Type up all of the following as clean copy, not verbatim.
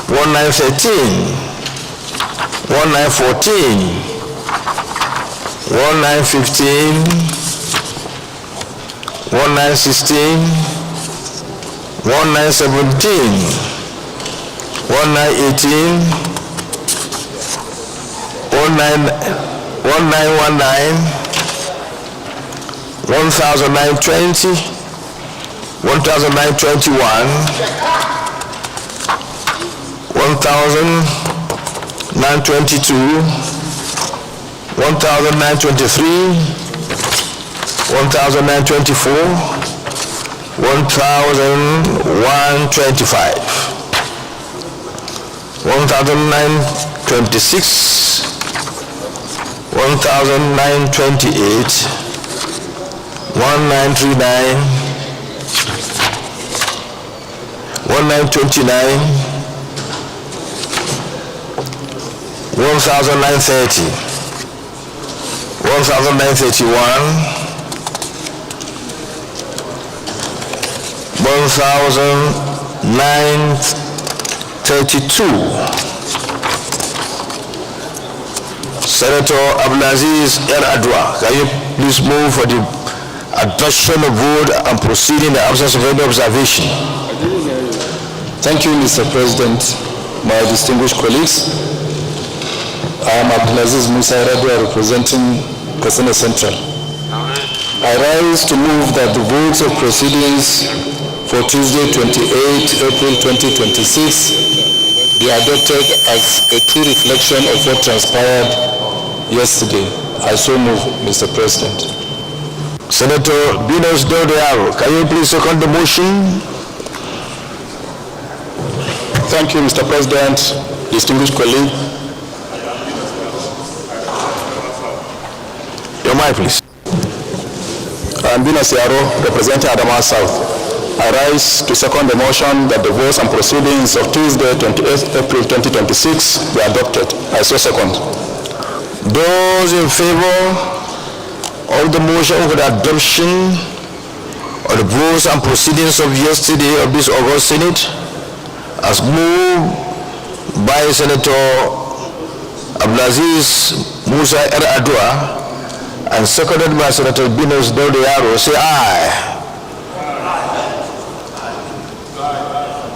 1913, 1914, 1915, 1916, 1917, 1918, 1919, 1920, 1921, 1922, 1923, 1924, 1125, 1926, 1928, 1939, 1929, 1930, 1931, 1932. Senator Abdulaziz Adwa, can you please move for the adoption of vote and proceed in the absence of any observation? Thank you, Mr. President, my distinguished colleagues. I am Abdulaziz Musa Adwa, representing Katsina Central. I rise to move that the votes of proceedings for Tuesday, 28 April 2026 be adopted as a true reflection of what transpired yesterday. I so move, Mr. President. Senator Binos Dodearo, can you please second the motion? Thank you, Mr. President, distinguished colleague. Your mic, please. I'm Binos Yaro, representing Adamawa South. I rise to second the motion that the votes and proceedings of Tuesday, 28 April 2026 be adopted. I so second. Those in favor of the motion for the adoption of the votes and proceedings of yesterday of this August Senate, as moved by Senator Abdulaziz Musa Adwa and seconded by Senator Binos Dodearo, say aye.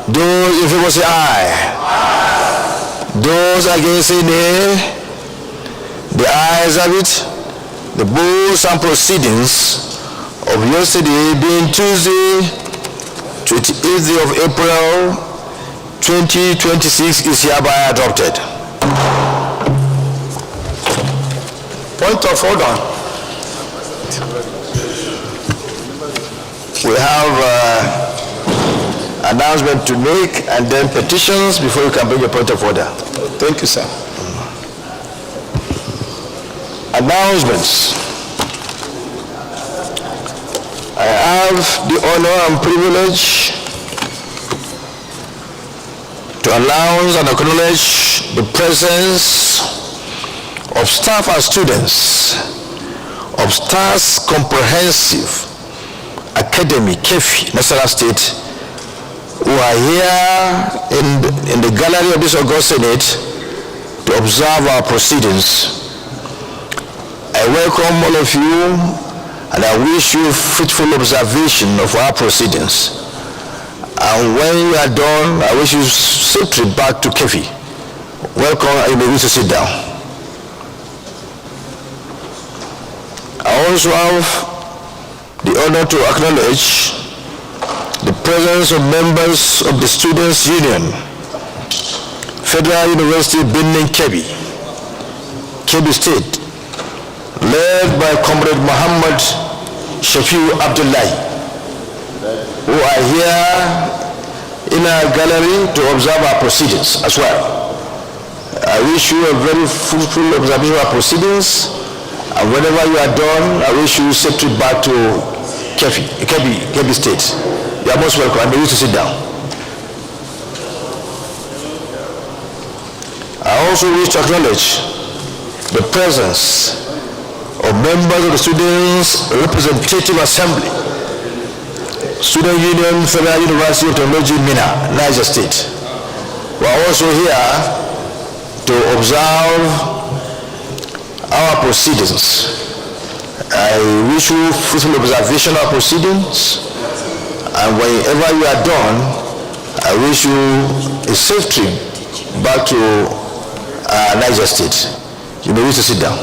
Those in favor say aye. Those against say nay. The ayes have it. The votes and proceedings of yesterday being Tuesday, 28th of April 2026 is hereby adopted. Point of order. We have announcement to make and then petitions before you can bring your point of order. Thank you, sir. Announcements. I have the honor and privilege to announce and acknowledge the presence of staff and students of STARS Comprehensive Academy, KEFI, National State, who are here in the gallery of this August Senate to observe our proceedings. I welcome all of you and I wish you fruitful observation of our proceedings. And when you are done, I wish you safely back to KEFI. Welcome, and you may wish to sit down. I also have the honor to acknowledge the presence of members of the Students' Union, Federal University Benin Kebbi, Kebbi State, led by Comrade Muhammad Shafiu Abdullahi, who are here in our gallery to observe our proceedings as well. I wish you a very fruitful observation of our proceedings, and whenever you are done, I wish you safely back to Kebbi State. You are most welcome, and may you to sit down. I also wish to acknowledge the presence of members of the Students' Representative Assembly, Student Union, Federal University of Technology, Mina, Niger State, who are also here to observe our proceedings. I wish you fruitful observation of our proceedings, and whenever you are done, I wish you a safe trip back to Niger State. You may wish to sit down.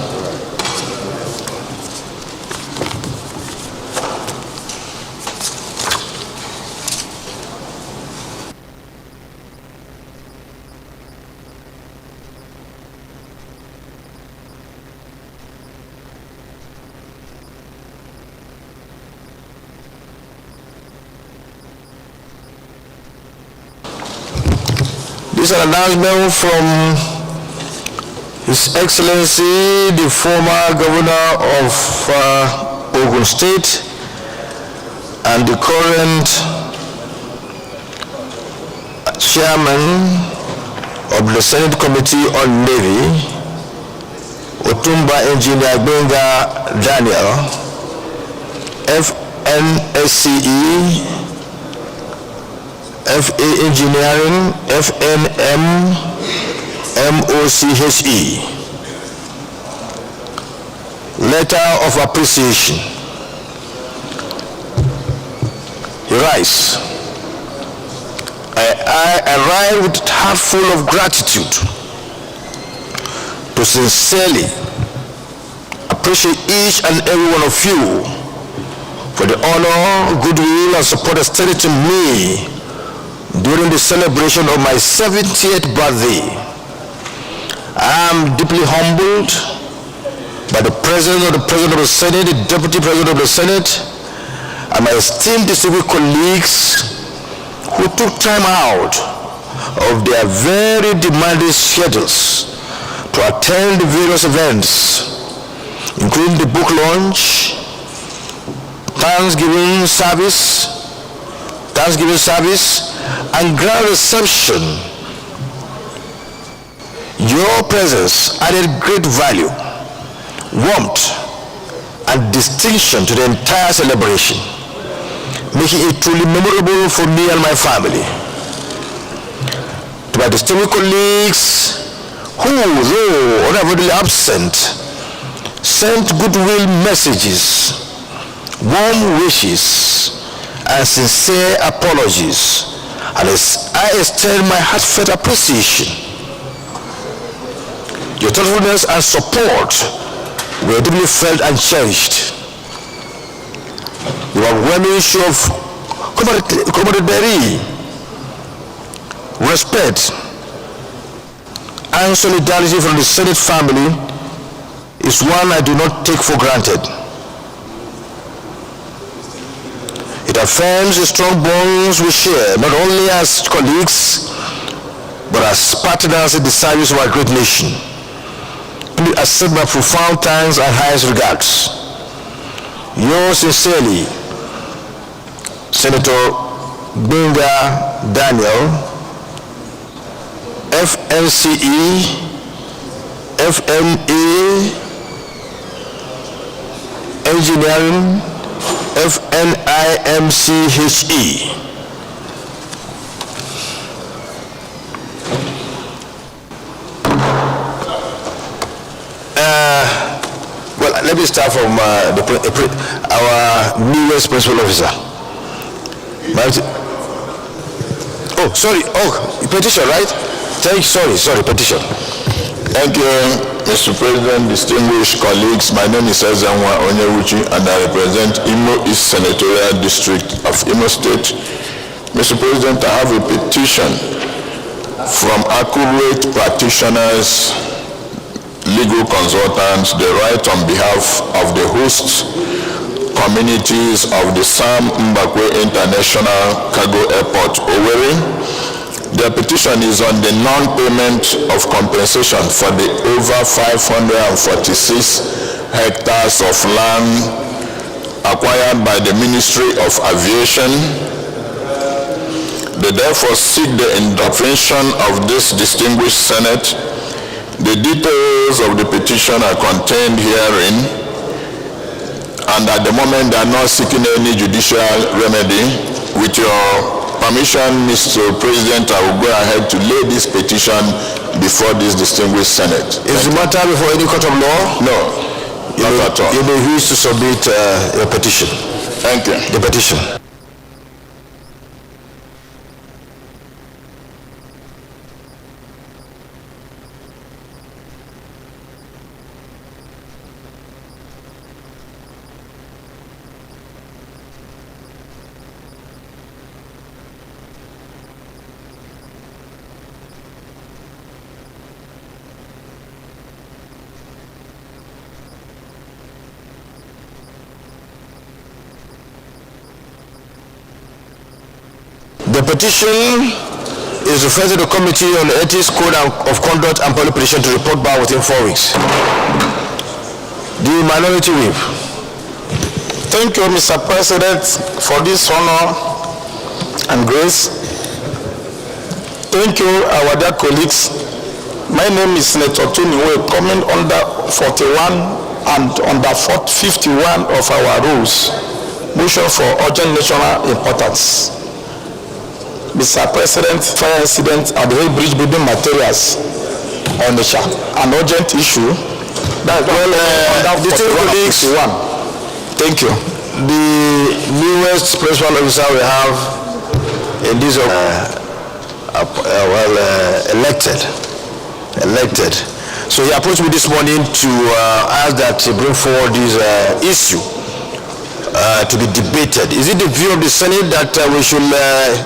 This is an announcement from His Excellency, the former governor of Ogun State and the current chairman of the Senate Committee on Navy, Otumba Engineer Benga Daniel, FNSCE, FA Engineering, FNM, MOCHE. Letter of appreciation. He writes, I arrive with a heart full of gratitude to sincerely appreciate each and every one of you for the honor, goodwill, and support extended to me during the celebration of my 70th birthday. I am deeply humbled by the presence of the President of the Senate, the Deputy President of the Senate, and my esteemed distinguished colleagues who took time out of their very demanding schedules to attend the various events, including the book launch, Thanksgiving service, and grand reception. Your presence added great value, warmth, and distinction to the entire celebration, making it truly memorable for me and my family. To my distinguished colleagues who, though unavoidably absent, sent goodwill messages, warm wishes, and sincere apologies, and I extend my heartfelt appreciation. Your thoughtfulness and support were deeply felt and cherished. The overwhelming show of camaraderie, respect, and solidarity from the Senate family is one I do not take for granted. It affirms the strong bonds we share, not only as colleagues, but as partners in the service of our great nation. Please accept my profound thanks and highest regards. Yours sincerely, Senator Benga Daniel, FNCE, FMA, Engineering, FNIMCHE. Well, let me start from our newest principal officer. Oh, sorry. Oh, petition, right? Sorry, petition. Thank you, Mr. President, distinguished colleagues. My name is Ezenwa Onyewuchi, and I represent Imo East Senatorial District of Imo State. Mr. President, I have a petition from accurate practitioners, legal consultants. They write on behalf of the host communities of the Sam Mbakwe International Cargo Airport, Owerri. Their petition is on the non-payment of compensation for the over 546 hectares of land acquired by the Ministry of Aviation. They therefore seek the intervention of this distinguished Senate. The details of the petition are contained herein, and at the moment they are not seeking any judicial remedy. With your permission, Mr. President, I will go ahead to lay this petition petition before this distinguished Senate. Is the matter before any court of law? No, not at all. You may wish to submit a petition. Thank you. The petition. The petition is referred to the Committee on Ethics, Code of Conduct and Public Petition to report back within 4 weeks. The minority whip. Thank you, Mr. President, for this honor and grace. Thank you, our dear colleagues. My name is Senator Tony Way, coming under 41 and under 51 of our rules. Motion for urgent national importance. Mr. President, fire incident at the Hill Bridge building materials on the shop. An urgent issue. That's colleagues. Thank you. The newest principal officer we have in this elected. So he approached me this morning to ask that he bring forward this issue to be debated. Is it the view of the Senate that we should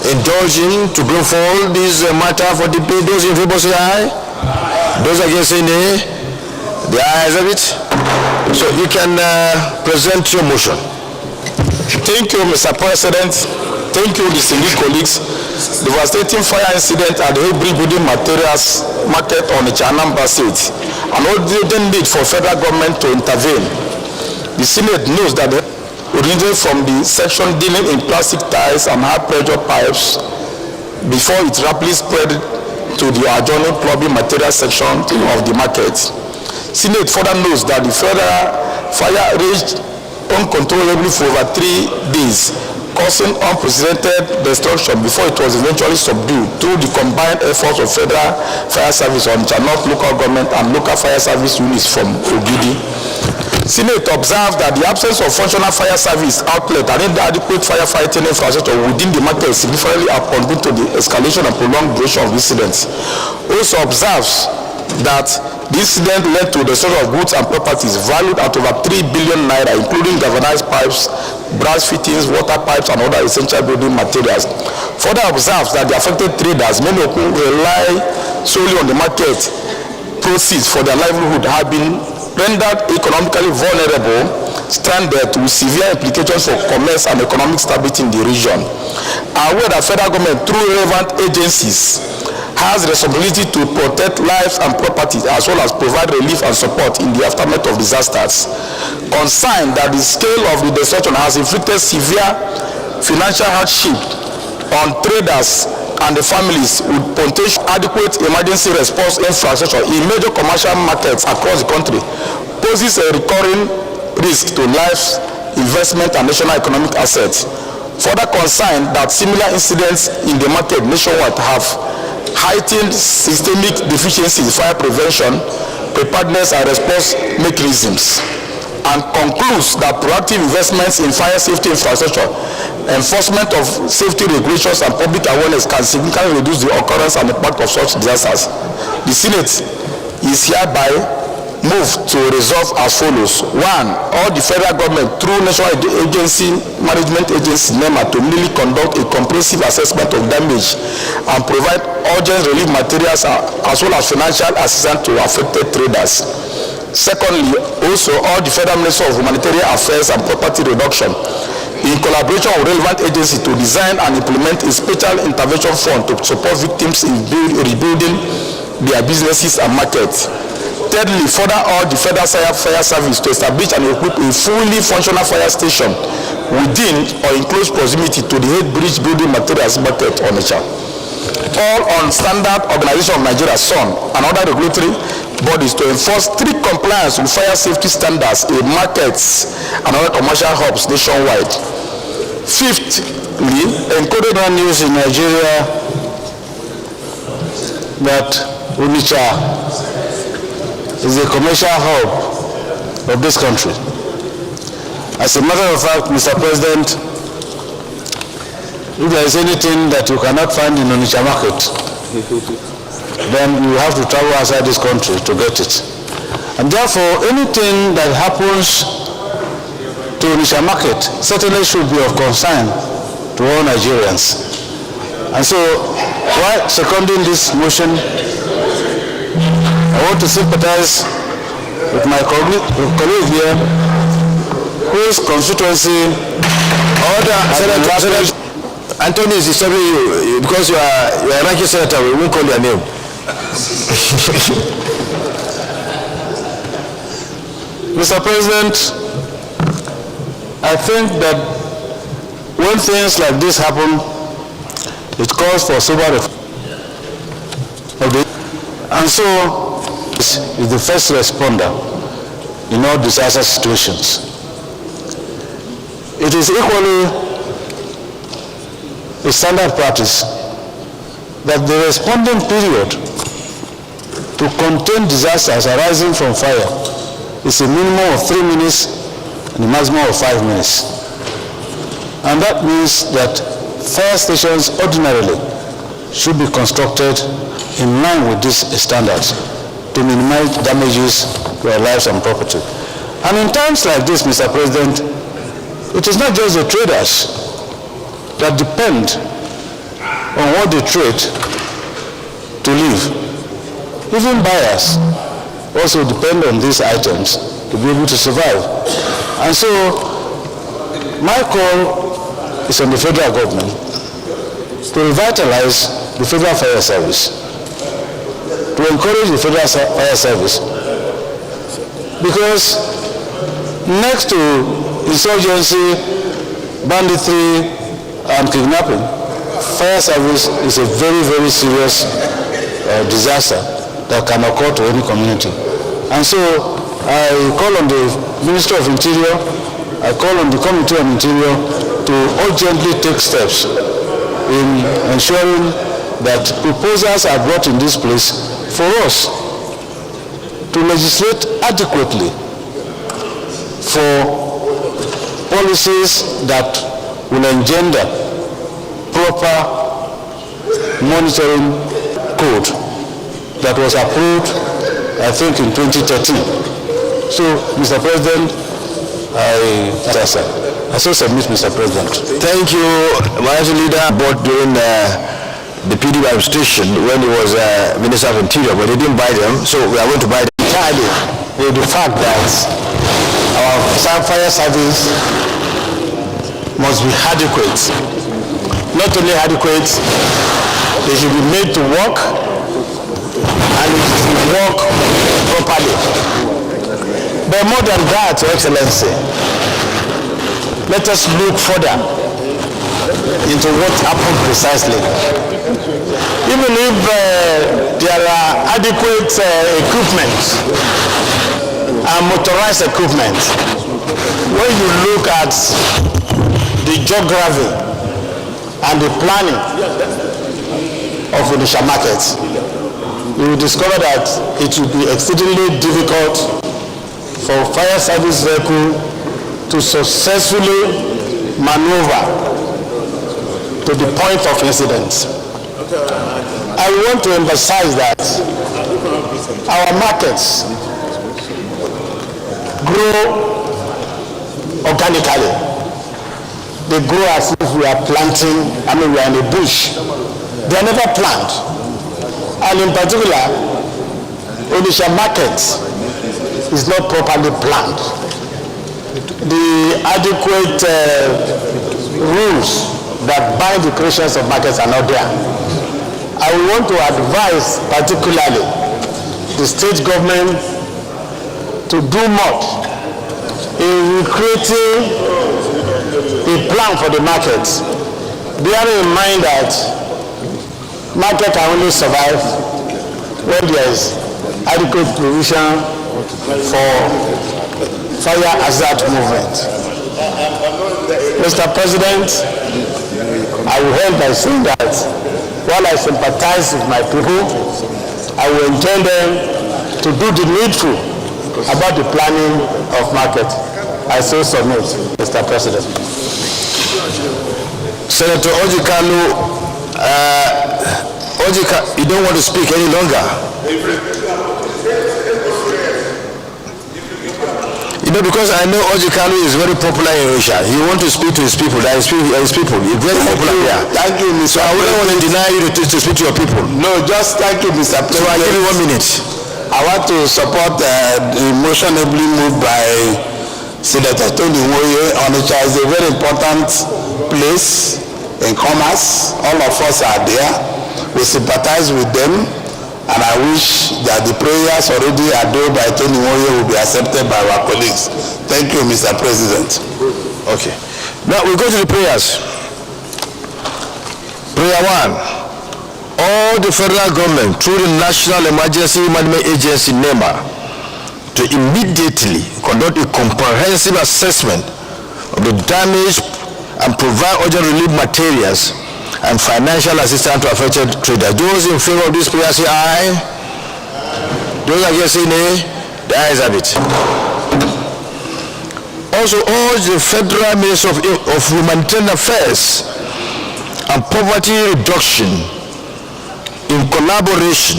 indulge him to bring forward this matter for debate? Those in favor say aye. Those against say nay. The ayes have it. So you can present your motion. Thank you, Mr. President. Thank you, distinguished colleagues. The devastating fire incident at the Hill Bridge building materials market on the Anambra State, an urgent need for federal government to intervene. The Senate knows that the originated from the section dealing in plastic ties and high pressure pipes before it rapidly spread to the adjoining plumbing material section of the market. Senate further knows that the federal fire raged uncontrollably for over 3 days, causing unprecedented destruction before it was eventually subdued through the combined efforts of federal fire service on North local government and local fire service units from Ogidi. Senate observed that the absence of functional fire service outlet and inadequate firefighting infrastructure within the market significantly contributed to the escalation and prolonged duration of incidents. Also observes that the incident led to the destruction of goods and properties valued at over 3 billion naira, including galvanized pipes, brass fittings, water pipes, and other essential building materials. Further observes that the affected traders, many of whom rely solely on the market proceeds for their livelihood, have been rendered economically vulnerable, stranded with severe implications for commerce and economic stability in the region. Aware that federal government, through relevant agencies, has responsibility to protect lives and property as well as provide relief and support in the aftermath of disasters. Concerned that the scale of the destruction has inflicted severe financial hardship on traders and the families with potential adequate emergency response infrastructure in major commercial markets across the country poses a recurring risk to lives, investment, and national economic assets. Further concerned that similar incidents in the market nationwide have heightened systemic deficiencies in fire prevention, preparedness, and response mechanisms, and concludes that proactive investments in fire safety infrastructure, enforcement of safety regulations, and public awareness can significantly reduce the occurrence and impact of such disasters. The Senate is hereby moved to resolve as follows. 1. All the federal government through National Agency Management Agency NEMA to immediately conduct a comprehensive assessment of damage and provide urgent relief materials as well as financial assistance to affected traders. Secondly, also all the Federal Ministry of Humanitarian Affairs and Poverty Reduction, in collaboration with relevant agencies, to design and implement a special intervention fund to support victims in rebuilding their businesses and markets. Thirdly, further all the Federal Fire Service to establish and equip a fully functional fire station within or in close proximity to the Hill Bridge building materials market on the all on Standard Organization of Nigeria (SON) and other regulatory bodies to enforce strict compliance with fire safety standards in markets and other commercial hubs nationwide. Fifthly, encoded news in Nigeria that Onitsha is the commercial hub of this country. As a matter of fact, Mr. President, if there is anything that you cannot find in Onitsha market, then you have to travel outside this country to get it. And therefore, anything that happens to Onitsha market certainly should be of concern to all Nigerians. And so, while seconding this motion, I want to sympathize with my colleague here, whose constituency Senator Anthony is disturbing you because you are a ranking senator. We won't call your name. Mr. President, I think that when things like this happen, it calls for sober reform. And so, is the first responder in all disaster situations. It is equally a standard practice that the responding period to contain disasters arising from fire is a minimum of 3 minutes and a maximum of 5 minutes. And that means that fire stations ordinarily should be constructed in line with these standards to minimize damages to our lives and property. And in times like this, Mr. President, it is not just the traders that depend on what they trade to live. Even buyers also depend on these items to be able to survive. And so, my call is on the federal government to revitalize the Federal Fire Service, to encourage the Federal Fire Service, because next to insurgency, banditry, and kidnapping, fire service is a very, very serious disaster that can occur to any community. And so I call on the Minister of Interior, I call on the Committee on Interior to urgently take steps in ensuring that proposals are brought in this place for us to legislate adequately for policies that will engender proper monitoring code that was approved, I think, in 2013. So, Mr. President, I so submit, Mr. President. Thank you, Minority Leader. Bought during the PDP administration when he was Minister of Interior, but he didn't buy them, so we are going to buy them entirely with the fact that our fire service must be adequate. Not only adequate, they should be made to work, and it should work properly. But more than that, Your Excellency, let us look further into what happened precisely. Even if there are adequate equipment and motorized equipment, when you look at the geography and the planning of Onitsha market, you will discover that it will be exceedingly difficult for fire service vehicle to successfully maneuver to the point of incident. I want to emphasize that our markets grow organically. They grow as if we are planting, we are in a bush. They are never planted. And in particular, Onitsha market is not properly planned. The adequate rules that bind the creations of markets are not there. I want to advise particularly the state government to do more in creating a plan for the market, bearing in mind that market can only survive when there is adequate provision for fire hazard movement. Mr. President, I will end by saying that while I sympathize with my people, I will enjoin them to do the needful about the planning of market. I so submit, Mr. President. Senator Ojikalu, you don't want to speak any longer. You know, because I know Ojikalu is very popular in Russia. He wants to speak to his people. That his people. He's very popular here. Thank you, Mr. So I wouldn't want to deny you to speak to your people. No, just thank you, Mr. President. So I give you 1 minute. I want to support the motion ably moved by Senator Tony Woye. Onitsha is a very important place in commerce. All of us are there. We sympathize with them, and I wish that the prayers already adored by Tony Woye will be accepted by our colleagues. Thank you, Mr. President. Okay. Now we go to the prayers. Prayer 1. All the federal government through the National Emergency Management Agency NEMA to immediately conduct a comprehensive assessment of the damage and provide urgent relief materials and financial assistance to affected traders. Those in favor of this prayer say aye. Those against say nay. The ayes have it. Also urge the Federal Ministry of Humanitarian Affairs and Poverty Reduction in collaboration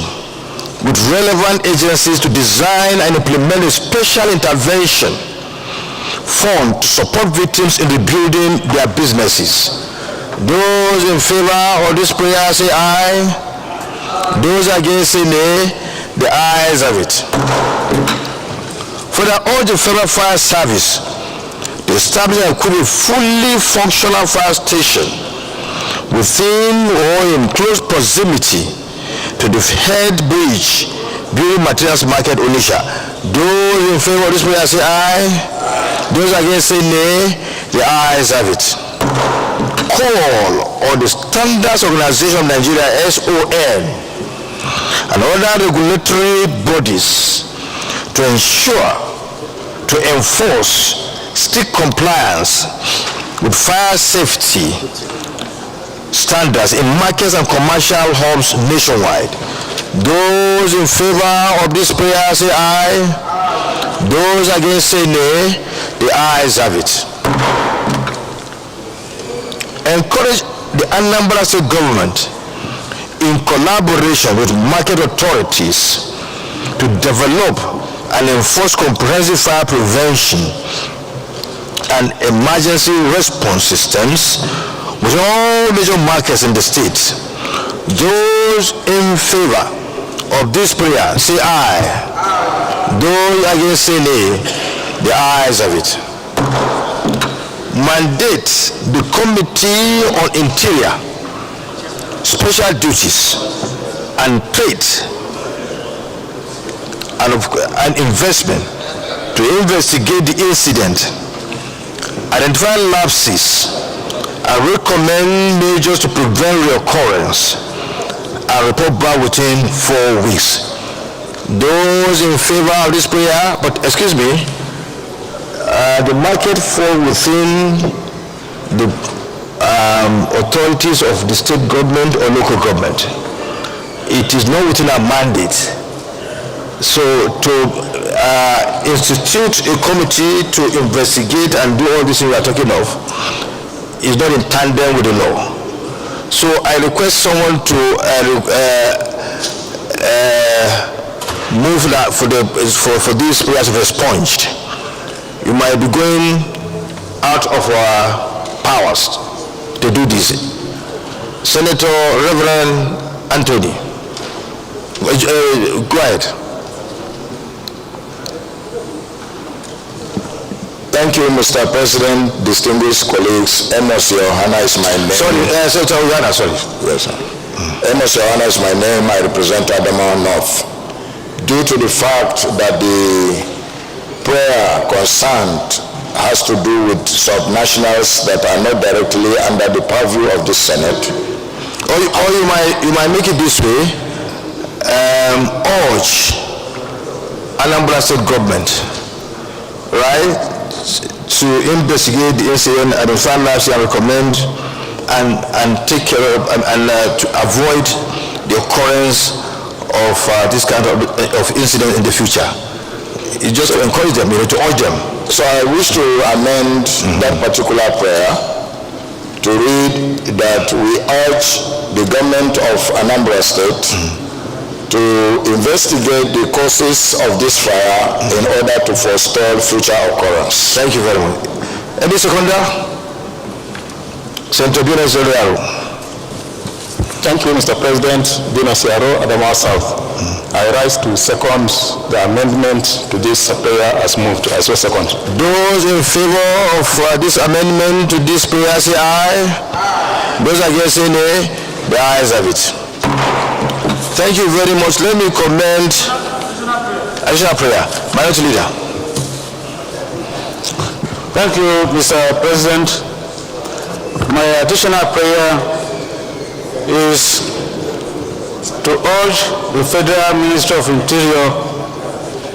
with relevant agencies to design and implement a special intervention fund to support victims in rebuilding their businesses. Those in favor of this prayer say aye. Those against say nay. The ayes have it. Further, urge the Federal Fire Service to establish and equip a fully functional fire station within or in close proximity to the head bridge building materials market Onitsha. Those in favor of this prayer say aye. Those against say nay. The ayes have it. Call on the Standards Organization of Nigeria (SON) and other regulatory bodies to enforce strict compliance with fire safety standards in markets and commercial hubs nationwide. Those in favor of this prayer say aye. Those against say nay. The ayes have it. Encourage the Anambra State government in collaboration with market authorities to develop and enforce comprehensive fire prevention and emergency response systems with all major markets in the state. Those in favor of this prayer say aye. Those against say nay. The ayes have it. Mandate the Committee on Interior, Special Duties and Trade and Investment to investigate the incident, identify lapses, and recommend measures to prevent reoccurrence and report back within 4 weeks. Those in favor of this prayer, but excuse me, the market fall within the authorities of the state government or local government. It is not within our mandate. So to institute a committee to investigate and do all these things we are talking of is not in tandem with the law. So I request someone to move that for these prayers to be expunged. You might be going out of our powers to do this. Senator Reverend Anthony, go ahead. Thank you, Mr. President, distinguished colleagues. Amos Yohana is my name. Senator Yohana, sorry. Yes, sir. Amos Yohana is my name. I represent Adamawa North. Due to the fact that the prayer concerned has to do with subnationals that are not directly under the purview of the Senate. Or you might make it this way. Urge Anambra State government, right, to investigate the incident, identify lapses, and recommend and take care of and to avoid the occurrence of this kind of incident in the future. It's just to encourage them, to urge them. So I wish to amend that particular prayer to read that we urge the government of Anambra State to investigate the causes of this fire in order to forestall future occurrence. Thank you very much. Any seconder? Senator Bina Zeriaro. Thank you, Mr. President. Bina Siaro, Adamawa South. I rise to second the amendment to this prayer as moved. I so second. Those in favor of this amendment to this prayer say aye. Those against say nay. The ayes have it. Thank you very much. Let me commend additional prayer. Minority Leader. Thank you, Mr. President. My additional prayer is to urge the Federal Ministry of Interior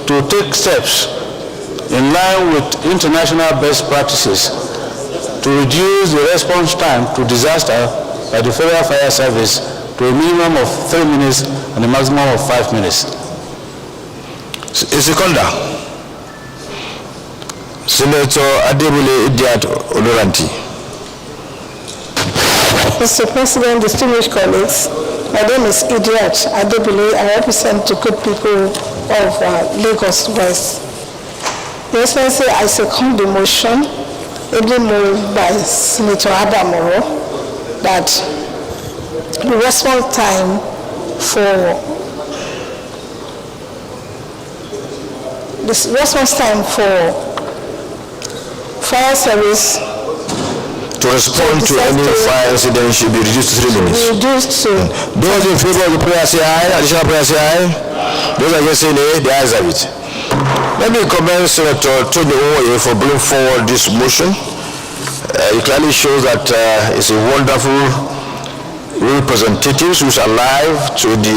to take steps in line with international best practices to reduce the response time to disaster by the Federal Fire Service to a minimum of 3 minutes and a maximum of 5 minutes. Seconder. Senator Adebule Idiat Oloranti. Mr. President, distinguished colleagues, my name is Idiat Adebule. I represent the good people of Lagos West. The Excellency, I second the motion, ably moved by Senator Adamoro, that the response time for fire service to respond to any fire incident should be reduced to 3 minutes. Those in favor of the prayer say aye. Additional prayer say aye. Those against say nay. The ayes have it. Let me commend Senator Tony Owoye for bringing forward this motion. It clearly shows that it's a wonderful representatives who's alive to the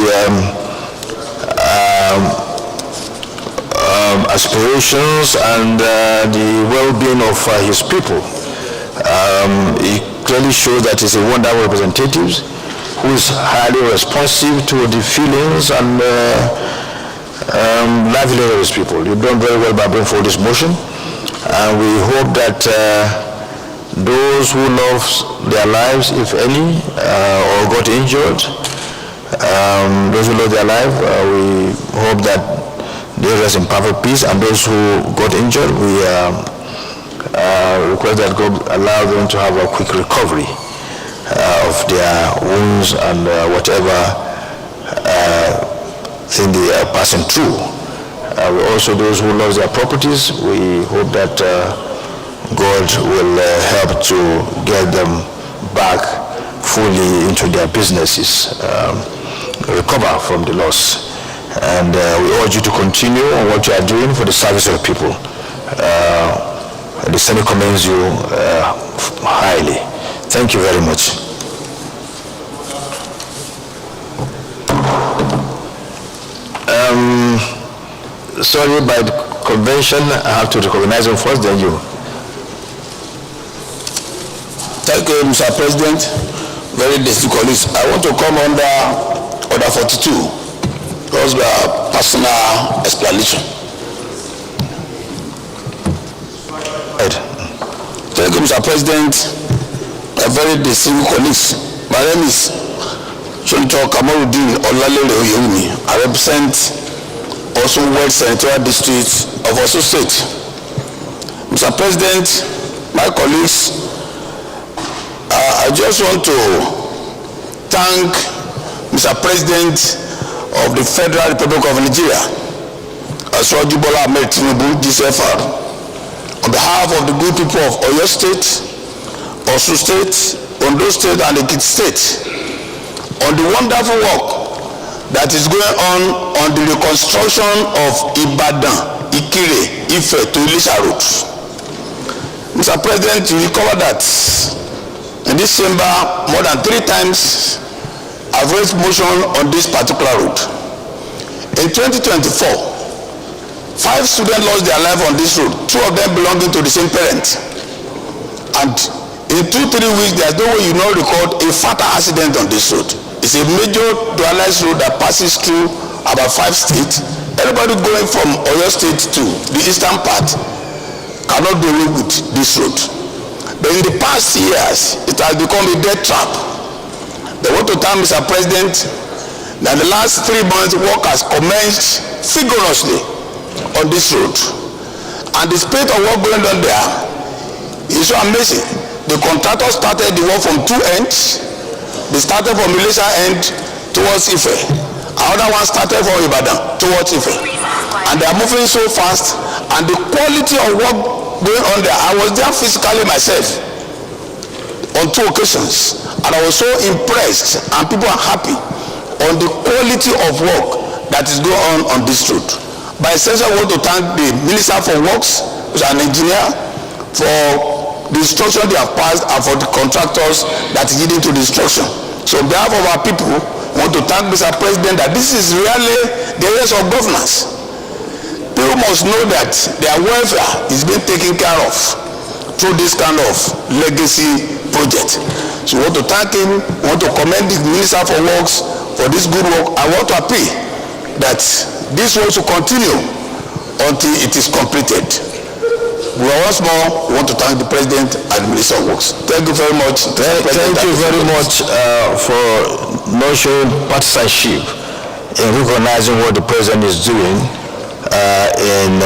aspirations and the well-being of his people. It clearly shows that he's a wonderful representative who is highly responsive to the feelings and livelihood of his people. You've done very well by bringing forward this motion, and we hope that those who lost their lives, if any, or got injured, those who lost their life, we hope that they rest in perfect peace, and those who got injured, we request that God allow them to have a quick recovery of their wounds and whatever thing they are passing through. Also, those who lost their properties, we hope that God will help to get them back fully into their businesses, recover from the loss. And we urge you to continue on what you are doing for the service of the people. The Senate commends you highly. Thank you very much. Sorry, by the convention, I have to recognize him first, then you. Thank you, Mr. President. Very distinguished colleagues. I want to come under Order 42. Those were personal explanation. Thank you, Mr. President. A very distinguished colleagues. My name is Senator Kamarudin Olalere Oyewumi. I represent Osun West Senatorial District of Osun State. Mr. President, my colleagues, I just want to thank Mr. President of the Federal Republic of Nigeria, Asiwaju Bola Ahmed Tinubu, DCFR, on behalf of the good people of Oyo State, Osun State, Ondo State, and Ekiti State, on the wonderful work that is going on the reconstruction of Ibadan, Ikire, Ife to Ilisha Road. Mr. President, you recover that in this chamber more than 3 times I've raised motion on this particular road. In 2024, 5 students lost their life on this road, 2 of them belonging to the same parent. And In 2-3 weeks, there's no way you not record a fatal accident on this road. It's a major dualized road that passes through about 5 states. Everybody going from Oyo State to the eastern part cannot do away with this road. But in the past years, it has become a death trap. They want to tell Mr. President that the last 3 months work has commenced vigorously on this road. And the spate of work going on there is so amazing. The contractor started the work from 2 ends. They started from Malaysia end towards Ife. Another one started from Ibadan towards Ife. And they are moving so fast. And the quality of work going on there, I was there physically myself on 2 occasions. And I was so impressed, and people are happy on the quality of work that is going on this road. By extension, I want to thank the Minister for Works, who is an engineer, for the instruction they have passed and for the contractors that is leading to the instruction. So on behalf of our people, I want to thank Mr. President that this is really the areas of governance. People must know that their welfare is being taken care of through this kind of legacy project. So I want to thank him. I want to commend the Minister for Works for this good work. I want to appeal that this work should continue until it is completed. Once more, we want to thank the President and the Minister of Works. Thank you very much. Thank you very much for not showing partisanship in recognizing what the President is doing in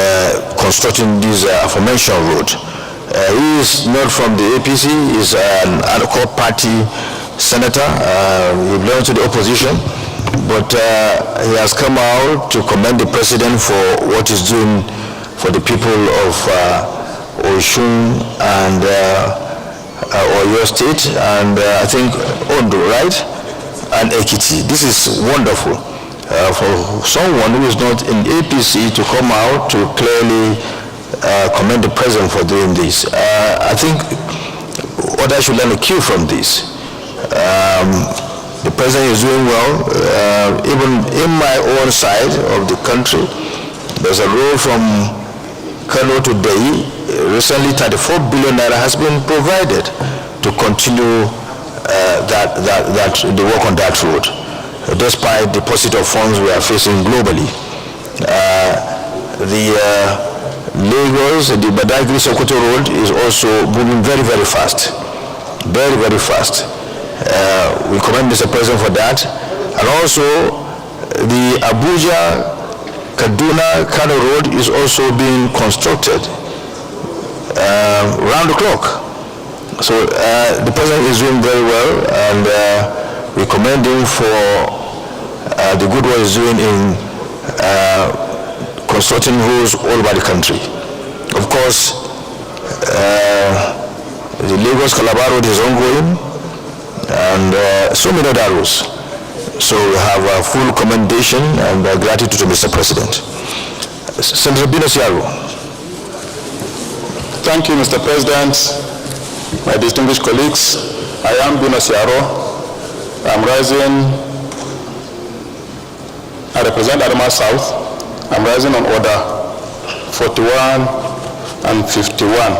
constructing this aforementioned road. He is not from the APC, he is an Alcohol Party senator. He belongs to the opposition, but he has come out to commend the President for what he's doing for the people of Osun and Oyo State, and I think Ondo, right? And Ekiti. This is wonderful for someone who is not in APC to come out to clearly commend the President for doing this. I think others should learn a cue from this. The President is doing well. Even in my own side of the country, there's a road from Kano to Delhi. Recently, 34 billion naira has been provided to continue the work on that road, despite the deposit of funds we are facing globally. The Lagos, the Badagry-Sokoto road is also moving very, very fast. Very, very fast. We commend Mr. President for that. And also, the Abuja-Kaduna-Kano road is also being constructed round the clock. So the President is doing very well, and we commend him for the good work he's doing in constructing roads all over the country. Of course, the Lagos-Calabar road is ongoing, and so many other roads. So we have a full commendation and gratitude to Mr. President. Senator Binosiaro. Thank you, Mr. President, my distinguished colleagues. I am Binosiaro. I'm rising, I represent Adamawa South. I'm rising on order 41 and 51,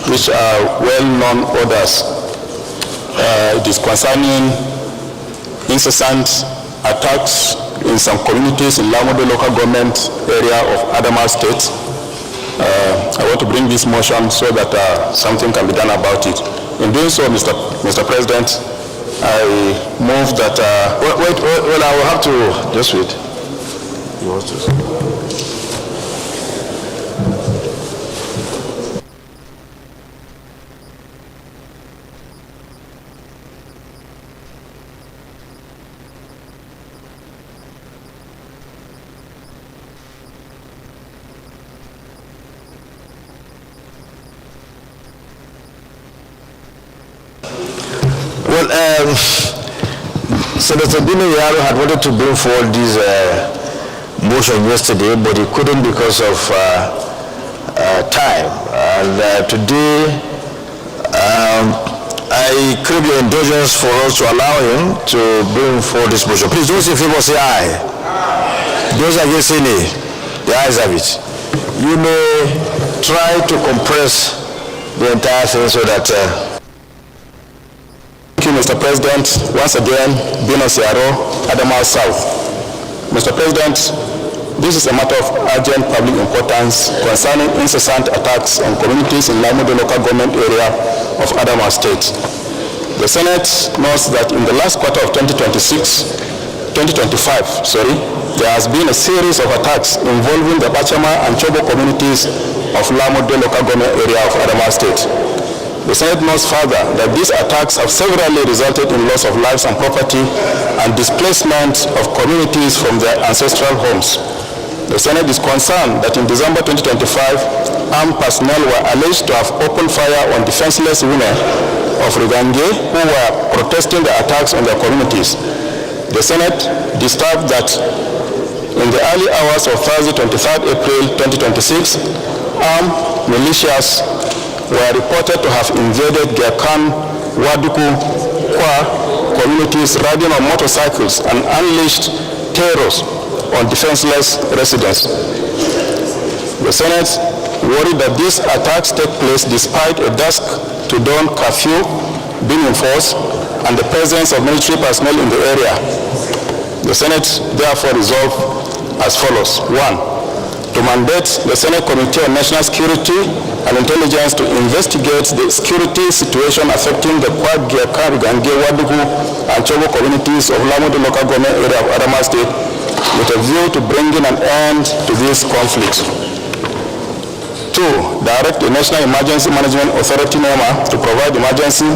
which are well-known orders. It is concerning incessant attacks in some communities in Lamodo local government area of Adamawa State. I want to bring this motion so that something can be done about it. In doing so, Mr. President, I move that... Wait, I will have to... Just wait. He wants to... Senator Binosiaro had wanted to bring forward this motion yesterday, but he couldn't because of time. And today, I crave your indulgence for us to allow him to bring forward this motion. Please, those in favor say aye. Those against say nay. The ayes have it. You may try to compress the entire thing so that Mr. President. Once again, Bino Siaro, Adamawa South. Mr. President, this is a matter of urgent public importance concerning incessant attacks on communities in Lamu, the local government area of Adamawa State. The Senate knows that in the last quarter of 2025, there has been a series of attacks involving the Pachama and Chobo communities of Lamu, the local government area of Adamawa State. The Senate knows further that these attacks have severally resulted in loss of lives and property and displacement of communities from their ancestral homes. The Senate is concerned that in December 2025, armed personnel were alleged to have opened fire on defenseless women of Rigange who were protesting the attacks on their communities. The Senate disturbed that in the early hours of Thursday, 23rd April 2026, armed militias were reported to have invaded Gerkan, Waduku, Kwa communities riding on motorcycles and unleashed terrors on defenseless residents. The Senate worried that these attacks take place despite a dusk to dawn curfew being enforced and the presence of military personnel in the area. The Senate therefore resolved as follows. 1. To mandate the Senate Committee on National Security and Intelligence to investigate the security situation affecting the Kwa, Gerkan, Rigange, Waduku, and Chobo communities of Lamu, the local government area of Adamawa State, with a view to bringing an end to this conflict. 2. Direct the National Emergency Management Authority NEMA to provide emergency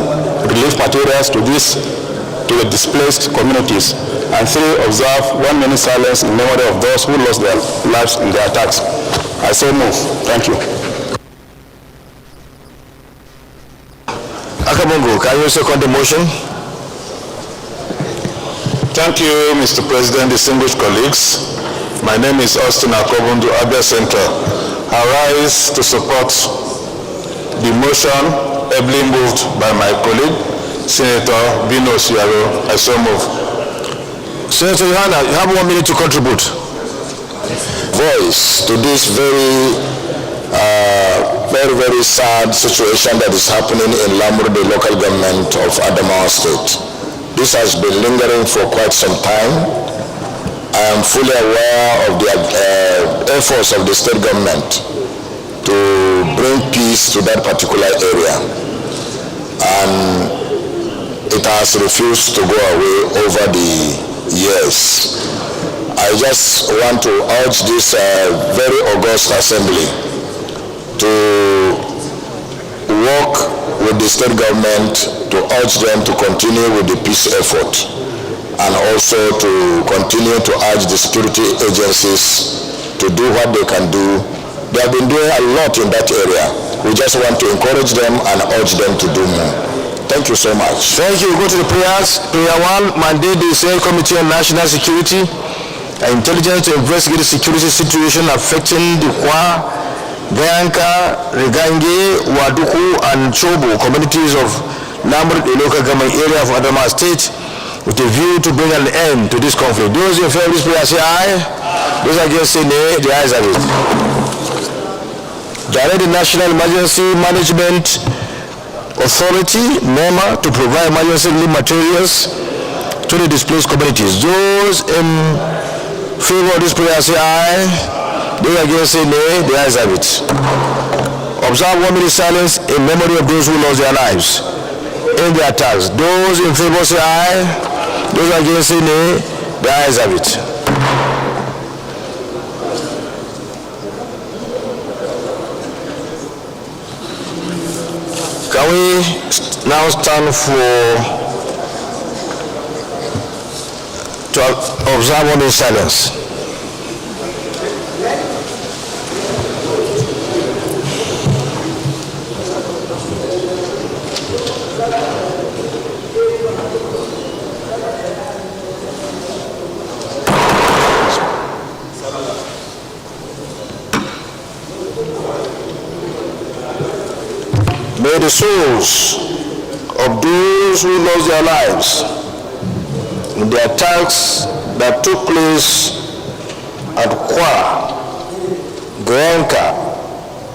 relief materials to the displaced communities. And 3. Observe 1 minute silence in memory of those who lost their lives in the attacks. I so move. Thank you. Akamungu, can you second the motion? Thank you, Mr. President, distinguished colleagues. My name is Austin Akobundu, Abia Central. I rise to support the motion ably moved by my colleague, Senator Bino Siaro. I so move. Senator Yohana, you have 1 minute to contribute. Voice to this very sad situation that is happening in Lamu, the local government of Adamawa State. This has been lingering for quite some time. I am fully aware of the efforts of the state government to bring peace to that particular area, and it has refused to go away over the years. I just want to urge this very august assembly to work with the state government to urge them to continue with the peace effort, and also to continue to urge the security agencies to do what they can do. They have been doing a lot in that area. We just want to encourage them and urge them to do more. Thank you so much. Thank you. Go to the prayers. Prayer 1, mandate the Senate Committee on National Security and Intelligence to investigate the security situation affecting the Kwa, Gayanka, Rigange, Waduku, and Chobo communities of Lamu, the local government area of Adamawa State, with a view to bring an end to this conflict. Those in favor of this prayer say aye. Those against say nay. The ayes have it. Direct the National Emergency Management Authority, NEMA, to provide emergency relief materials to the displaced communities. Those in favor of this prayer say aye. Those against say nay. The ayes have it. Observe 1 minute silence in memory of those who lost their lives in the attacks. Those in favor say aye. Those against say nay. The ayes have it. Can we now stand to observe 1 minute silence? May the souls of those who lost their lives in the attacks that took place at Kwa, Gayanka,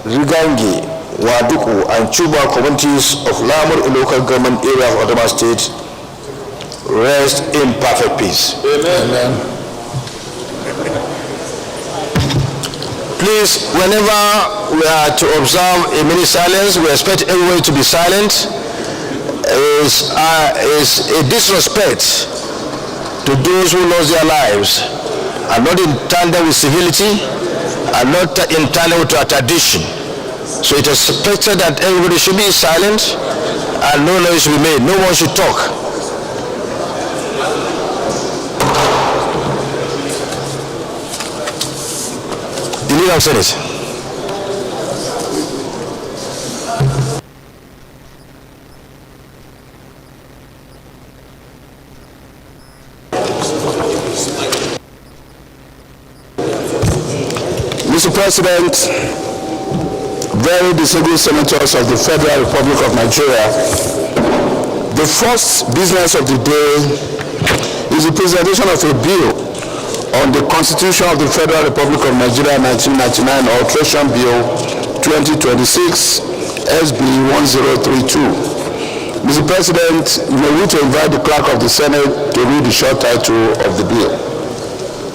Rigange, Waduku, and Chuba communities of Lamu local government area of Adamawa State rest in perfect peace. Amen. Please, whenever we are to observe a minute silence, we expect everyone to be silent. Is a disrespect to those who lost their lives, and not in tandem with civility, and not in tandem with our tradition. So it is expected that everybody should be silent and no noise should be made. No one should talk. The leader of Senate. Mr. President, very distinguished senators of the Federal Republic of Nigeria, the first business of the day is the presentation of a bill on the Constitution of the Federal Republic of Nigeria 1999 Alteration Bill 2026 SB 1032. Mr. President, you may wish to invite the Clerk of the Senate to read the short title of the bill.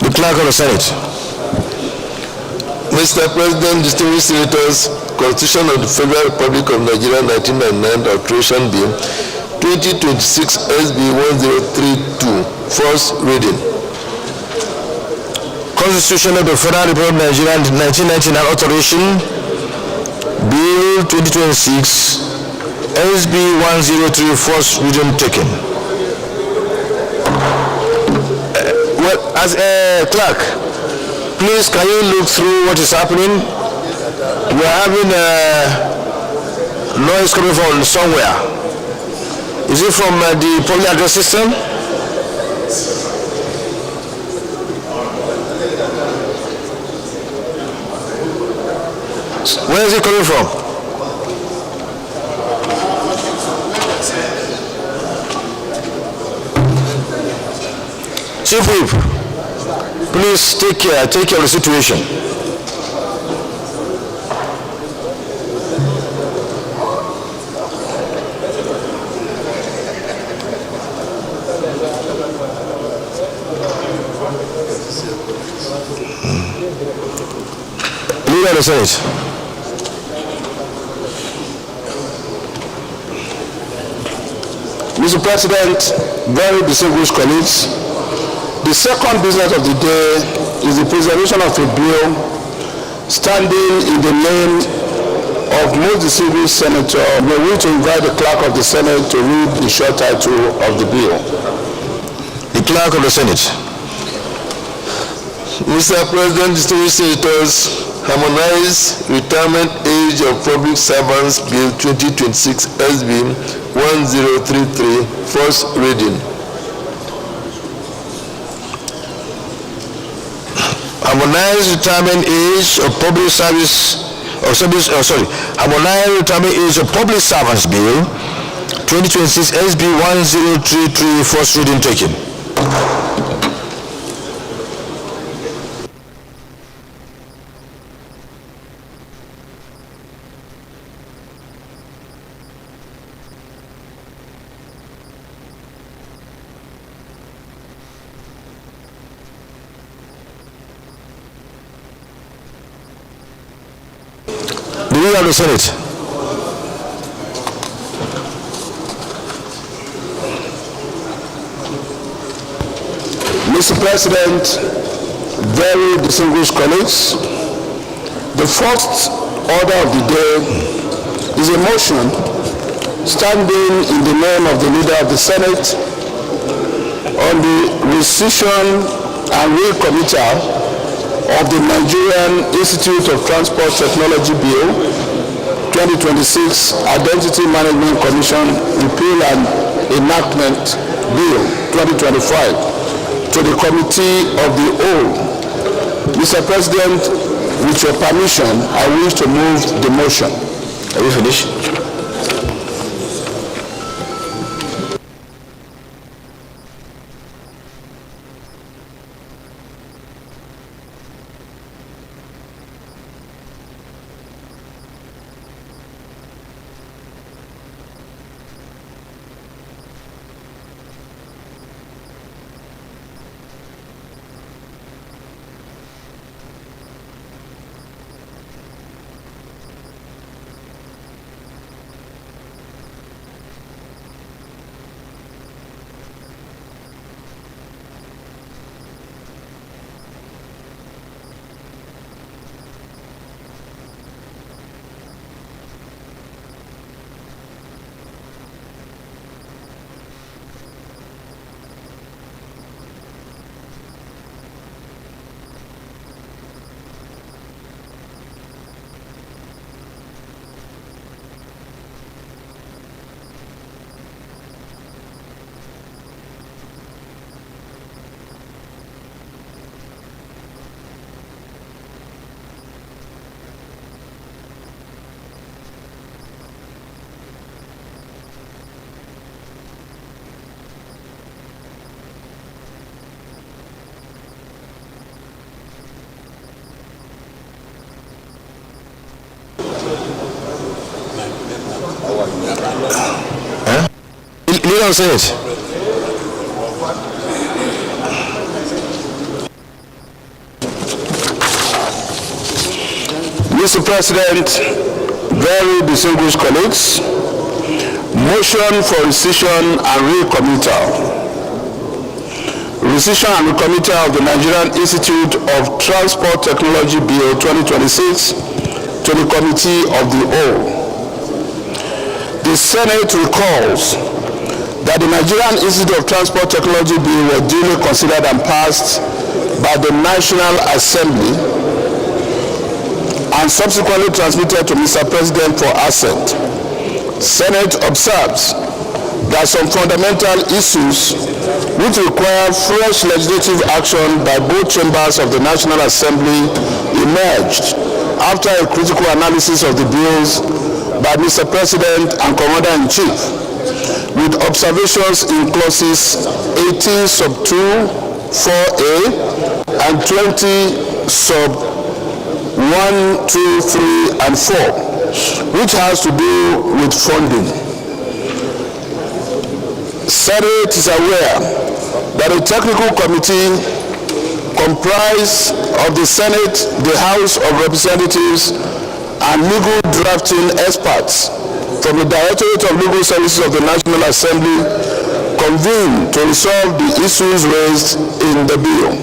The Clerk of the Senate. Mr. President, distinguished senators, Constitution of the Federal Republic of Nigeria 1999 Alteration Bill 2026 SB 1032, first reading. Constitution of the Federal Republic of Nigeria 1999 Alteration Bill 2026 SB 103, first reading taken. Well, as a clerk, please can you look through what is happening? We are having noise coming from somewhere. Is it from the public address system? Where is it coming from? Chief Whip, please take care of the situation. Leader of the Senate. Mr. President, very distinguished colleagues, the second business of the day is the presentation of a bill standing in the name of most distinguished senator. May we to invite the Clerk of the Senate to read the short title of the bill. The Clerk of the Senate. Mr. President, distinguished senators, harmonize retirement age of public servants Bill 2026 SB 1033, first reading. Harmonize retirement age of public harmonize retirement age of public servants Bill 2026 SB 1033, first reading taken. The Leader of the Senate. Mr. President, very distinguished colleagues, the first order of the day is a motion standing in the name of the Leader of the Senate on the rescission and recommittal of the Nigerian Institute of Transport Technology Bill 2026 Identity Management Commission Repeal and Enactment Bill 2025 to the Committee of the Whole. Mr. President, with your permission, I wish to move the motion. Are we finished? Leader of Senate. Mr. President, very distinguished colleagues, motion for rescission and recommittal. Rescission and recommittal of the Nigerian Institute of Transport Technology Bill 2026 to the Committee of the Whole. The Senate recalls that the Nigerian Institute of Transport Technology Bill was duly considered and passed by the National Assembly and subsequently transmitted to Mr. President for assent. Senate observes that some fundamental issues which require fresh legislative action by both chambers of the National Assembly emerged after a critical analysis of the bills by Mr. President and Commander-in-Chief, with observations in clauses 18 sub 2, 4a, and 20 sub 1, 2, 3, and 4, which has to do with funding. Senate is aware that a technical committee comprised of the Senate, the House of Representatives, and legal drafting experts from the Directorate of Legal Services of the National Assembly convened to resolve the issues raised in the bill.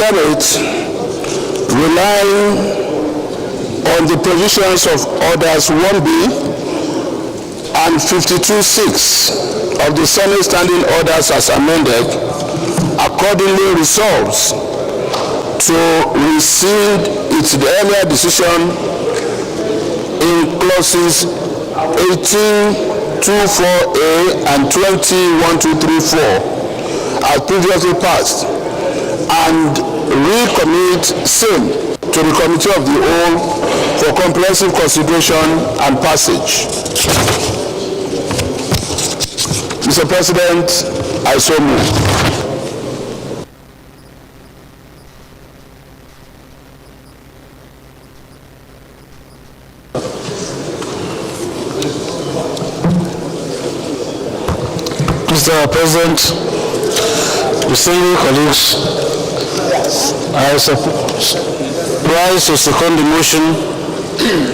Senate, relying on the provisions of Orders 1B and 52.6 of the Senate Standing Orders as amended, accordingly resolves to rescind its earlier decision in clauses 18.24a and 20.1.2.3.4 as previously passed, and recommit same to the Committee of the Whole for comprehensive consideration and passage. Mr. President, I so move. Mr. President, distinguished colleagues, I rise to second the motion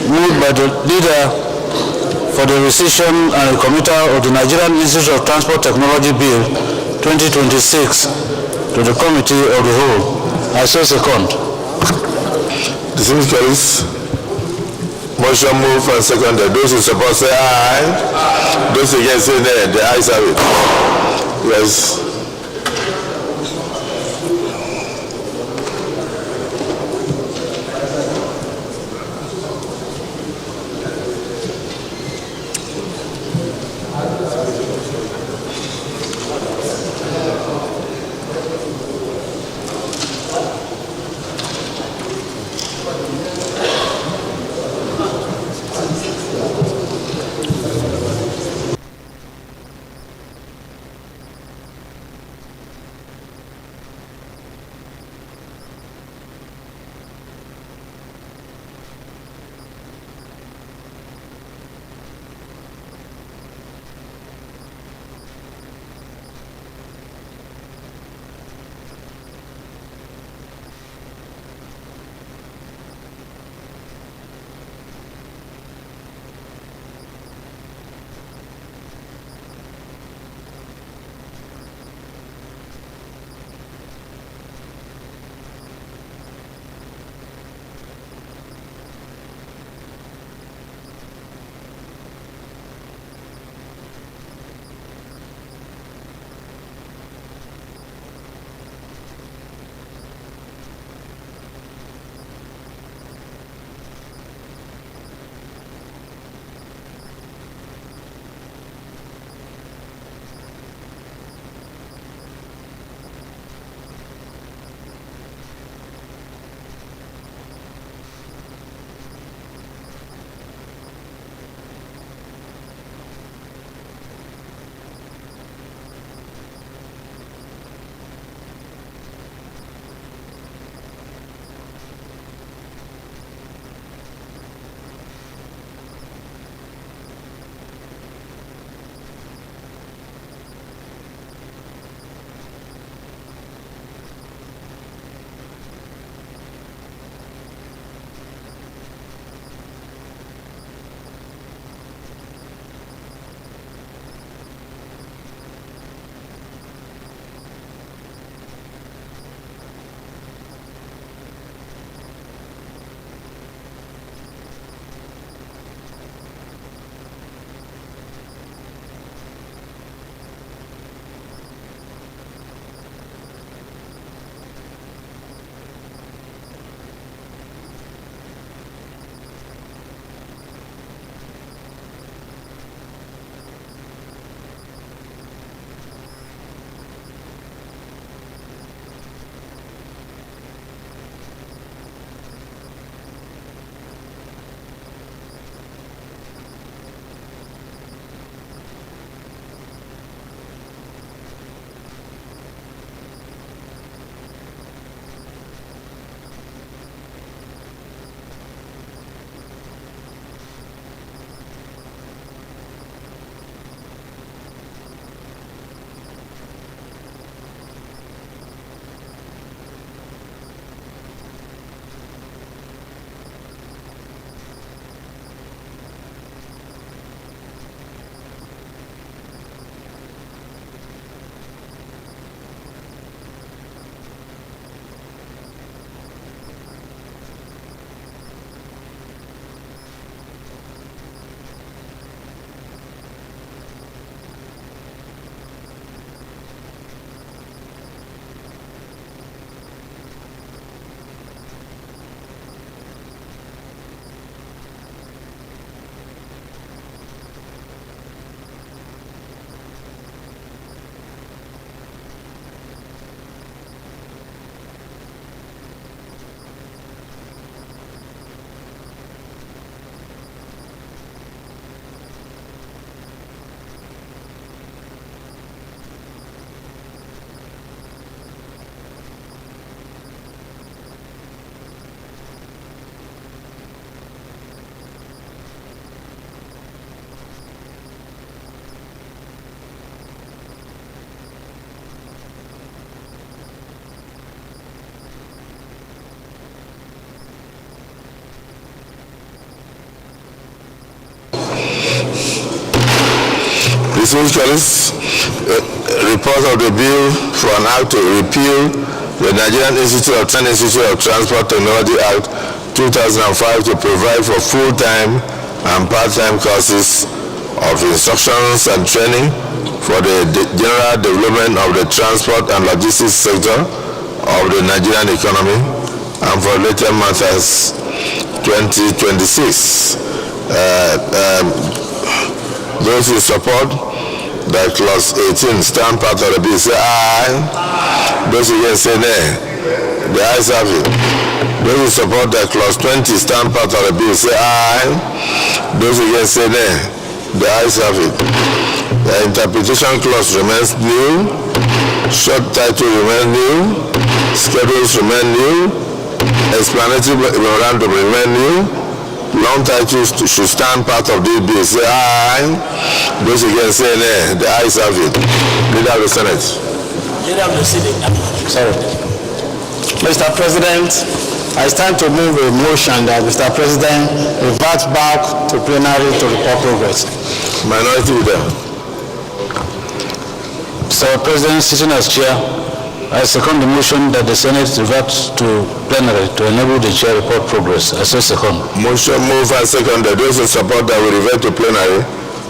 moved by the leader for the rescission and recommittal of the Nigerian Institute of Transport Technology Bill 2026 to the Committee of the Whole. I so second. Distinguished colleagues, motion moved and seconded. Those who support say aye. Those against say nay. The ayes have it. Yes. Distinguished colleagues, report of the bill for an act to repeal the Nigerian Institute of Transport Technology Act 2005 to provide for full-time and part-time courses of instructions and training for the general development of the transport and logistics sector of the Nigerian economy and for related matters 2026. Those who support that clause 18 stand part of the bill say aye. Those against say nay. The ayes have it. Those who support that clause 20 stand part of the bill say aye. Those against say nay. The ayes have it. The interpretation clause remains new. Short title remains new. Schedules remain new. Explanatory memorandum remain new. Long titles should stand part of this bill. Say aye. Those against say nay. The ayes have it. Leader of the Senate. Sorry. Mr. President, I stand to move a motion that Mr. President reverts back to plenary to report progress. Minority Leader. Mr. President, sitting as chair, I second the motion that the Senate reverts to plenary to enable the chair report progress. I say second. Motion moved and seconded. Those who support that will revert to plenary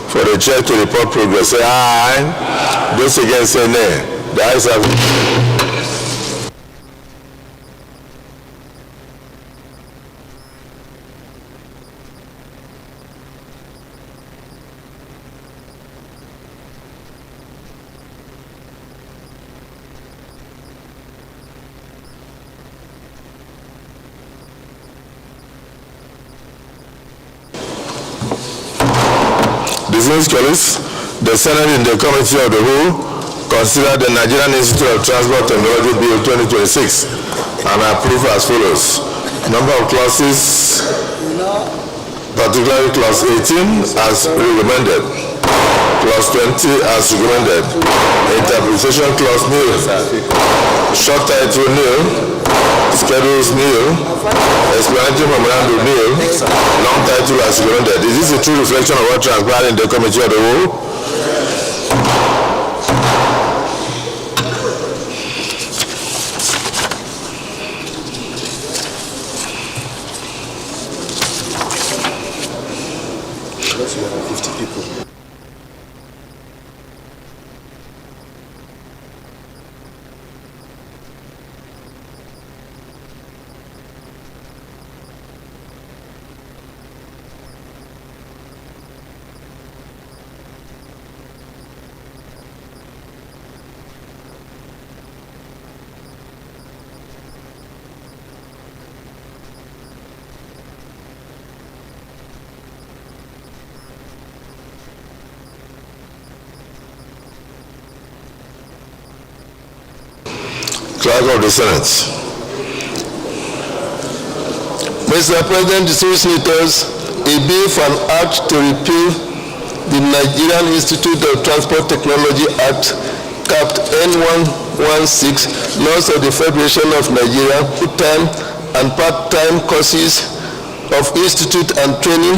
for the chair to report progress. Say aye. Those against say nay. The ayes have it. Distinguished colleagues, the Senate in the Committee of the Whole considered the Nigerian Institute of Transport Technology Bill 2026 and approved as follows. Number of clauses, particularly clause 18 as recommended, clause 20 as recommended, interpretation clause new, short title new, schedules new, explanatory memorandum new, long title as recommended. Is this a true reflection of what transpired in the Committee of the Whole? Clerk of the Senate. Mr. President, distinguished senators, a bill for an act to repeal the Nigerian Institute of Transport Technology Act, capped N116, laws of the Federation of Nigeria, full-time and part-time courses of institute and training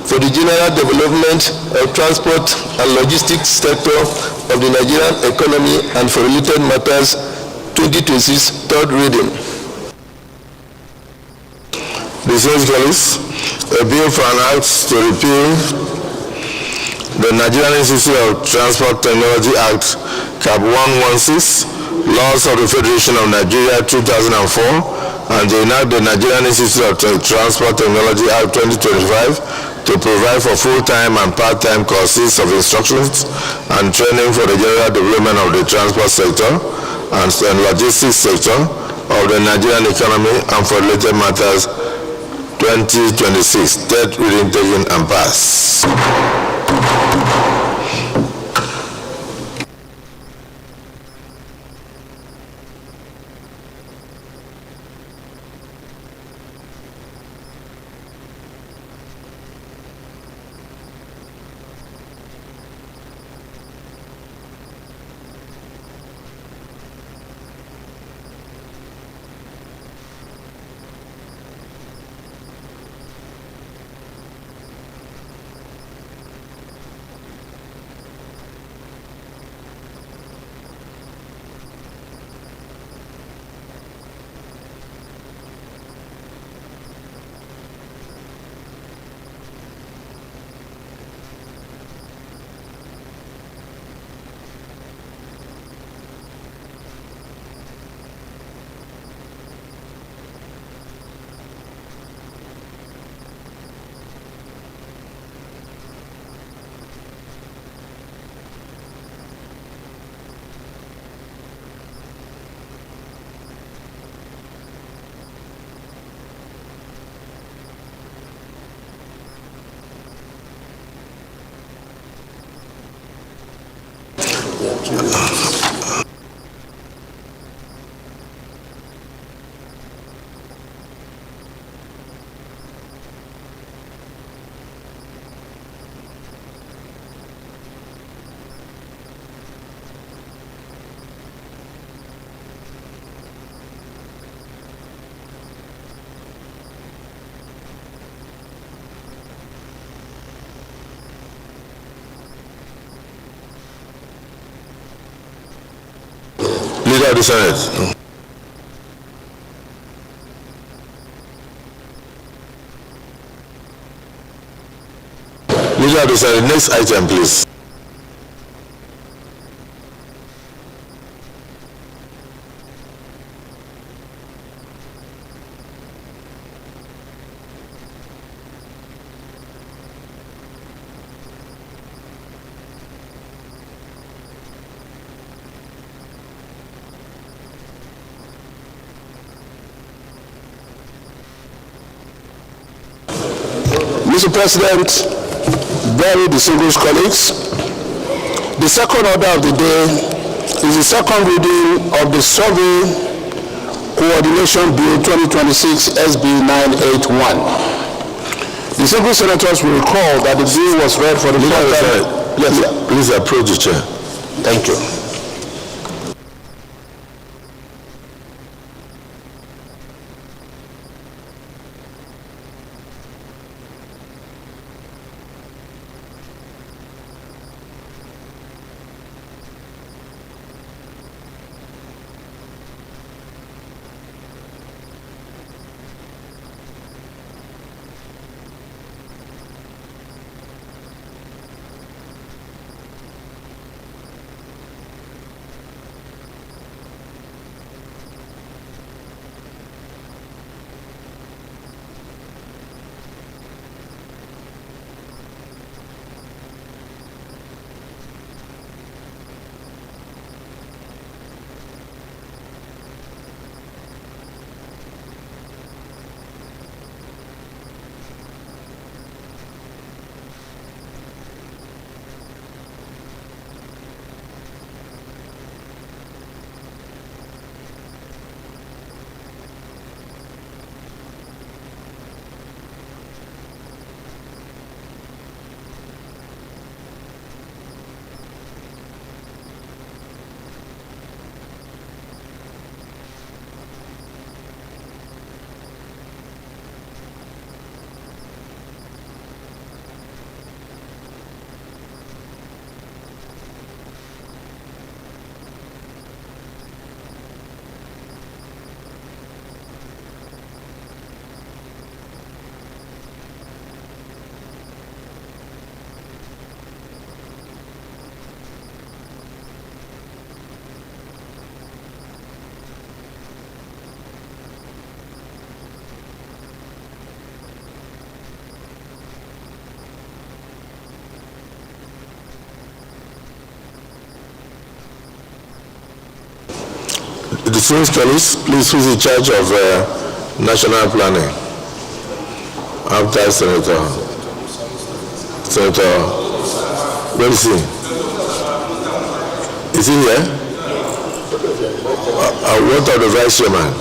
for the general development of transport and logistics sector of the Nigerian economy and for related matters, 2026, third reading. Distinguished colleagues, a bill for an act to repeal the Nigerian Institute of Transport Technology Act, Cap 116, laws of the Federation of Nigeria 2004, and to enact the Nigerian Institute of Transport Technology Act 2025 to provide for full-time and part-time courses of instructions and training for the general development of the transport sector and logistics sector of the Nigerian economy and for related matters 2026. Third reading taken and passed. Leader of the Senate. Leader of the Senate, next item, please. Mr. President, very distinguished colleagues, the second order of the day is the second reading of the Survey Coordination Bill 2026 SB 981. Distinguished senators will recall that the bill was read for the first time. Yes, please approach the chair. Thank you. The distinguished colleagues, please, who is in charge of national planning? After Senator, where is he? Is he here? What of the vice chairman?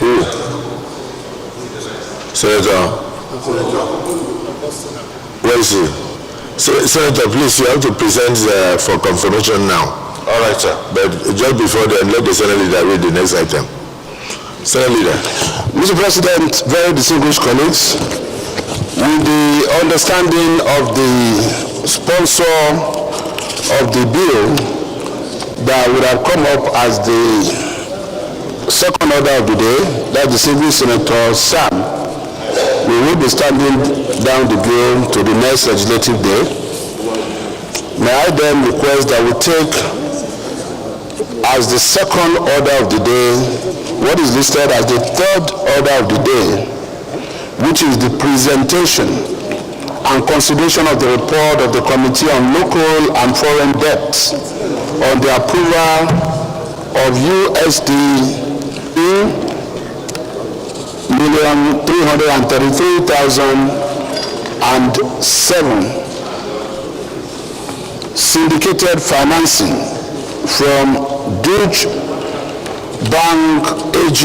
Who? Senator? Where is he? Senator, please, you have to present for confirmation now. All right, sir. But just before then, let the Senate Leader read the next item. Senate Leader. Mr. President, very distinguished colleagues, with the understanding of the sponsor of the bill that would have come up as the second order of the day, that's the distinguished Senator Sam, we will be standing down the bill to the next legislative day. May I then request that we take as the second order of the day what is listed as the third order of the day, which is the presentation and consideration of the report of the Committee on Local and Foreign Debt on the approval of USD $1,333,007 syndicated financing from Deutsche Bank AG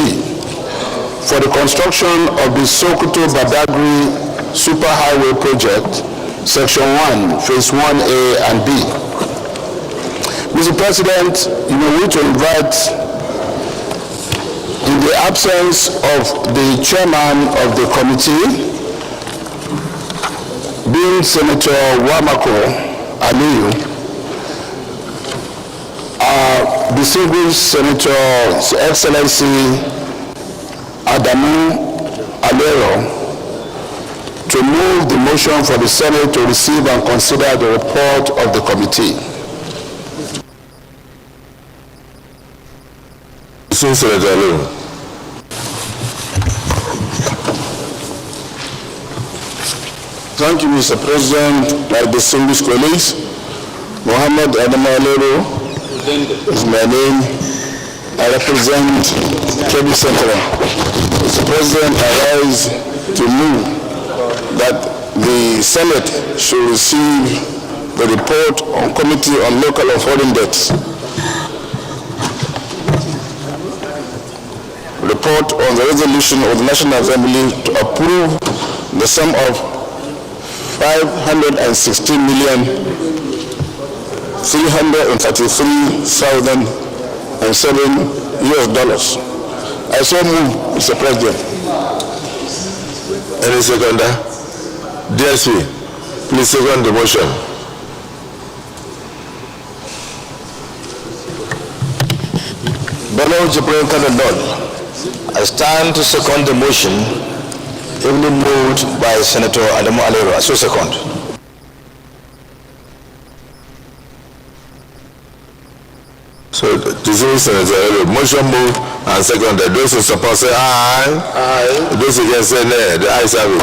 for the construction of the Sokoto-Badagry Superhighway Project, Section 1, Phase 1A and B. Mr. President, you may wish to invite, in the absence of the chairman of the committee, being Senator Wamako Aliyu, our distinguished Senator, His Excellency Adamu Alero, to move the motion for the Senate to receive and consider the report of the committee. Senator Alero. Thank you, Mr. President. My distinguished colleagues, Mohammed Adamu Alero is my name. I represent Kebbi Central. Mr. President, I rise to move that the Senate should receive the report on Committee on Local and Foreign Debts. Report on the resolution of the National Assembly to approve the sum of $516,333,007 I so move, Mr. President. Any seconder? DSP, please second the motion. Bello Jibril Kadadol, I stand to second the motion, ably moved by Senator Adamu Alero. I so second. So, this is Senator Alero. Motion moved and seconded. Those who support say aye. Aye. Those against say nay. The ayes have it.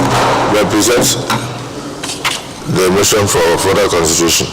Represents the motion for further constitution.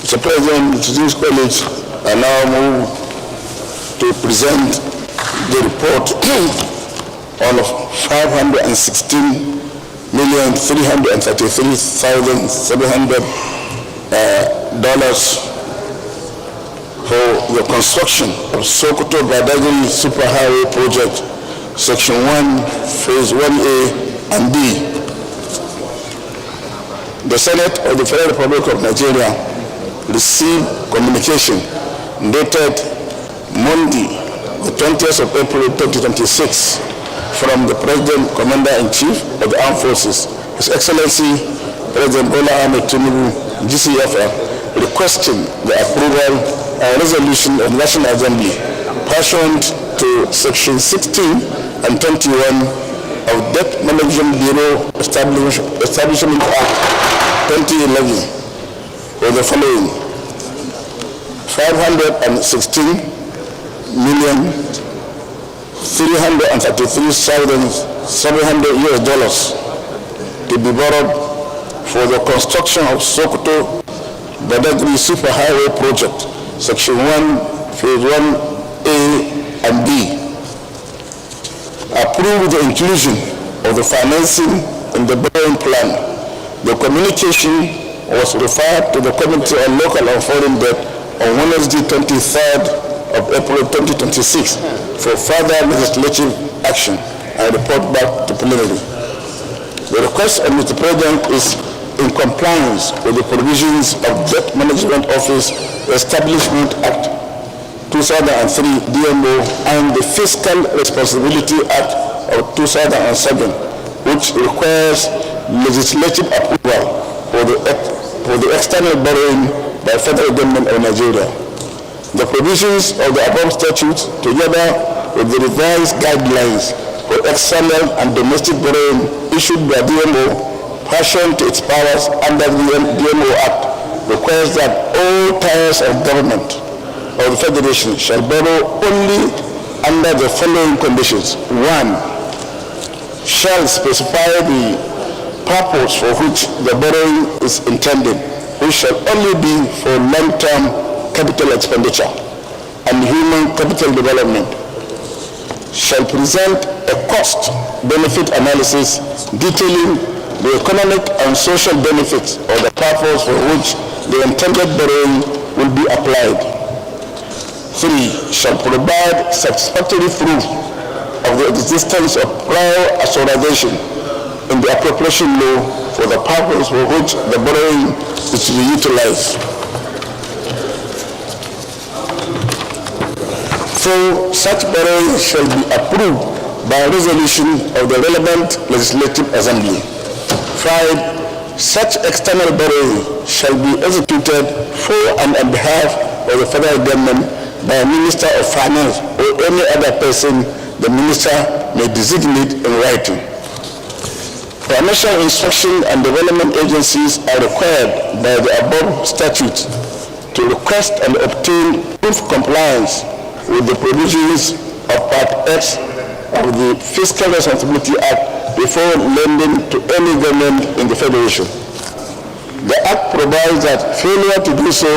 Mr. President, distinguished colleagues, I now move to present the report on $516,333,700 for the construction of Sokoto Badagry Superhighway Project, Section 1, Phase 1A and B. The Senate of the Federal Republic of Nigeria received communication dated Monday, the 20th of April 2026 from the President, Commander-in-Chief of the Armed Forces, His Excellency President Bola Ahmed Tinubu, GCFR, requesting the approval and resolution of the National Assembly pursuant to Section 16 and 21 of Debt Management Bureau Establishment Act 2011 for the following: $516,333,700 to be borrowed for the construction of Sokoto Badagry Superhighway Project, Section 1, Phase 1A and B. Approve the inclusion of the financing in the borrowing plan. The communication was referred to the Committee on Local and Foreign Debt on Wednesday, 23rd of April 2026 for further legislative action and report back to Plenary. The request of Mr. President is in compliance with the provisions of Debt Management Office Establishment Act 2003 DMO and the Fiscal Responsibility Act of 2007, which requires legislative approval for the external borrowing by federal government of Nigeria. The provisions of the above statutes, together with the revised guidelines for external and domestic borrowing issued by DMO, pursuant to its powers under the DMO Act, requires that all tiers of government of the Federation shall borrow only under the following conditions. 1. Shall specify the purpose for which the borrowing is intended, which shall only be for long-term capital expenditure and human capital development. Shall present a cost-benefit analysis detailing the economic and social benefits of the purpose for which the intended borrowing will be applied. 3. Shall provide satisfactory proof of the existence of prior authorization in the appropriation law for the purpose for which the borrowing is to be utilized. 4. Such borrowing shall be approved by resolution of the relevant legislative assembly. 5. Such external borrowing shall be executed for and on behalf of the federal government by a Minister of Finance or any other person the Minister may designate in writing. Financial instruction and development agencies are required by the above statute to request and obtain proof compliance with the provisions of Part X of the Fiscal Responsibility Act before lending to any government in the Federation. The Act provides that failure to do so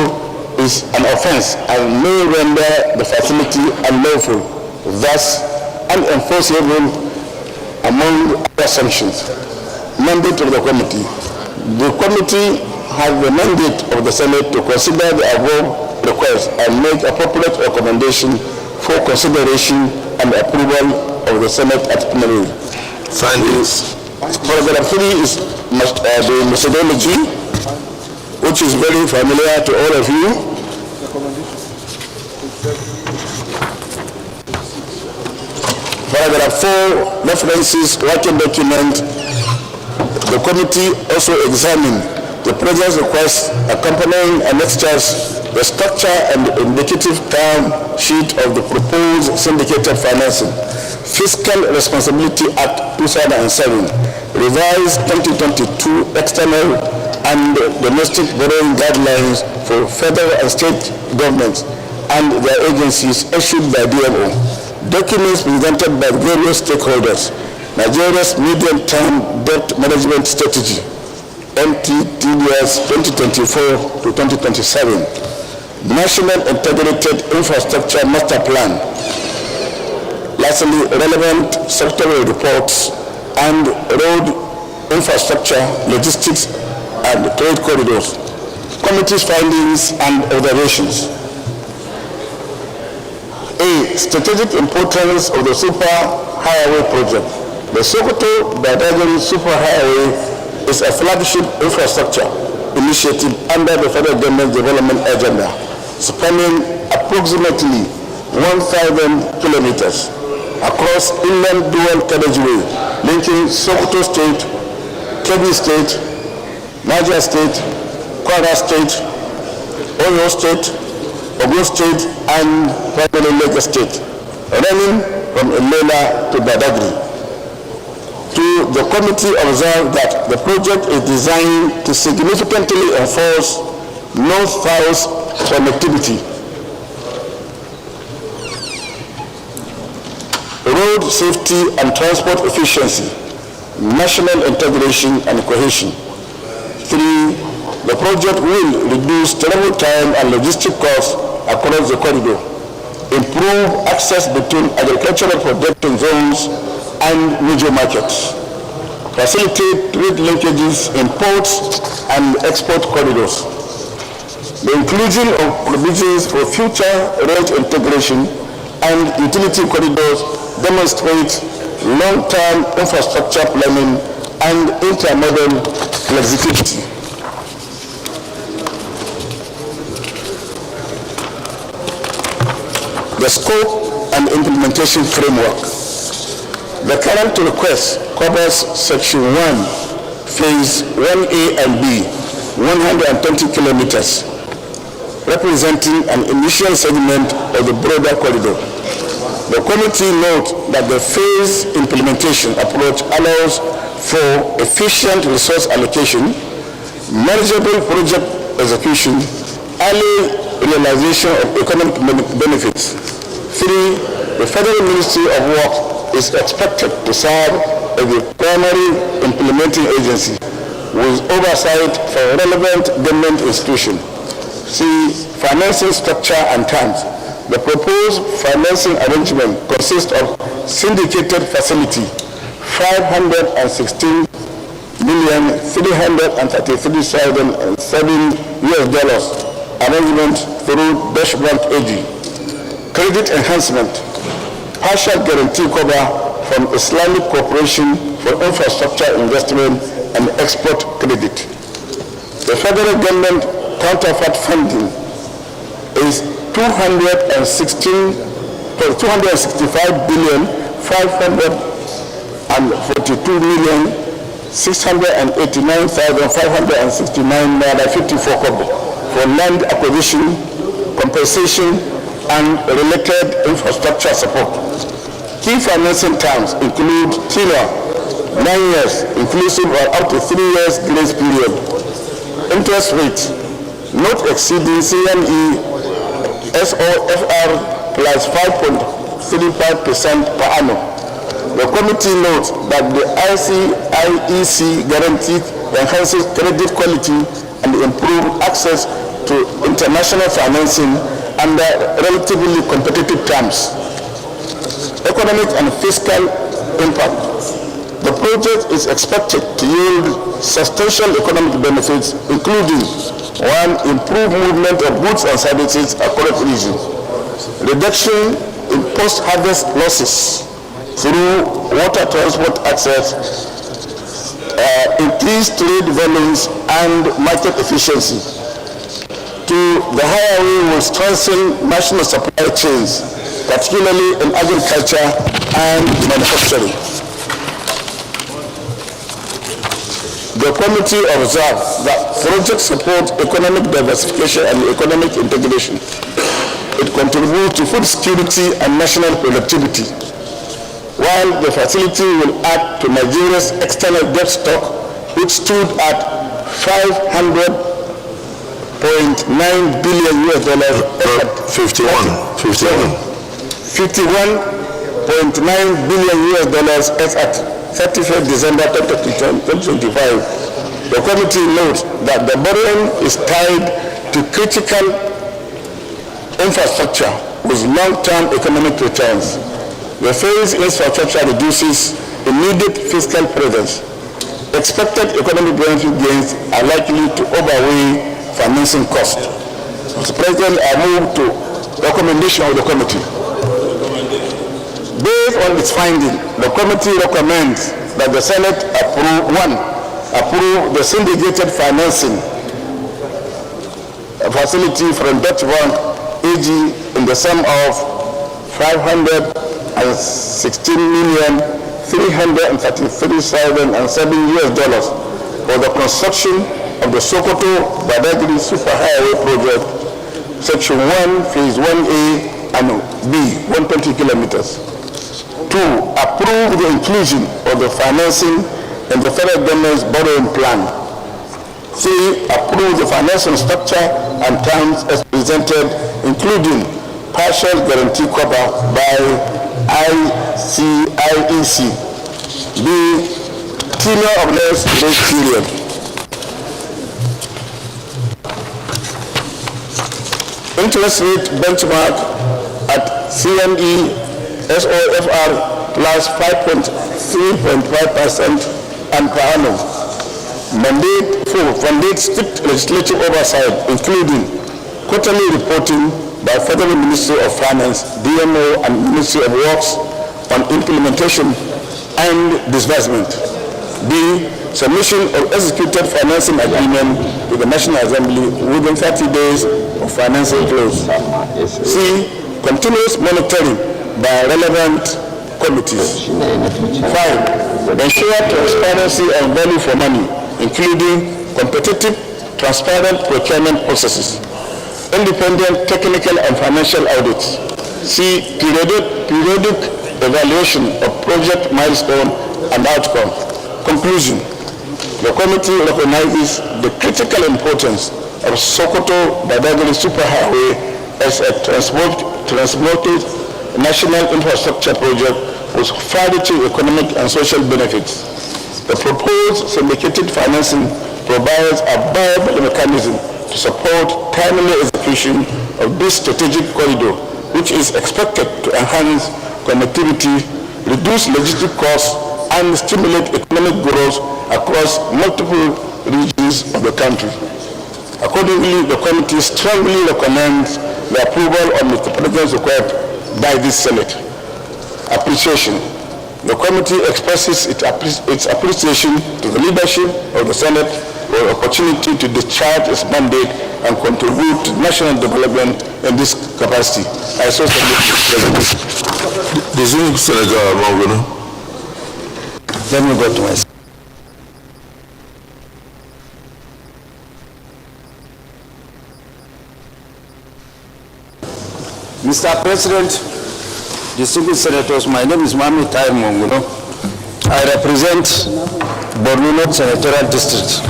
is an offense and may render the facility unlawful, thus unenforceable among other sanctions. Mandate of the committee. The committee has the mandate of the Senate to consider the above request and make appropriate recommendation for consideration and approval of the Senate at Plenary. Findings. Paragraph 3 is the methodology, which is very familiar to all of you. Paragraph 4 references working document. The committee also examined the president's request accompanying annexures, the structure and indicative term sheet of the proposed syndicated financing, Fiscal Responsibility Act 2007, revised 2022 external and domestic borrowing guidelines for federal and state governments and their agencies issued by DMO, documents presented by various stakeholders, Nigeria's medium-term debt management strategy, NTDS 2024 to 2027, National Integrated Infrastructure Master Plan, lastly, relevant sectoral reports and road infrastructure, logistics, and trade corridors, committee's findings and observations. A. Strategic importance of the super highway project. The Sokoto-Badagry super highway is a flagship infrastructure initiative under the federal government development agenda, spanning approximately 1,000 kilometers across inland dual carriageway linking Sokoto State, Kebbi State, Niger State, Kwara State, Oyo State, Ogun State, and finally Lagos State, running from Ilela to Badagry. The committee observed that the project is designed to significantly enforce north-south connectivity, road safety and transport efficiency, national integration and cohesion. 3. The project will reduce travel time and logistic costs across the corridor, improve access between agricultural production zones and major markets, facilitate trade linkages in ports and export corridors. The inclusion of provisions for future road integration and utility corridors demonstrates long-term infrastructure planning and intermodal flexibility. The scope and implementation framework. The current request covers Section 1, Phase 1A and B, 120 kilometers, representing an initial segment of the broader corridor. The committee notes that the phase implementation approach allows for efficient resource allocation, manageable project execution, early realization of economic benefits. 3. The Federal Ministry of Works is expected to serve as the primary implementing agency with oversight for relevant government institutions. C. Financing structure and terms. The proposed financing arrangement consists of syndicated facility, $516,333,007 arrangement through Deutsche Bank AG. Credit enhancement, partial guarantee cover from Islamic Corporation for infrastructure investment and export credit. The federal government counterpart funding is $265,542,689,569.54 for land acquisition, compensation, and related infrastructure support. Key financing terms include tenure, 9 years, inclusive of up to 3 years grace period. Interest rate, not exceeding CME SOFR plus 5.35% per annum. The committee notes that the IEC guarantee enhances credit quality and improves access to international financing under relatively competitive terms. Economic and fiscal impact. The project is expected to yield substantial economic benefits, including 1. Improved movement of goods and services across regions. Reduction in post-harvest losses through water transport access, increased trade volumes and market efficiency. 2. The highway will strengthen national supply chains, particularly in agriculture and manufacturing. The committee observes that projects support economic diversification and economic integration. It contributes to food security and national productivity, while the facility will add to Nigeria's external debt stock, which stood at $500.9 billion $51.9 billion as at 31st December 2025. The committee notes that the borrowing is tied to critical infrastructure with long-term economic returns. The phased infrastructure reduces immediate fiscal pressures. Expected economic benefit gains are likely to outweigh financing costs. Mr. President, I move to recommendation of the committee. Based on its finding, the committee recommends that the Senate approve the syndicated financing facility from Deutsche Bank AG in the sum of $516,333,007 for the construction of the Sokoto-Badagry Superhighway Project, Section 1, Phase 1A and B, 120 kilometers. 2. Approve the inclusion of the financing in the federal government's borrowing plan. 3. Approve the financing structure and terms as presented, including partial guarantee cover by IEC. B. Tenure of less grace period. Interest rate benchmark at CME SOFR plus 5.3.5% and per annum. Mandate strict legislative oversight, including quarterly reporting by Federal Ministry of Finance, DMO, and Ministry of Works on implementation and disbursement. B. Submission of executed financing agreement with the National Assembly within 30 days of financing close. C. Continuous monitoring by relevant committees. 5. Ensure transparency and value for money, including competitive, transparent procurement processes, independent technical and financial audits. C. Periodic evaluation of project milestone and outcome. Conclusion. The committee recognizes the critical importance of of Sokoto-Badagry Superhighway as a transformative national infrastructure project with far-reaching economic and social benefits. The proposed syndicated financing provides a viable mechanism to support timely execution of this strategic corridor, which is expected to enhance connectivity, reduce logistic costs, and stimulate economic growth across multiple regions of the country. Accordingly, the committee strongly recommends the approval of Mr. President's request by this Senate. Appreciation. The committee expresses its appreciation to the leadership of the Senate for the opportunity to discharge its mandate and contribute to national development in this capacity. I so submit The Senator Mangunu. Let me go to my... Mr. President, distinguished senators, my name is Mami Tair Monguno. I represent Borno North Senatorial District.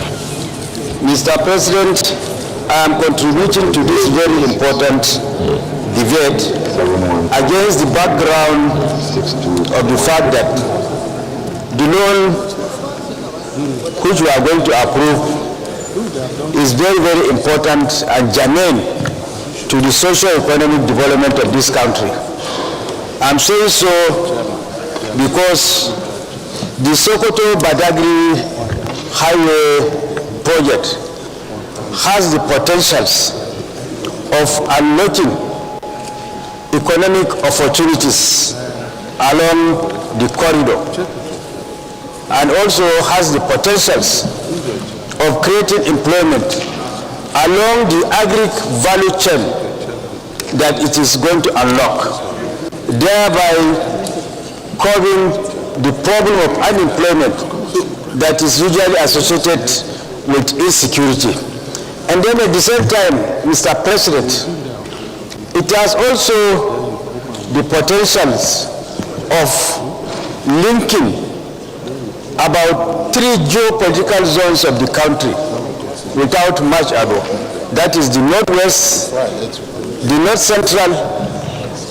Mr. President, I am contributing to this very important debate against the background of the fact that the loan which we are going to approve is very, very important and germane to the socio-economic development of this country. I'm saying so because the Sokoto-Badagry Highway project has the potentials of unlocking economic opportunities along the corridor and also has the potentials of creating employment along the agric value chain that it is going to unlock, thereby curbing the problem of unemployment that is usually associated with insecurity. And then at the same time, Mr. President, it has also the potentials of linking about 3 geopolitical zones of the country without much ado. That is the Northwest, the North Central,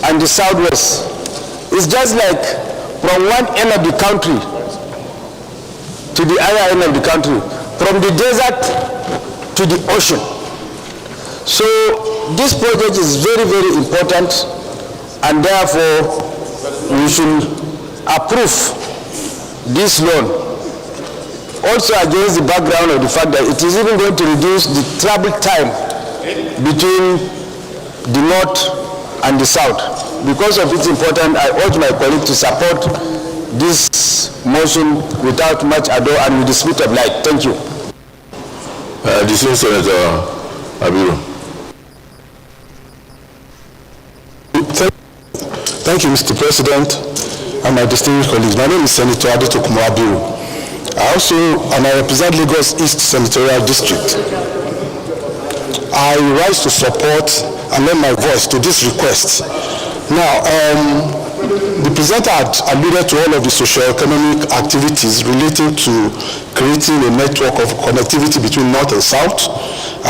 and the Southwest. It's just like from one end of the country to the other end of the country, from the desert to the ocean. So this project is very, very important, and therefore we should approve this loan. Also against the background of the fact that it is even going to reduce the travel time between the north and the south. Because of its importance, I urge my colleague to support this motion without much ado and with the speed of light. Thank you. Senator Abiru. Thank you, Mr. President, and my distinguished colleagues. My name is Senator Adetokunbo Abiru. I represent Lagos East Senatorial District. I rise to support and lend my voice to this request. Now, the presenter had alluded to all of the socio-economic activities relating to creating a network of connectivity between North and South,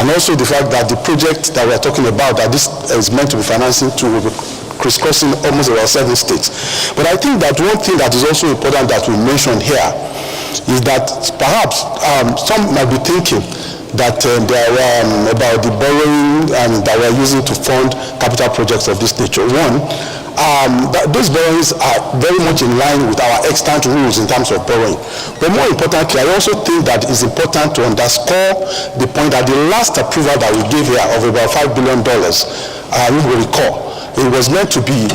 and also the fact that the project that we are talking about, that this is meant to be financing to, will be crisscrossing almost about 7 states. But I think that one thing that is also important that we mention here is that perhaps some might be thinking that there were about the borrowing that we are using to fund capital projects of this nature. One, those borrowings are very much in line with our extant rules in terms of borrowing. But more importantly, I also think that it's important to underscore the point that the last approval that we gave here of about $5 billion, you will recall, it was meant to be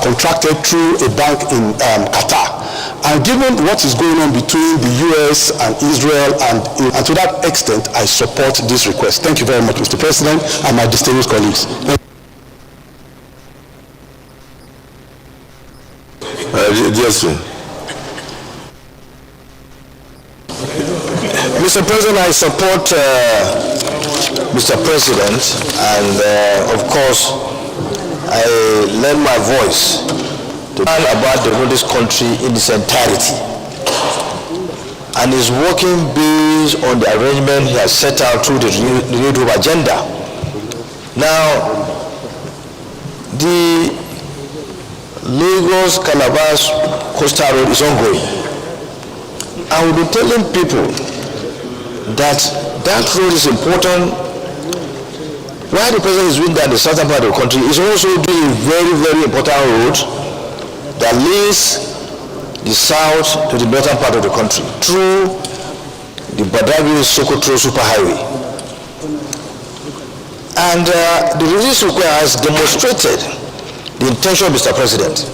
contracted through a bank in Qatar. And given what is going on between the US and Israel, and to that extent, I support this request. Thank you very much, Mr. President, and my distinguished colleagues. Yes, sir. Mr. President, I support Mr. President, and of course, I lend my voice to talk about the Nordic country in its entirety. and is working based on the arrangement he has set out through the Renewed Hope agenda. Now, the Lagos-Calabar Coastal Road is ongoing. I will be telling people that that road is important. While the president is doing that in the southern part of the country, is also doing a very, very important road that links the south to the northern part of the country through the Badagry-Sokoto Superhighway. And the Release Request has demonstrated the intention of Mr. President.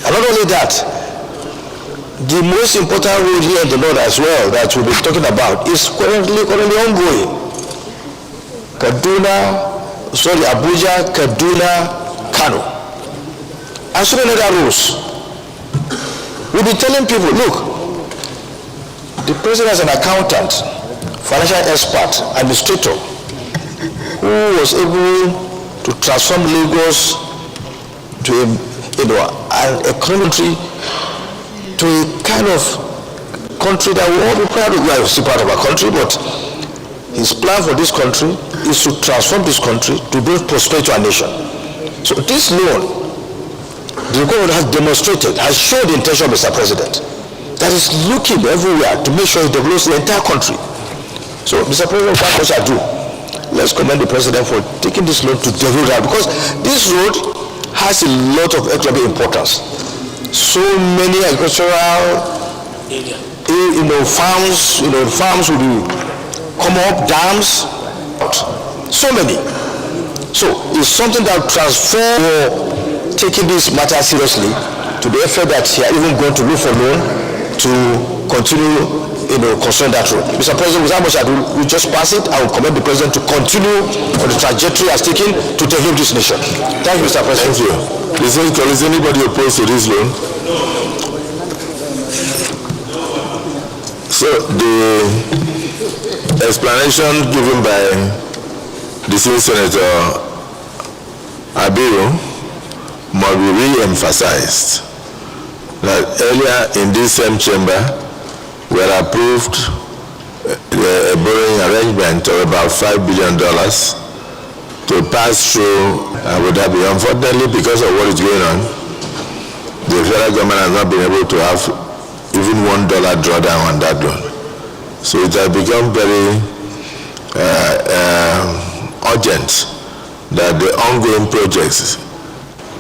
And not only that, the most important road here in the north as well that we'll be talking about is currently ongoing. Abuja, Kaduna, Kano. And so many other roads. We'll be telling people, look, the president is an accountant, financial expert, administrator, who was able to transform Lagos to an economy, to a kind of country that we all be proud of. We are still part of our country, but his plan for this country is to transform this country to bring prosperity to our nation. So this loan, the government has demonstrated, has shown the intention of Mr. President, that is looking everywhere to make sure he develops the entire country. So, Mr. President, what much I do? Let's commend the president for taking this loan to develop that, because this road has a lot of economic importance. So many agricultural farms, farms will be come up, dams, so many. So it's something that will transform, taking this matter seriously to the effect that he are even going to look for loan to continue concern that road. Mr. President, with how much I do, we just pass it. I will commend the president to continue on the trajectory has taken to develop this nation. Thank you, Mr. President. Thank you. Is anybody opposed to this loan? So the explanation given by the senior Senator Abiru must be re-emphasized that earlier in this same chamber we had approved a borrowing arrangement of about $5 billion to pass through Abu Dhabi. Unfortunately, because of what is going on, the federal government has not been able to have even $1 drawdown on that loan. So it has become very urgent that the ongoing projects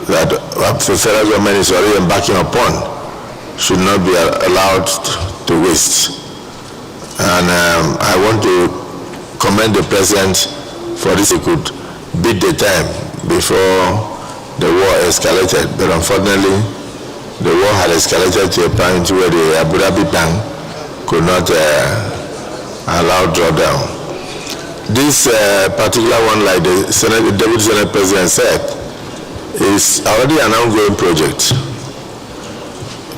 that the federal government is already embarking upon should not be allowed to waste. And I want to commend the president for this. He could beat the time before the war escalated, but unfortunately the war had escalated to a point where the Abu Dhabi bank could not allow drawdown. This particular one, like the Deputy Senate President said, is already an ongoing project.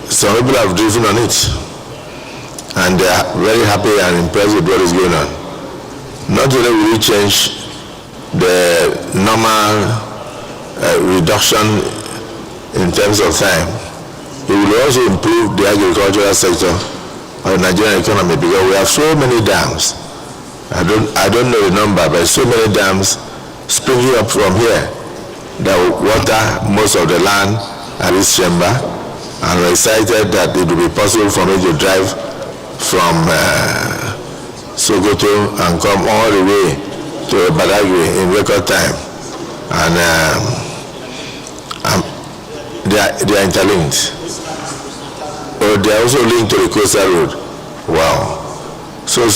Some people have driven on it, and they are very happy and impressed with what is going on. Not only will we change the normal reduction in terms of time, it will also improve the agricultural sector of the Nigerian economy, because we have so many dams. I don't know the number, but so many dams springing up from here that will water most of the land at this chamber, and we're excited that it will be possible for me to drive from Sokoto and come all the way to Badagry in record time, and they are interlinked. Or they are also linked to the coastal road. Wow. So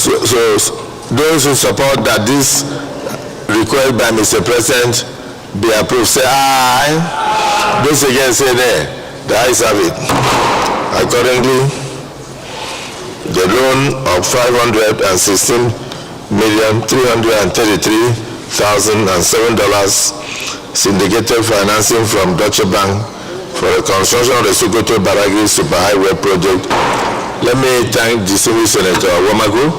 those who support that this request by Mr. President be approved, say aye. Those against say nay. The ayes have it. Accordingly, the loan of $516,333,007 syndicated financing from Deutsche Bank for the construction of the Sokoto Badagry Superhighway project. Let me thank the Civil Senator Wamagu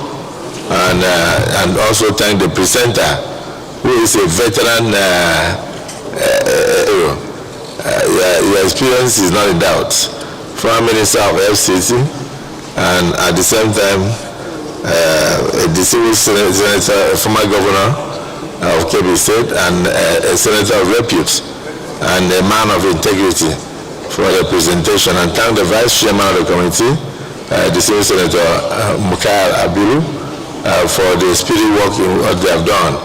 and also thank the presenter, who is a veteran. Your experience is not in doubt. Former Minister of FCC, and at the same time, a distinguished senator, a former governor of Kebbi State, and a senator of repute, and a man of integrity for the presentation, and thank the vice chairman of the committee, distinguished Senator Mukair Abiru, for the speedy work in what they have done,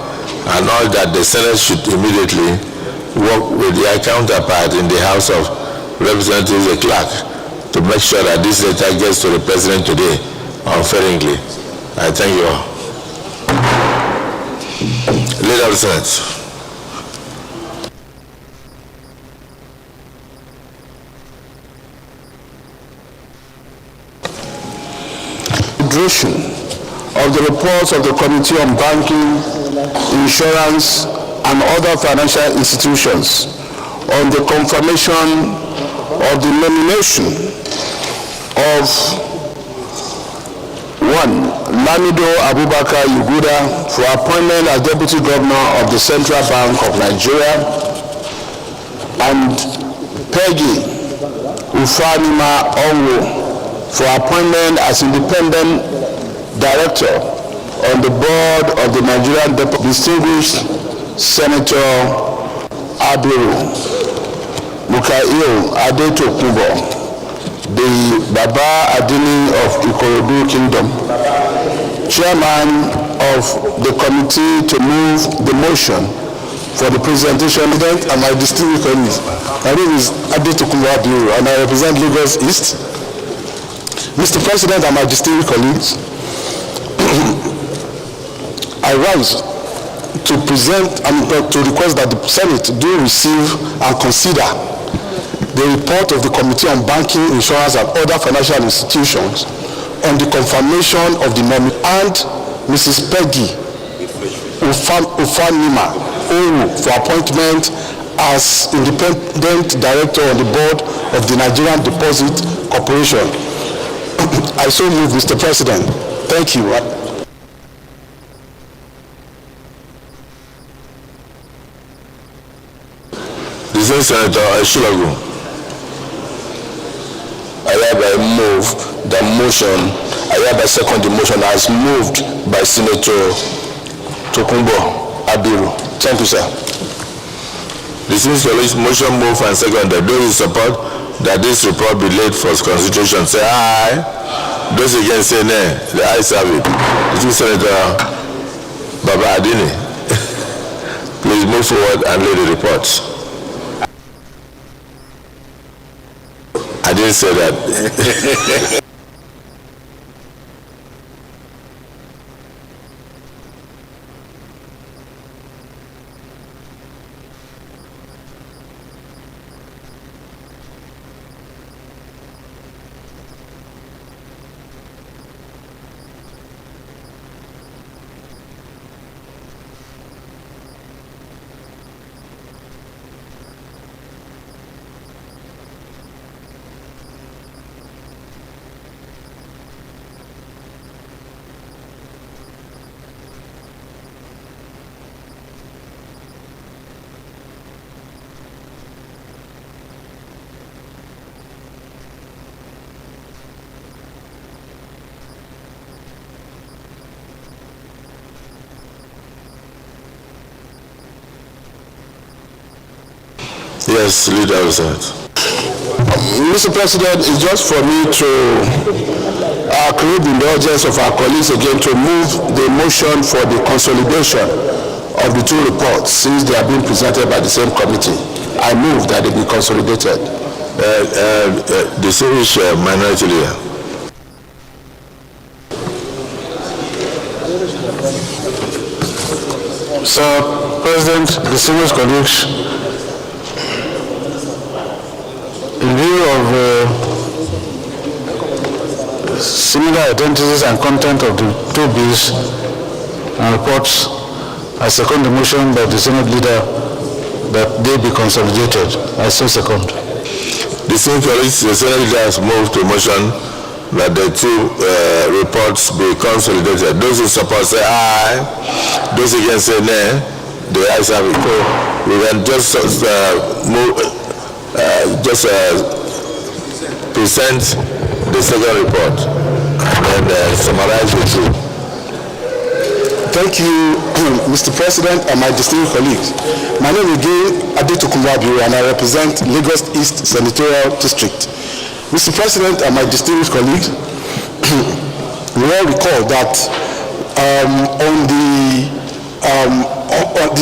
and all that the Senate should immediately work with their counterpart in the House of Representatives, the clerk, to make sure that this letter gets to the President today unfairingly. I thank you all. Leader of the Senate. Of the reports of the Committee on Banking, Insurance, and other financial institutions on the confirmation of the nomination of 1. Lamido Abubakar Yuguda for appointment as Deputy Governor of the Central Bank of Nigeria, and Peggy Ufanima Onwo for appointment as Independent Director on the board of the Nigerian Distinguished Senator Abiru Mukail Adetokunbo, the Baba Adini of Ikorodu Kingdom, Chairman of the committee to move the motion for the presentation. And my distinguished colleagues, my name is Adetokunbo Abiru, and I represent Lagos East. Mr. President and my distinguished colleagues, I rise to present and to request that the Senate do receive and consider the report of the Committee on Banking, Insurance, and other financial institutions on the confirmation of the nominee and Mrs. Peggy Ufanima Oru for appointment as Independent Director on the board of the Nigerian Deposit Corporation. I so move, Mr. President. Thank you. Senator Ashulagu. I hereby move the motion. I hereby second the motion as moved by Senator Tokunbo Abiru. Thank you, sir. This is motion moved and seconded. Those in support that this report be laid for consideration say aye. Those against say nay. The ayes have it. This is Senator Baba Adini. Please move forward and lay the report. I didn't say that. Yes, Leader of the Senate. Mr. President, it's just for me to crave the indulgence of our colleagues again to move the motion for the consolidation of the two reports since they are being presented by the same committee. I move that they be consolidated. Distinguished minority leader. Sir President, distinguished colleagues, in view of similar identities and content of the two bills and reports, I second the motion by the Senate leader that they be consolidated. I so second. The Senate leader has moved to motion that the two reports be consolidated. Those who support say aye. Those against say nay. The ayes have it. We can just present the second report. and summarize the issue. Thank you, Mr. President and my distinguished colleagues. My name is again Adetokunbo Abiru, and I represent Lagos East Senatorial District. Mr. President and my distinguished colleagues, we all recall that on the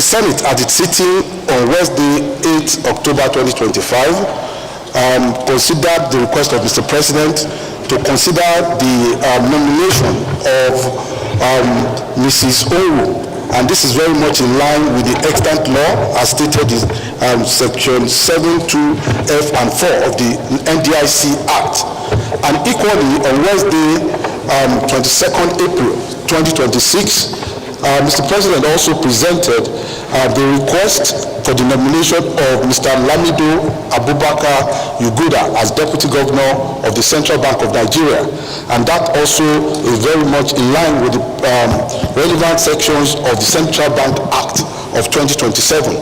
Senate at its sitting on Wednesday, 8 October 2025, considered the request of Mr. President to consider the nomination of Mrs. Owo, and this is very much in line with the extant law as stated in section 7(2)(f) and 4 of the NDIC Act. And equally, on Wednesday, 22nd April 2026, Mr. President also presented the request for the nomination of Mr. Lamido Abubakar Yuguda as Deputy Governor of the Central Bank of Nigeria, and that also is very much in line with the relevant sections of the Central Bank Act of 2027.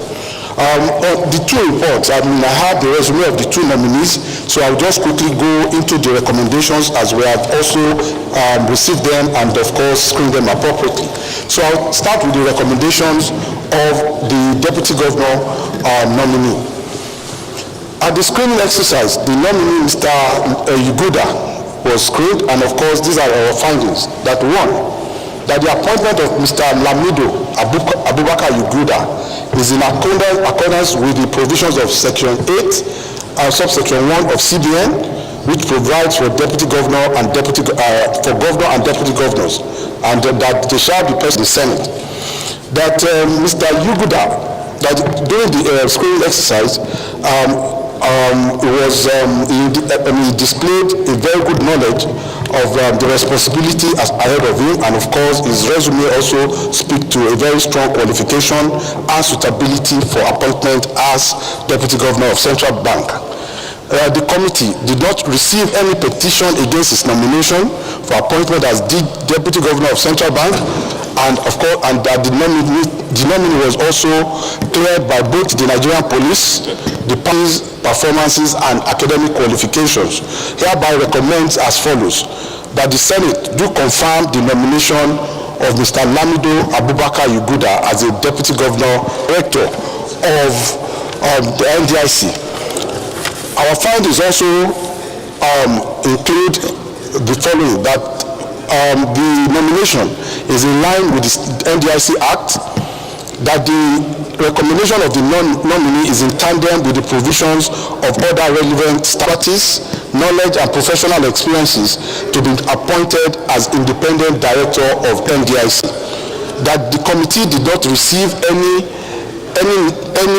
The two reports, I have the resume of the two nominees, so I'll just quickly go into the recommendations as we have also received them and of course screen them appropriately. So I'll start with the recommendations of the Deputy Governor nominee. At the screening exercise, the nominee, Mr. Yuguda, was screened, and of course these are our findings. That one, that the appointment of Mr. Lamido Abubakar Yuguda is in accordance with the provisions of Section 8, subsection 1 of CBN, which provides for Deputy Governor and for Governor and Deputy Governors, and that they shall be passed in the Senate. That Mr. Yuguda, that during the screening exercise, he displayed a very good knowledge of the responsibility ahead of him, and of course his resume also speaks to a very strong qualification and suitability for appointment as Deputy Governor of Central Bank. The committee did not receive any petition against his nomination for appointment as Deputy Governor of Central Bank, and of course, and that the nominee was also cleared by both the Nigerian police, the police performances and academic qualifications. Hereby recommends as follows: that the Senate do confirm the nomination of Mr. Lamido Abubakar Yuguda as a Deputy Governor Rector of the NDIC. Our findings also include the following: that the nomination is in line with the NDIC Act, that the recommendation of the nominee is in tandem with the provisions of other relevant statutes, knowledge and professional experiences to be appointed as independent director of NDIC. That the committee did not receive any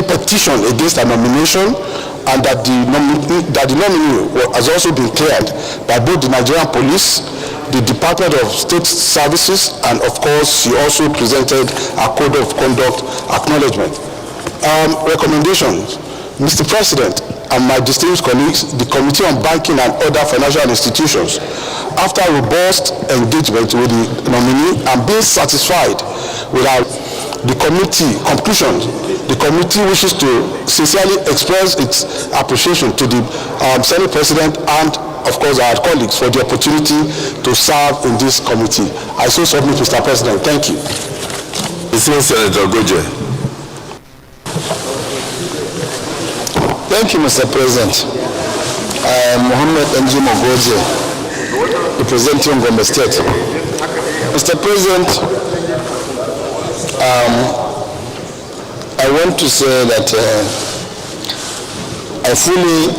petition against a nomination, and that the nominee has also been cleared by both the Nigerian police, the Department of State Services, and of course he also presented a code of conduct acknowledgement. Recommendations. Mr. President and my distinguished colleagues, the Committee on Banking and Other Financial Institutions, after robust engagement with the nominee and being satisfied with the committee conclusions, the committee wishes to sincerely express its appreciation to the Senate President and of course our colleagues for the opportunity to serve in this committee. I so submit, Mr. President. Thank you. Senator Goje. Thank you, Mr. President. I am Mohammed Njimo Goje, representing Gombe State. Mr. President, I want to say that I fully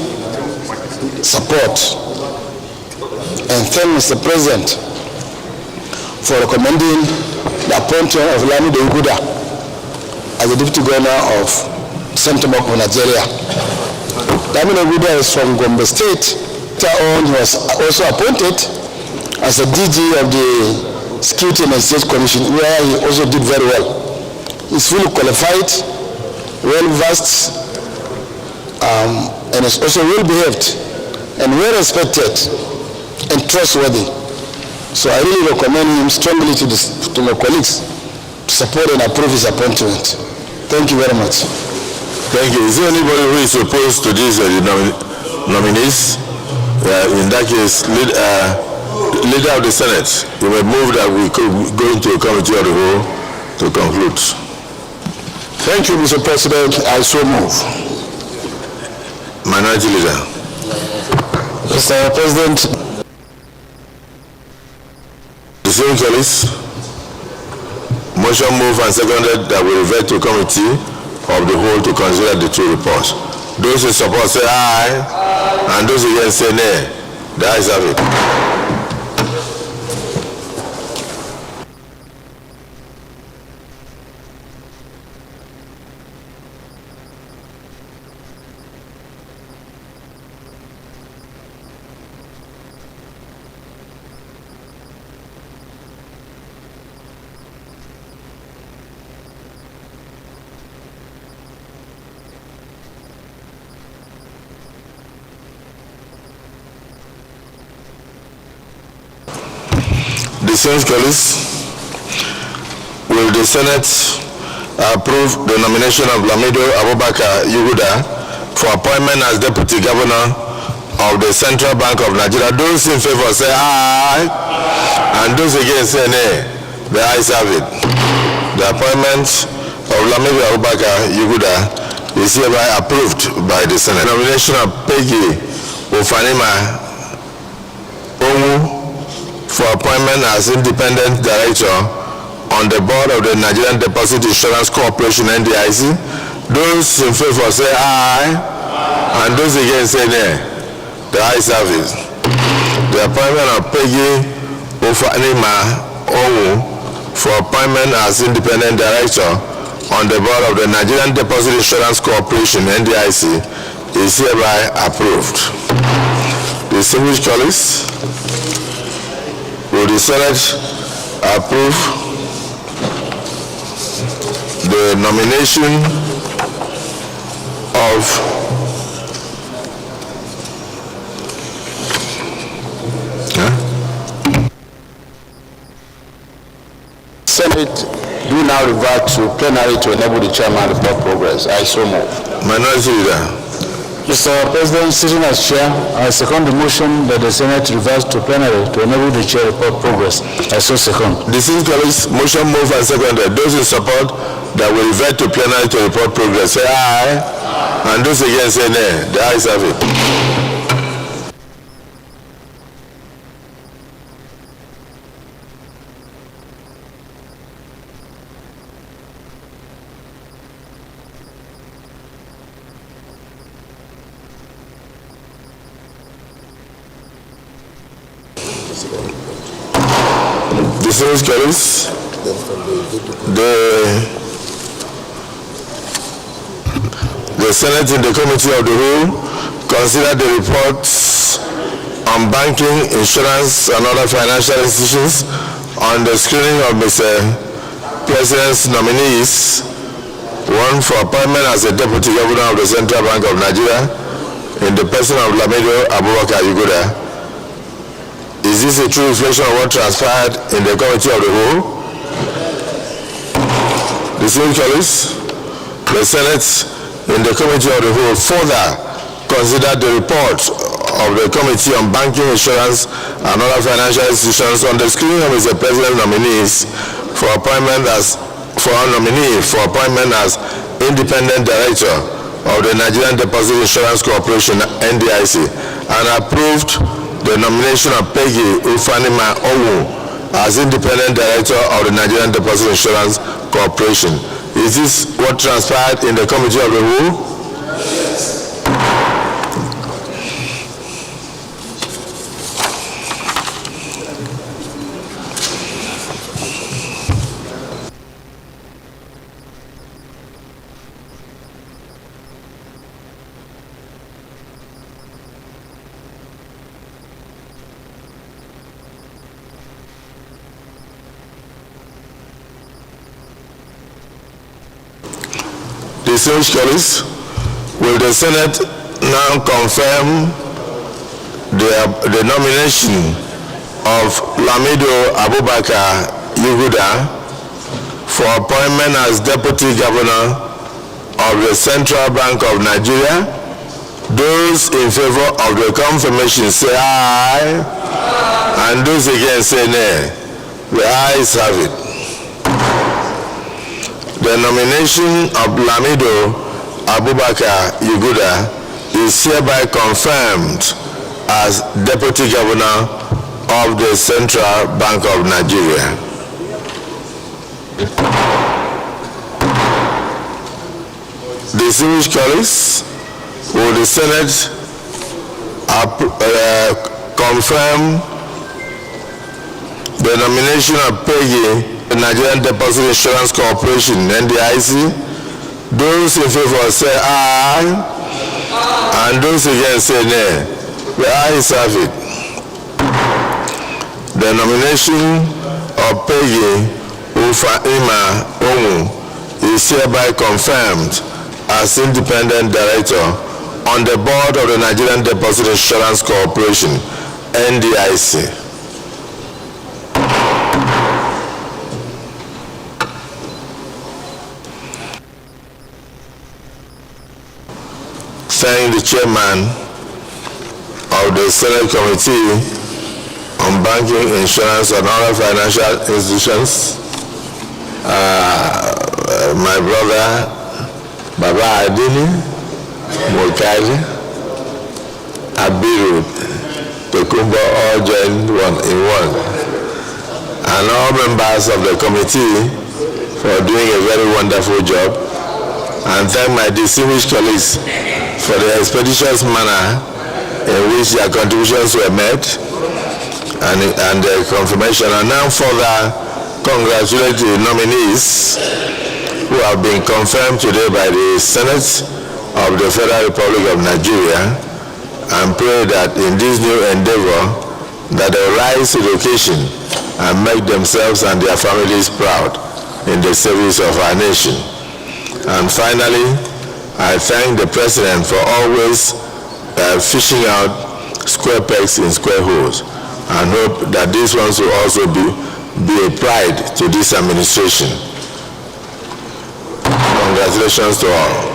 support and thank Mr. President for recommending the appointment of Lamido Yuguda as the Deputy Governor of Central Bank of Nigeria. Lamido Yuguda is from Gombe State. He was also appointed as a DG of the Security and Exchange Commission, where he also did very well. He's fully qualified, well-versed, and is also well-behaved and well-respected and trustworthy. So I really recommend him strongly to my colleagues to support and approve his appointment. Thank you very much. Thank you. Is there anybody who is opposed to these nominees? In that case, Leader of the Senate, you may move that we could go into a committee of the whole to conclude. Thank you, Mr. President. I so move. Minority Leader. Mr. President, Distinguished colleagues, motion moved and seconded that we revert to committee of the whole to consider the two reports. Those in support say aye, and those against say nay. The ayes have it. Distinguished colleagues, will the Senate approve the nomination of Lamido Abubakar Yuguda for appointment as Deputy Governor of the Central Bank of Nigeria? Those in favor say aye, and those against say nay. The ayes have it. The appointment of Lamido Abubakar Yuguda is hereby approved by the Senate. The nomination of Peggy Ofanima Onwu for appointment as Independent Director on the board of the Nigerian Deposit Insurance Corporation, NDIC. Those in favor say aye, and those against say nay. The ayes have it. The appointment of Peggy Ofanima Onwu for appointment as Independent Director on the board of the Nigerian Deposit Insurance Corporation, NDIC, is hereby approved. Distinguished colleagues, will the Senate approve the nomination of Senate do now revert to plenary to enable the chairman to report progress. I so move. Minority Leader. Mr. President, sitting as chair, I second the motion that the Senate reverts to plenary to enable the chair report progress. I so second. Distinguished colleagues, motion moved and seconded. Those in support that will revert to plenary to report progress say aye, and those against say nay. The ayes have it. Distinguished colleagues, the Senate in the Committee of the Whole consider the reports on banking, insurance, and other financial institutions on the screening of Mr. President's nominees, one for appointment as a Deputy Governor of the Central Bank of Nigeria in the person of Lamido Abubakar Yuguda. Is this a true reflection of what transpired in the Committee of the Whole? Distinguished colleagues, the Senate in the Committee of the Whole further considered the report of the Committee on Banking, Insurance, and other financial institutions on the screening of Mr. President nominees for appointment as Independent Director of the Nigerian Deposit Insurance Corporation, NDIC, and approved the nomination of Peggy Ofanima Onwu as Independent Director of the Nigerian Deposit Insurance Corporation. Is this what transpired in the Committee of the Whole? Distinguished colleagues, will the Senate now confirm the nomination of Lamido Abubakar Yuguda for appointment as Deputy Governor of the Central Bank of Nigeria Those in favor of the confirmation say aye, and those against say nay. The ayes have it. The nomination of Lamido Abubakar Yuguda is hereby confirmed as Deputy Governor of the Central Bank of Nigeria. Distinguished colleagues, will the Senate confirm the nomination of Peggy, the Nigerian Deposit Insurance Corporation, NDIC? Those in favor say aye, and those against say nay. The ayes have it. The nomination of Peggy Ufaima Omu is hereby confirmed as Independent Director on the board of the Nigerian Deposit Insurance Corporation, NDIC. Thank the chairman of the Senate Committee on Banking, Insurance, and other financial institutions, my brother Baba Adini Mokari Abiru Tokumbo, all joined in one, and all members of the committee for doing a very wonderful job, and thank my distinguished colleagues for the expeditious manner in which their contributions were met and the confirmation. And now further congratulate the nominees who have been confirmed today by the Senate of the Federal Republic of Nigeria, and pray that in this new endeavor that they rise to the occasion and make themselves and their families proud in the service of our nation. And finally, I thank the President for always fishing out square pegs in square holes, and hope that these ones will also be a pride to this administration. Congratulations to all.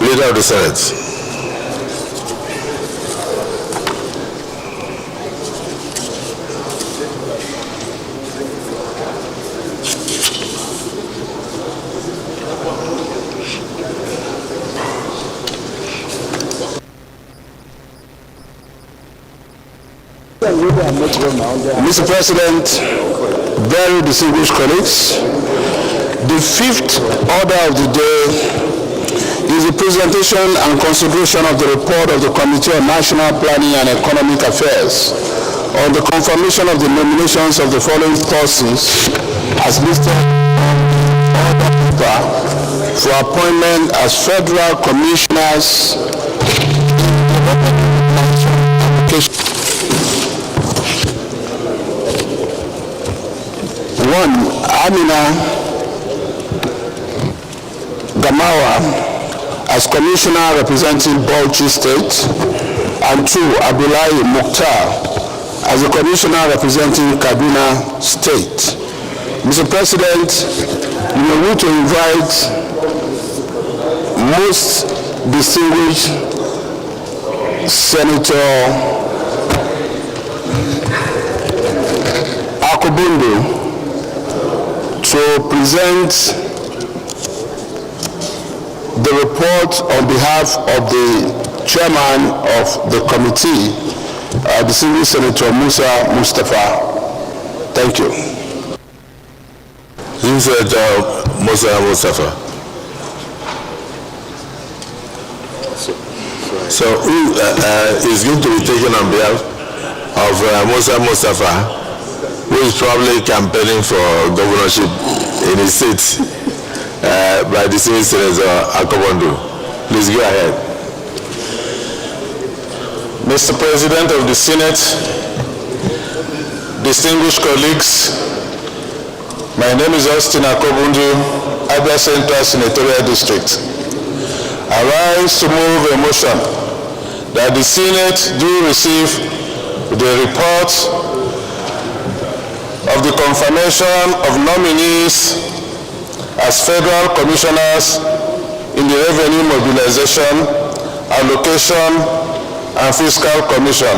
Leader of the Senate. Mr. President, very distinguished colleagues, the fifth order of the day is the presentation and consideration of the report of the Committee on National Planning and Economic Affairs on the confirmation of the nominations of the following persons as listed on the order for appointment as federal commissioners. One, Amina Gamawa as Commissioner representing Bauchi State. and 2, Abdullahi Mukhtar, as a commissioner representing Kaduna State. Mr. President, we want to invite most distinguished Senator Akobundu to present the report on behalf of the chairman of the committee, distinguished Senator Musa Mustafa. Thank you. Senator Musa Mustafa. So who is going to be taken on behalf of Musa Mustafa, who is probably campaigning for governorship in his state by the same Senator Akobundu. Please go ahead. Mr. President of the Senate, distinguished colleagues, my name is Austin Akobundu, Abia Central Senatorial District. I rise to move a motion that the Senate do receive the report of the confirmation of nominees as federal commissioners in the Revenue Mobilization, Allocation, and Fiscal Commission.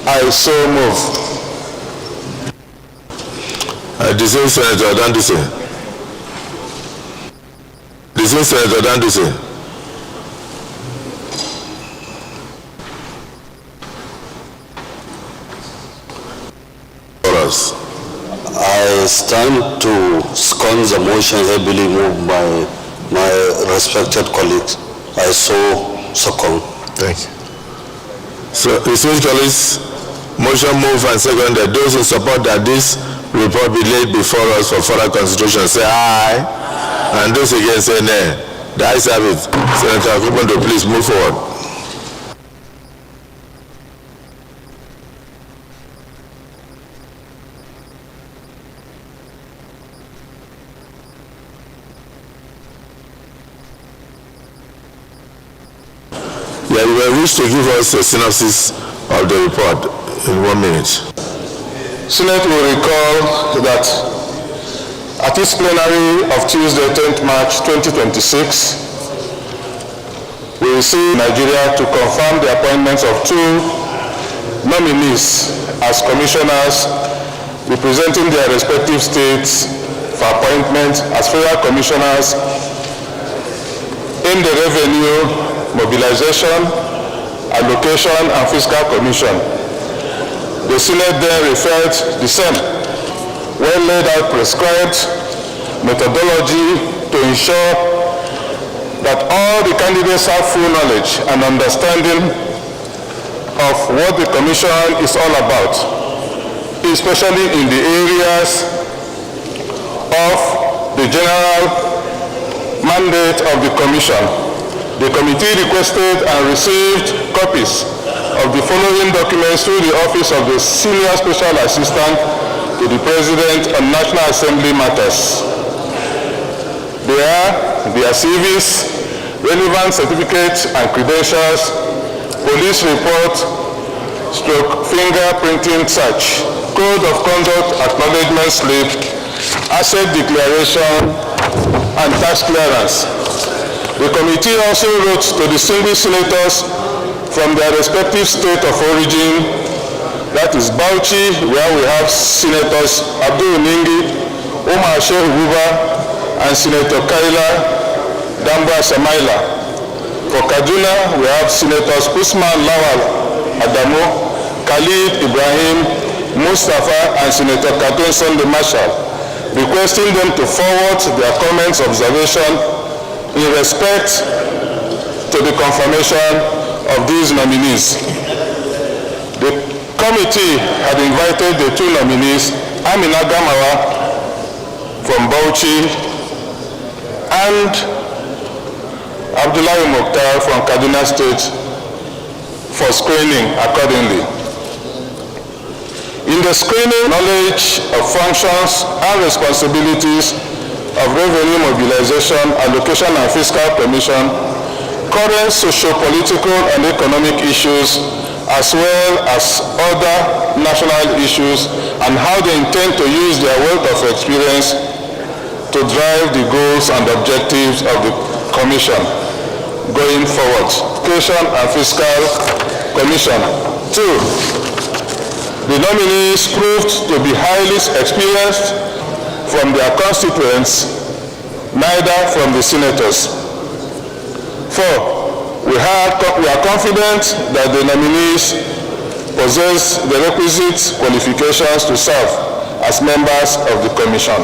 I so move. Distinguished Senator Danduse. Distinguished Senator Danduse. I stand to second the motion heavily moved by my respected colleagues. I so second. Thank you. So, distinguished colleagues, motion moved and seconded. Those who support that this report be laid before us for further consideration say aye, and those against say nay. The ayes have it. Senator Akobundu, please move forward. Yeah, you wish to give us a synopsis of the report in 1 minute. Senate will recall that at its plenary of Tuesday, 10th March 2026, we received Nigeria to confirm the appointments of 2 nominees as commissioners representing their respective states for appointment as federal commissioners in the Revenue Mobilization, Allocation, and Fiscal Commission. The Senate then referred the same well laid out prescribed methodology to ensure that all the candidates have full knowledge and understanding of what the Commission is all about, especially in the areas of the general mandate of the Commission. The committee requested and received copies of the following documents through the Office of the Senior Special Assistant to the President on National Assembly matters. They are their CVs, relevant certificates and credentials, police report, fingerprinting search, code of conduct acknowledgement slip, asset declaration, and tax clearance. The committee also wrote to distinguished senators from their respective state of origin, that is Bauchi, where we have Senators Abdul Ningi, Umar Shehu Buba, and Senator Kaila Damba Samaila. For Kaduna, we have Senators Usman Lawal Adamu, Khalid Ibrahim Mustafa, and Senator Katun Sunday Marshall, requesting them to forward their comments, observation, in respect to the confirmation of these nominees. The committee had invited the 2 nominees, Amina Gamawa from Bauchi and Abdullahi Mukhtar from Kaduna State for screening accordingly. In the screening, knowledge of functions and responsibilities of Revenue Mobilization, Allocation, and Fiscal Commission, current socio-political and economic issues, as well as other national issues, and how they intend to use their wealth of experience to drive the goals and objectives of the Commission going forward. Education and Fiscal Commission. 2. The nominees proved to be highly experienced from their constituents, neither from the senators. 4. We are confident that the nominees possess the requisite qualifications to serve as members of the Commission.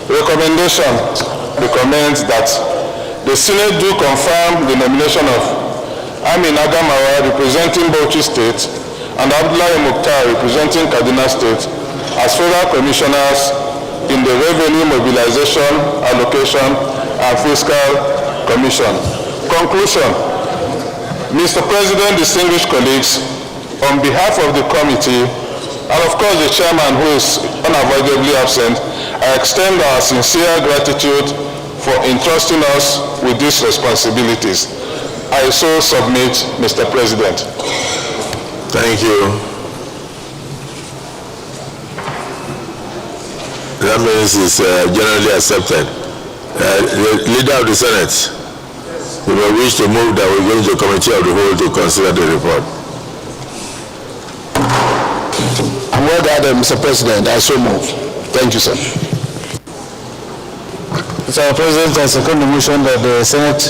Recommendation recommends that the Senate do confirm the nomination of Amina Gamawa representing Bauchi State and Abdullahi Mukhtar representing Kaduna State as federal commissioners in the Revenue Mobilization, Allocation and Fiscal Commission. Conclusion. Mr. President, distinguished colleagues, on behalf of the committee, and of course the chairman who is unavoidably absent, I extend our sincere gratitude for entrusting us with these responsibilities. I so submit, Mr. President. Thank you. That means it's generally accepted. The leader of the Senate, we may wish to move that we go to the committee of the whole to consider the report. I'm well gathered, Mr. President. I so move. Thank you, sir. Mr. President, I second the motion that the Senate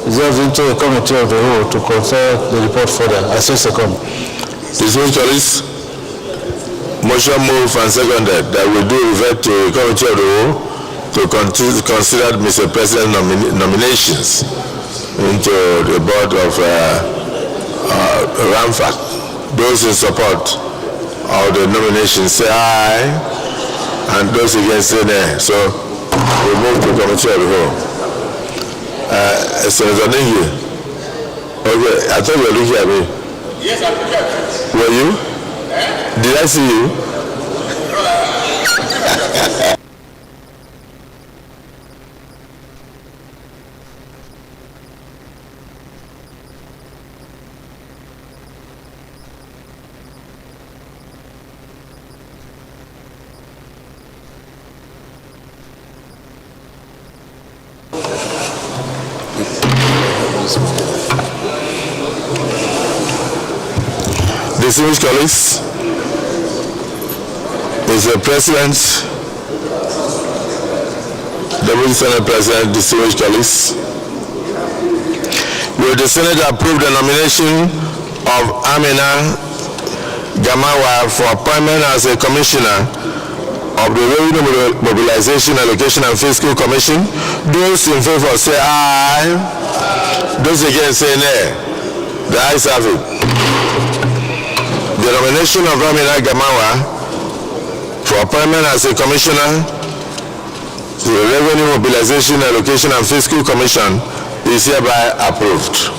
resolves into a committee of the whole to consider the report further. I so second. Distinguished colleagues, motion moved and seconded that we do revert to the committee of the whole to consider Mr. President nominations into the board of RAMFAC. Those in support of the nomination say aye, and those against say nay. So we move to the committee of the whole. Senator Ningi, okay, I thought you were looking at me. Yes, I'm looking at you. Were you? Did I see you? Distinguished colleagues, Mr. President, Deputy Senate President, distinguished colleagues, will the Senate approve the nomination of Amina Gamawa for appointment as a commissioner of the Revenue Mobilization, Allocation and Fiscal Commission? Those in favor say aye. Those against say nay. The ayes have it. The nomination of Amina Gamawa for appointment as a commissioner to the Revenue Mobilization, Allocation and Fiscal Commission is hereby approved.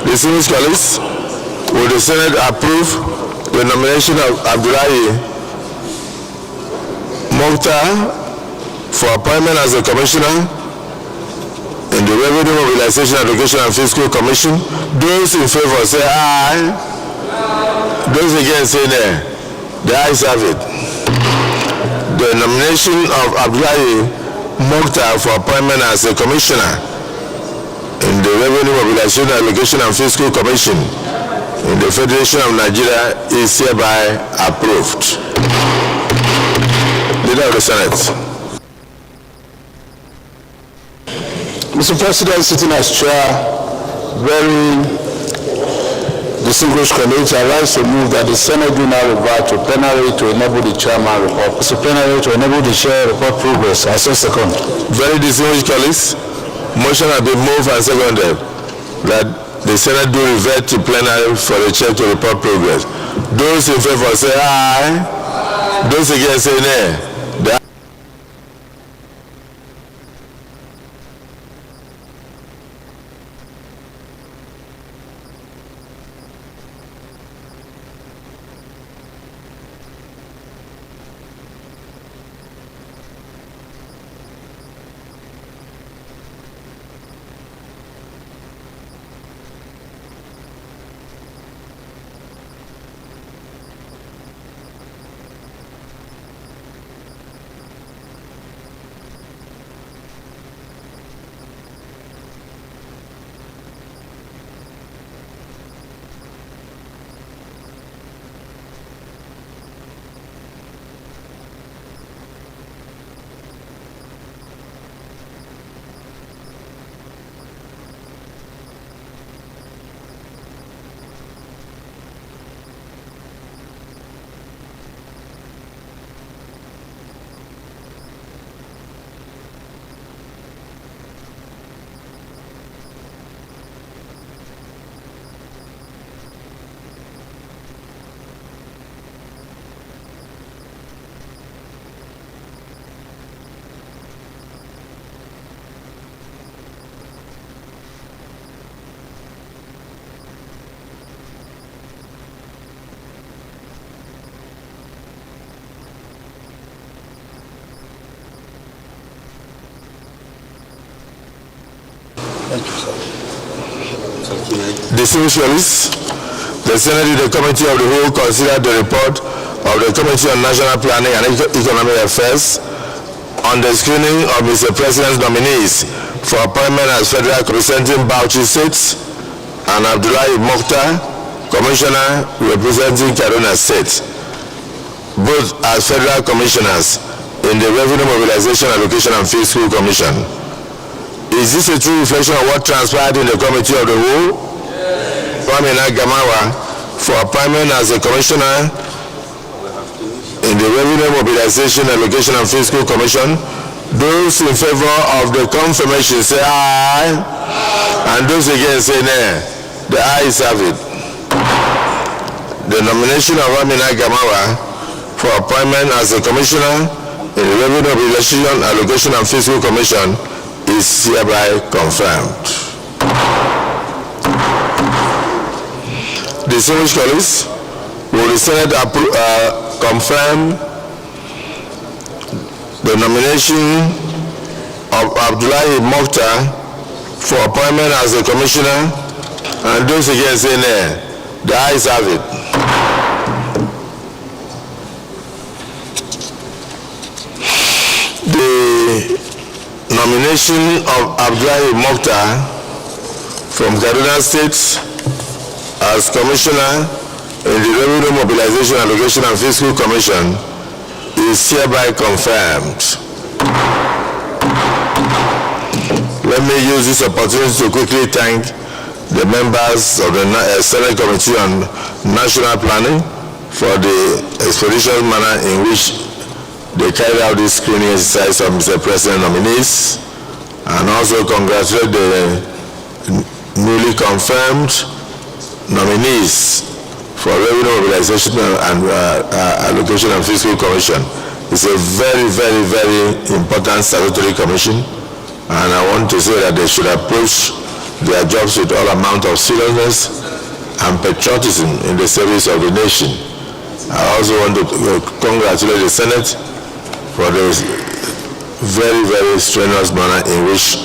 Distinguished colleagues, will the Senate approve the nomination of Abdullahi Mukhtar for appointment as a commissioner in the Revenue Mobilization, Allocation and Fiscal Commission? Those in favor say aye. Those against say nay. The ayes have it. The nomination of Abdullahi Mukhtar for appointment as a commissioner in the Revenue Mobilization, Allocation and Fiscal Commission in the Federation of Nigeria is hereby approved. Leader of the Senate. Mr. President, sitting as chair, very distinguished colleagues, I rise to move that the Senate do now revert to plenary to enable the chairman report. Mr. Plenary, to enable the chair report progress. I so second. Very distinguished colleagues, motion has been moved and seconded that the Senate do revert to plenary for the chair to report progress. Those in favor say aye. Those against say nay. Distinguished colleagues, the Senate and the Committee of the Whole considered the report of the Committee on National Planning and Economic Affairs on the screening of Mr. President's nominees for appointment as Federal representing Bauchi State and Abdullahi Mokhtar, Commissioner representing Kaduna State, both as Federal Commissioners in the Revenue Mobilization, Allocation and Fiscal Commission. Is this a true reflection of what transpired in the Committee of the Whole? Ramina Gamawa for appointment as a Commissioner in the Revenue Mobilization, Allocation and Fiscal Commission. Those in favor of the confirmation say aye, and those against say nay. The ayes have it. The nomination of Ramina Gamawa for appointment as a Commissioner in the Revenue Mobilization, Allocation and Fiscal Commission is hereby confirmed. Distinguished colleagues, will the Senate confirm the nomination of Abdullahi Mokhtar for appointment as a Commissioner, and those against say nay. The ayes have it. The nomination of Abdullahi Mokhtar from Kaduna State as Commissioner in the Revenue Mobilization, Allocation and Fiscal Commission is hereby confirmed. Let me use this opportunity to quickly thank the members of the Senate Committee on National Planning for the expeditious manner in which they carried out this screening exercise of Mr. President nominees, and also congratulate the newly confirmed nominees for Revenue Mobilization and Allocation and Fiscal Commission. It's a very, very, very important statutory commission, and I want to say that they should approach their jobs with all amount of seriousness and patriotism in the service of the nation. I also want to congratulate the Senate for the very, very strenuous manner in which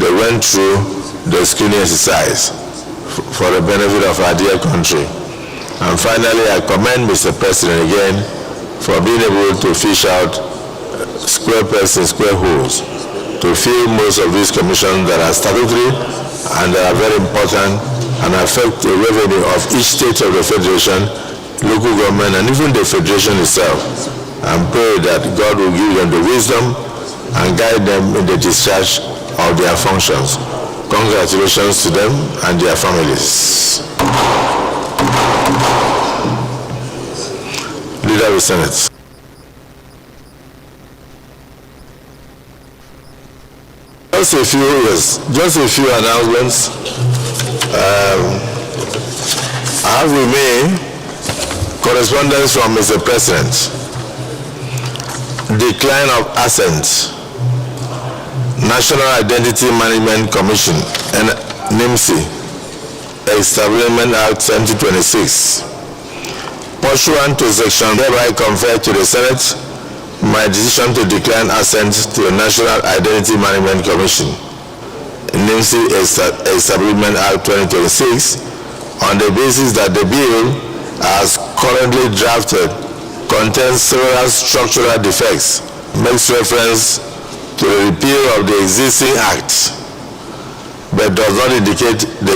they went through the screening exercise for the benefit of our dear country. And finally, I commend Mr. President again for being able to fish out square pegs in square holes to fill most of these commissions that are statutory and that are very important and affect the revenue of each state of the Federation, local government, and even the Federation itself. And pray that God will give them the wisdom and guide them in the discharge of their functions. Congratulations to them and their families. Leader of the Senate. Just a few announcements. I have with me correspondence from Mr. President. Decline of assent. National Identity Management Commission and NIMSI Establishment Act 2026. Pursuant to section thereby conferred to the Senate my decision to decline assent to the National Identity Management Commission NIMSI Establishment Act 2026 on the basis that the bill as currently drafted contains several structural defects, makes reference to the repeal of the existing act, but does not indicate that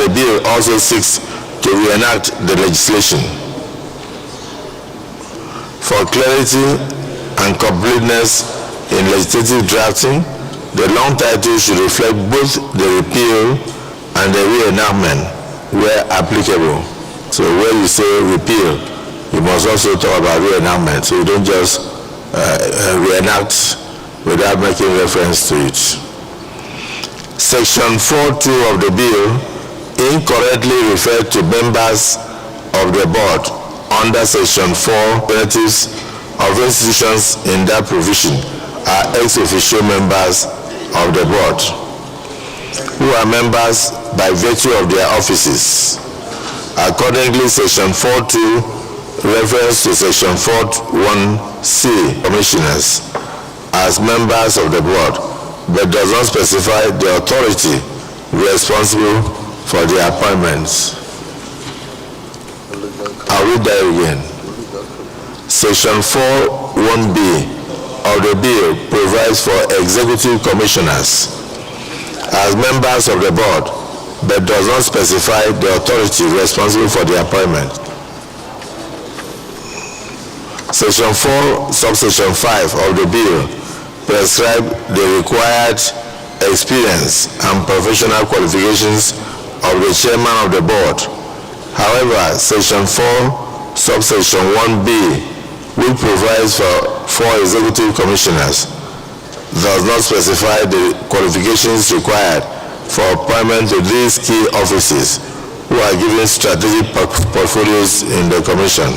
the bill also seeks to reenact the legislation. For clarity and completeness in legislative drafting, the long title should reflect both the repeal and the reenactment where applicable. So where you say repeal, you must also talk about reenactment. So you don't just reenact without making reference to it. Section 4.2 of the bill incorrectly referred to members of the board under Section 4. Representatives of institutions in that provision are ex-officio members of the board, who are members by virtue of their offices. Accordingly, Section 4.2 refers to Section 4.1c, commissioners, as members of the board, but does not specify the authority responsible for the appointments. I'll read that again. Section 4(1)(b) of the bill provides for executive commissioners as members of the board, but does not specify the authority responsible for the appointment. Section 4, subsection 5 of the bill prescribes the required experience and professional qualifications of the chairman of the board. However, Section 4, subsection 1(b), which provides for 4 executive commissioners, does not specify the qualifications required for appointment to these key offices who are given strategic portfolios in the commission.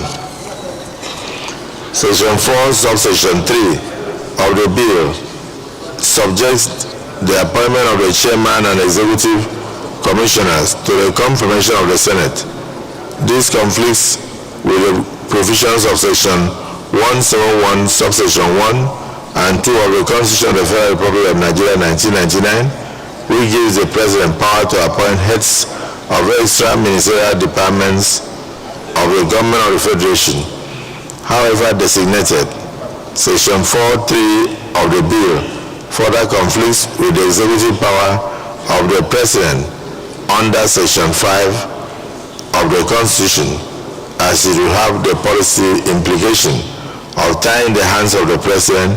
Section 4, subsection 3 of the bill subjects the appointment of the chairman and executive commissioners to the confirmation of the Senate. This conflicts with the provisions of Section 171, subsection 1 and 2 of the Constitution of the Federal Republic of Nigeria 1999, which gives the President power to appoint heads of extra ministerial departments of the government of the Federation, however designated. Section 4(3) of the bill further conflicts with the executive power of the President under Section 5 of the Constitution, as it will have the policy implication of tying the hands of the President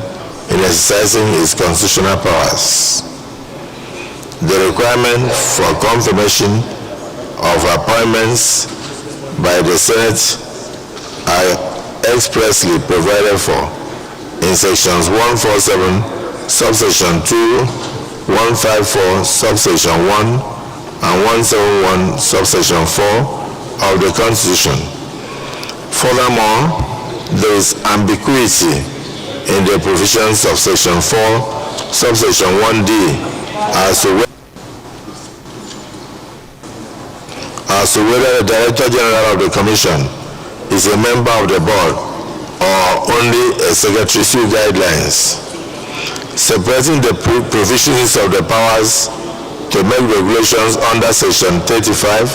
in exercising his constitutional powers. The requirement for confirmation of appointments by the Senate are expressly provided for in sections 147, subsection 2, 154, subsection 1, and 171, subsection 4 of the Constitution. Furthermore, there is ambiguity in the provisions of section 4, subsection 1(d) as to whether the Director General of the Commission is a member of the board or only a secretary. See guidelines. Separating the provisions of the powers to make regulations under section 35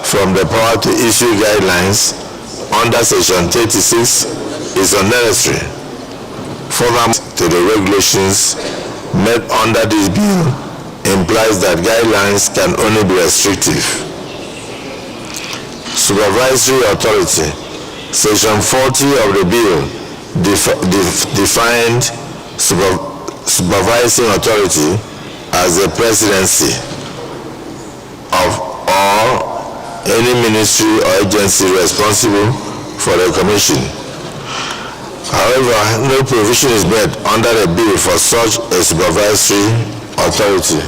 from the power to issue guidelines under section 36 is unnecessary. Furthermore, to the regulations made under this bill implies that guidelines can only be restrictive. Supervisory authority. Section 40 of the bill defined supervising authority as the presidency of or any ministry or agency responsible for the commission. However, no provision is made under the bill for such a supervisory authority.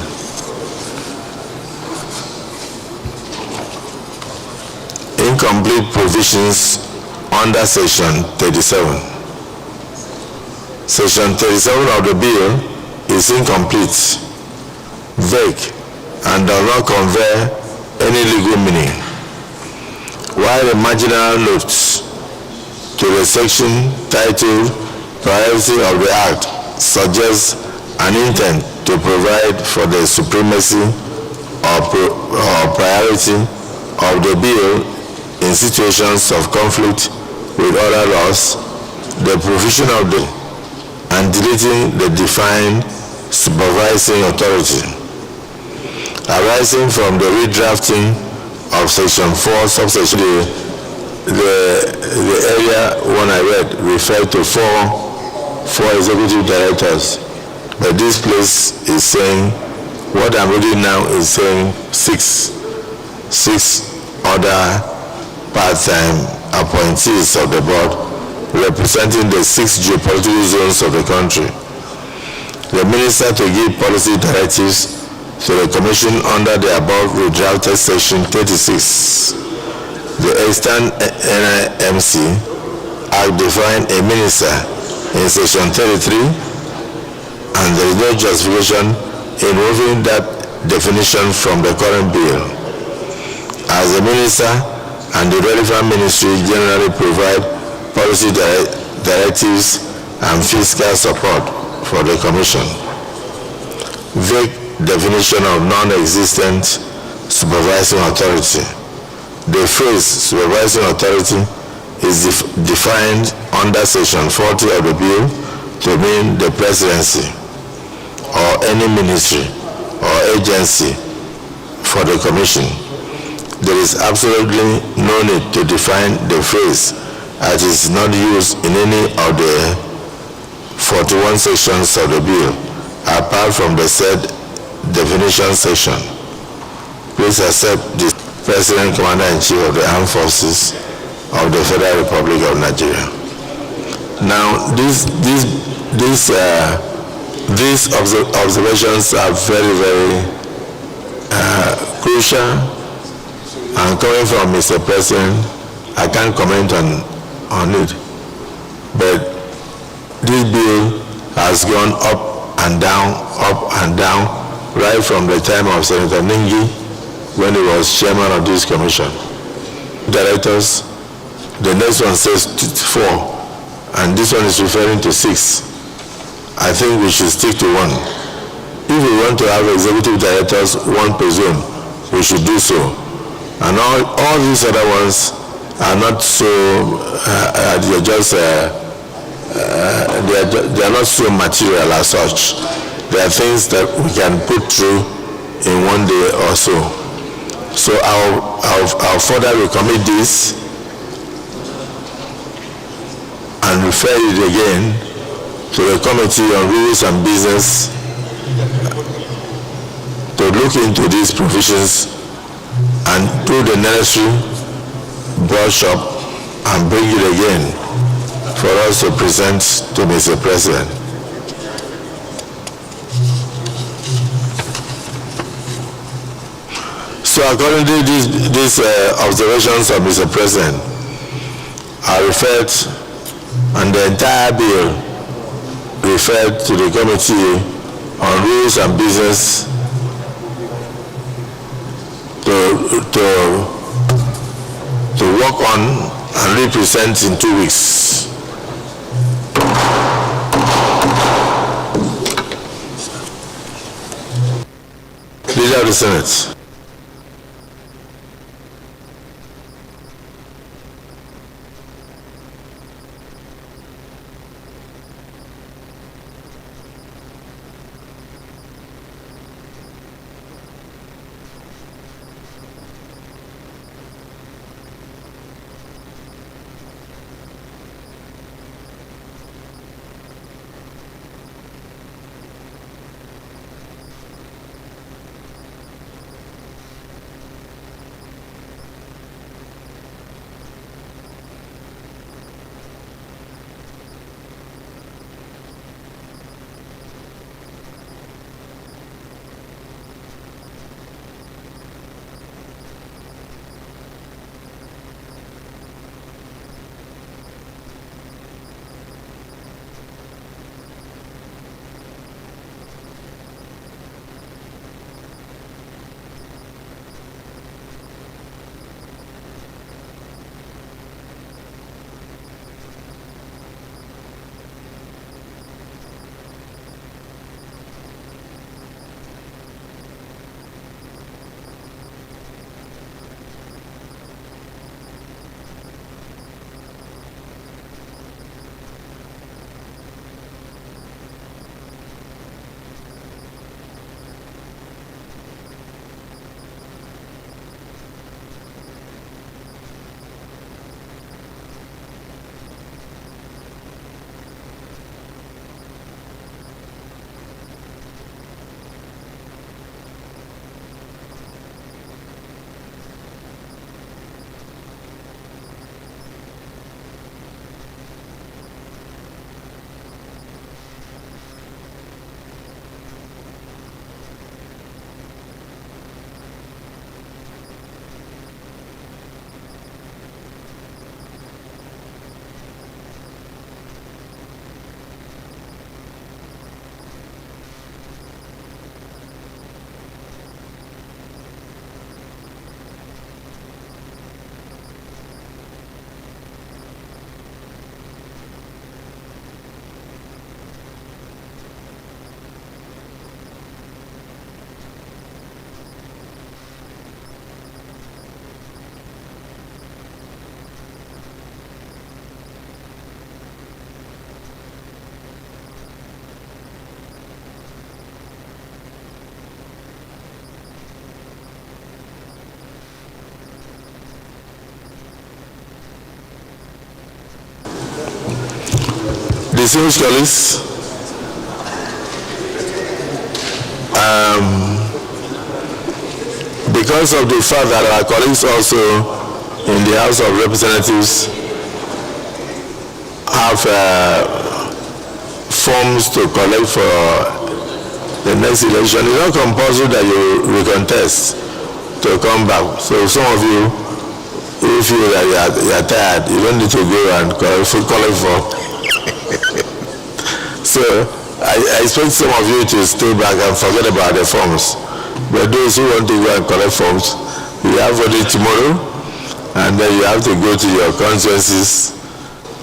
Incomplete provisions under section 37. Section 37 of the bill is incomplete, vague, and does not convey any legal meaning, while the marginal notes to the section titled Priority of the Act suggests an intent to provide for the supremacy or priority of the bill in situations of conflict with other laws. The provision of the and deleting the defined supervising authority arising from the redrafting of section 4 subsection the area one I read referred to four executive directors, but this place is saying, what I'm reading now is saying six other part-time appointees of the board representing the 6 geopolitical zones of the country. The minister to give policy directives to the commission under the above redrafted section 36. The Eastern NIMC Act defined a minister in section 33, and there is no justification in removing that definition from the current bill, as the minister and the relevant ministry generally provide policy directives and fiscal support for the Commission. Vague definition of non-existent supervising authority. The phrase supervising authority is defined under section 40 of the bill to mean the presidency or any ministry or agency for the Commission. There is absolutely no need to define the phrase as it is not used in any of the 41 sections of the bill apart from the said definition section. Please accept the President, Commander-in-Chief of the Armed Forces of the Federal Republic of Nigeria. Now, these observations are very, very crucial, and coming from Mr. President, I can't comment on it. But this bill has gone up and down, right from the time of Senator Ningi, when he was chairman of this commission. Directors, the next one says 4, and this one is referring to 6. I think we should stick to 1. If we want to have executive directors, 1 per zone, we should do so. And all these other ones are not so, they are not so material as such. They are things that we can put through in 1 day or so. So I'll further recommit this and refer it again to the Committee on Rules and Business to look into these provisions and do the necessary brush up and bring it again for us to present to Mr. President. So according to these observations of Mr. President, I referred, and the entire bill referred to the Committee on Rules and Business to work on and represent in 2 weeks. Leader of the Senate. Distinguished colleagues, because of the fact that our colleagues also in the House of Representatives have forms to collect for the next election, it's not compulsory that you recontest to come back. So some of you, if you feel that you are tired, you don't need to go and collect for. So I expect some of you to stay back and forget about the forms. But those who want to go and collect forms, we have voting tomorrow, and then you have to go to your constituencies,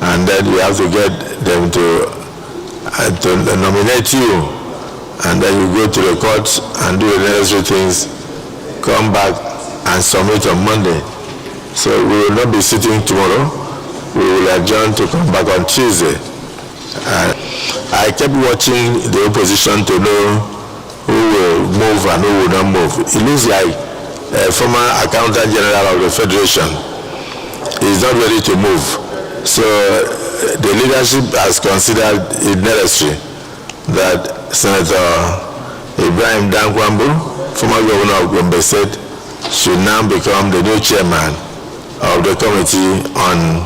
and then you have to get them to nominate you, and then you go to the court and do the necessary things, come back and submit on Monday. So we will not be sitting tomorrow. We will adjourn to come back on Tuesday. I kept watching the opposition to know who will move and who will not move. It looks like a former Accountant General of the Federation is not ready to move. So the leadership has considered it necessary that Senator Ibrahim Dankwambu, former governor of Gombe State, should now become the new chairman of the Committee on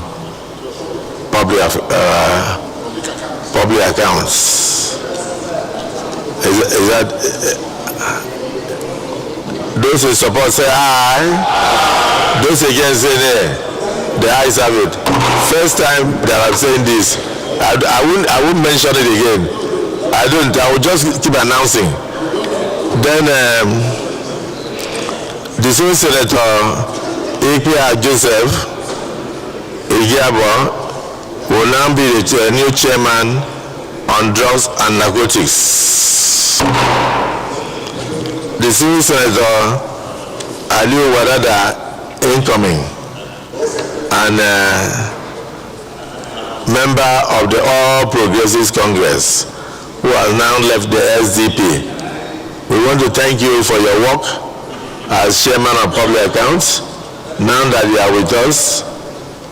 Public Accounts. Is that those who support say aye, those against say nay. The ayes have it. First time that I'm saying this, I won't mention it again. I will just keep announcing. Then the same Senator A.P.R. Joseph Igiabo will now be the new chairman on drugs and narcotics. The same Senator Aliu Wadada incoming and member of the All Progressives Congress who has now left the SDP. We want to thank you for your work as chairman of public accounts. Now that you are with us,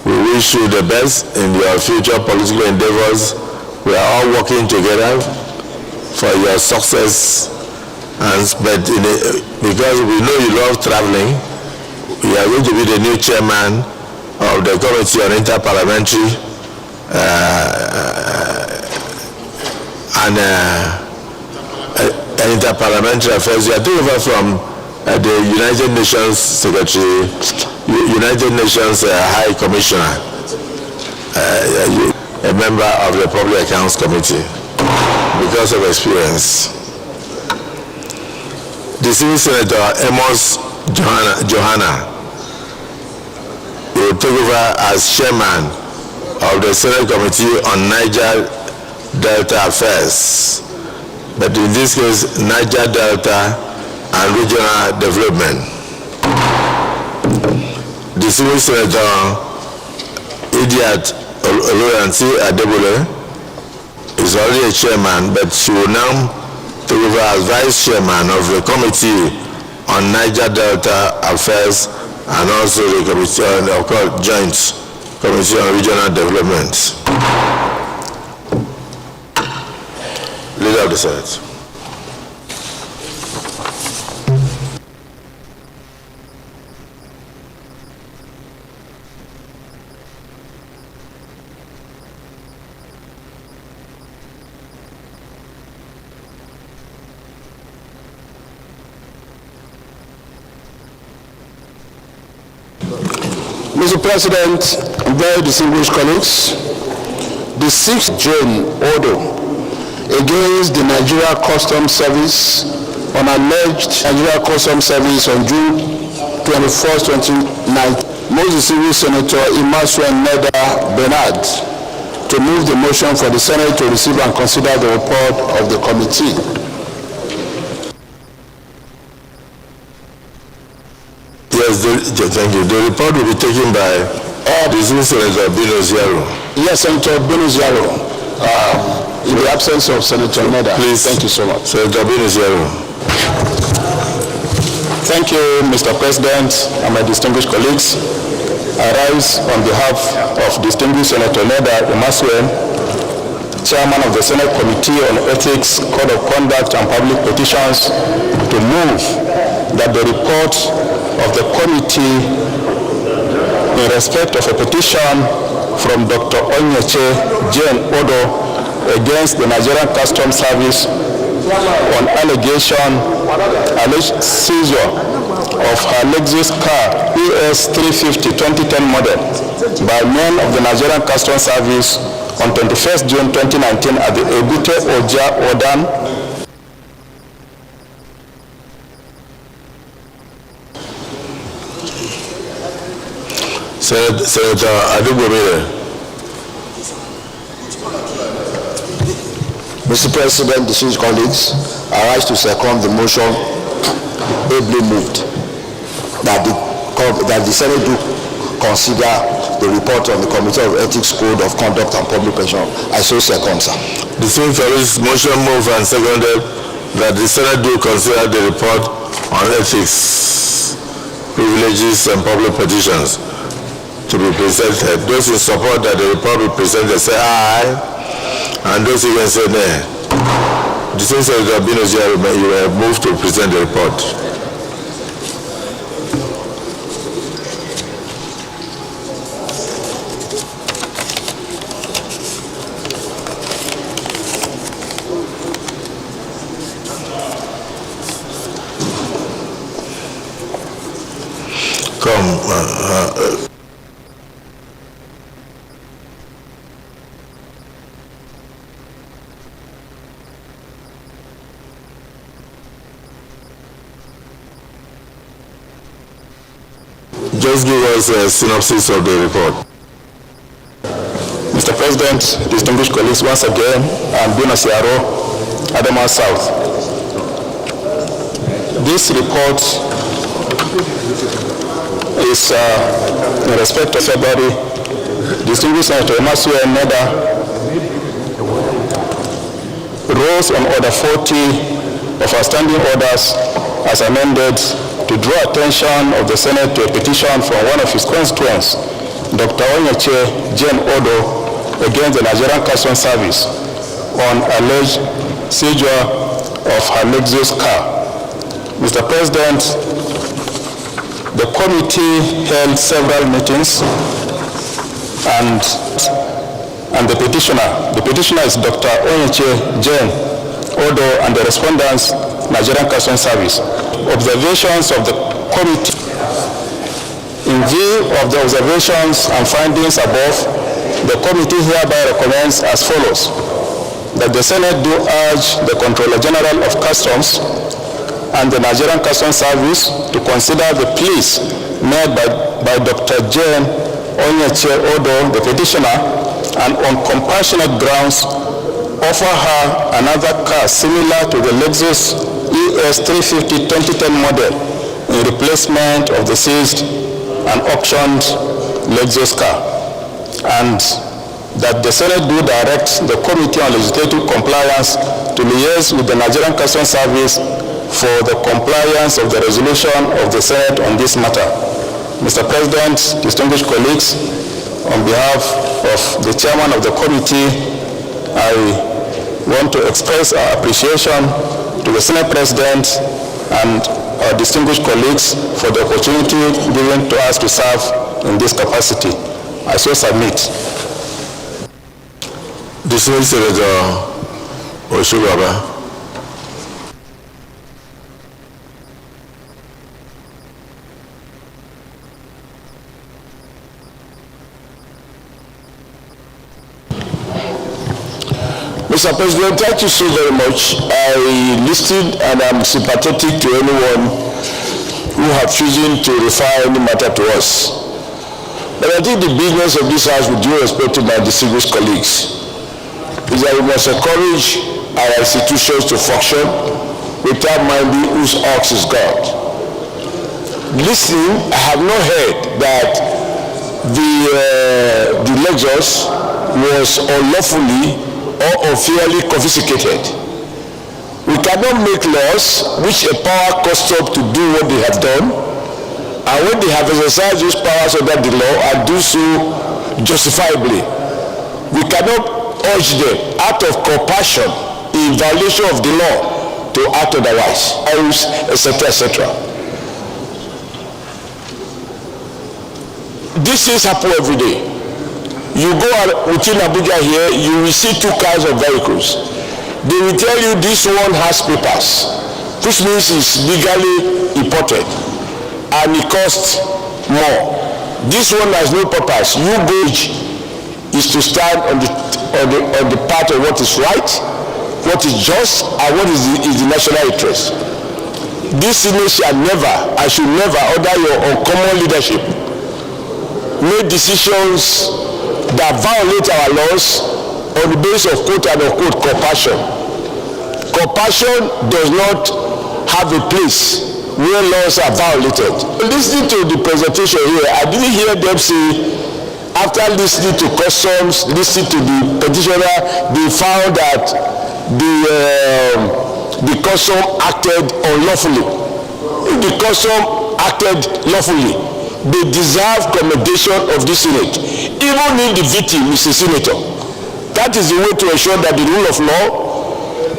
we wish you the best in your future political endeavors. We are all working together for your success, and because we know you love traveling, you are going to be the new chairman of the Committee on Interparliamentary Interparliamentary Affairs. You are taking over from the United Nations Secretary, United Nations High Commissioner, a member of the Public Accounts Committee because of experience. The Civil Senator Amos Johanna will take over as chairman of the Senate Committee on Niger Delta Affairs, but in this case, Niger Delta and Regional Development. The Civil Senator Idiat Oloyansi Adebole is already a chairman, but she will now take over as vice chairman of the Committee on Niger Delta Affairs and also the Committee on Joint Committee on Regional Development. Leader of the Senate. Mr. President, very distinguished colleagues, the 6th June order against the Nigeria Customs Service on alleged Nigeria Customs Service on June 21st, 2019, moves the Civil Senator Imasuen Neda Bernard to move the motion for the Senate to receive and consider the report of the committee. Yes, thank you. The report will be taken by the Civil Senator Bino Ziaro. Yes, Senator Bino Ziaro. In the absence of Senator Neda. Please. Thank you so much. Senator Bino Ziaro. Thank you, Mr. President, and my distinguished colleagues. I rise on behalf of distinguished Senator Neda Imasuen chairman of the Senate Committee on Ethics, Code of Conduct and Public Petitions, to move that the report of the committee in respect of a petition from Dr. Onyeche Jane Odo against the Nigerian Customs Service on alleged seizure of her Lexus car ES 350 2010 model by men of the Nigerian Customs Service on 21st June 2019 at the Ebute Oja Odan Senator Adubomire. Mr. President, distinguished colleagues, I rise to second the motion ably moved that the Senate do consider the report on the Committee of Ethics, Code of Conduct and Public Petition. I so second, sir. Distinguished colleagues, motion moved and seconded that the Senate do consider the report on ethics, privileges and public petitions to be presented. Those in support that the report be presented say aye, and those against say nay. The sense of the Abinosia, you were moved to present the report. Just give us a synopsis of the report. Mr. President, distinguished colleagues, once again, I'm Buenos Aires, Adamawa South. This report is in respect of February. Distinguished Senator Emasue Neda rose on Order 40 of our standing orders as amended to draw attention of the Senate to a petition from one of his constituents, Dr. Onyeche Jane Odo, against the Nigerian Customs Service on alleged seizure of her Lexus car. Mr. President, the committee held several meetings and the petitioner is Dr. Onyeche Jane Odo and the respondents, Nigerian Customs Service. Observations of the committee. In view of the observations and findings above, the committee hereby recommends as follows: that the Senate do urge the Comptroller General of Customs and the Nigerian Customs Service to consider the pleas made by Dr. Jane Onyeche Odo, the petitioner, and on compassionate grounds offer her another car similar to the Lexus ES 350 2010 model in replacement of the seized and auctioned Lexus car, and that the Senate do direct the Committee on Legislative Compliance to liaise with the Nigerian Customs Service for the compliance of the resolution of the Senate on this matter. Mr. President, distinguished colleagues, on behalf of the chairman of the committee, I want to express our appreciation to the Senate President and our distinguished colleagues for the opportunity given to us to serve in this capacity. I so submit. Distinguished Senator Oshubaba. Mr. President, thank you so very much. I listened and I'm sympathetic to anyone who have chosen to refer any matter to us. But I think the business of this House, with due respect to my distinguished colleagues, is that we must encourage our institutions to function without minding whose ox is God. Listening, I have not heard that the Lexus was unlawfully or unfairly confiscated. We cannot make laws which empower customs to do what they have done, and when they have exercised those powers under the law and do so justifiably, we cannot urge them out of compassion in violation of the law to act otherwise, etc., etc. These things happen every day. You go out within Abuja here, you will see two kinds of vehicles. They will tell you this one has papers, which means it's legally imported and it costs more. This one has no papers. You go is to stand on the part of what is right, what is just, and what is the national interest. This Senate shall never, I should never, under your uncommon leadership, make decisions that violate our laws on the basis of quote and unquote compassion. Compassion does not have a place where laws are violated. Listening to the presentation here, I didn't hear them say, after listening to customs, listening to the petitioner, they found that the custom acted unlawfully. If the custom acted lawfully, they deserve commendation of the Senate, even if the victim is a senator. That is the way to ensure that the rule of law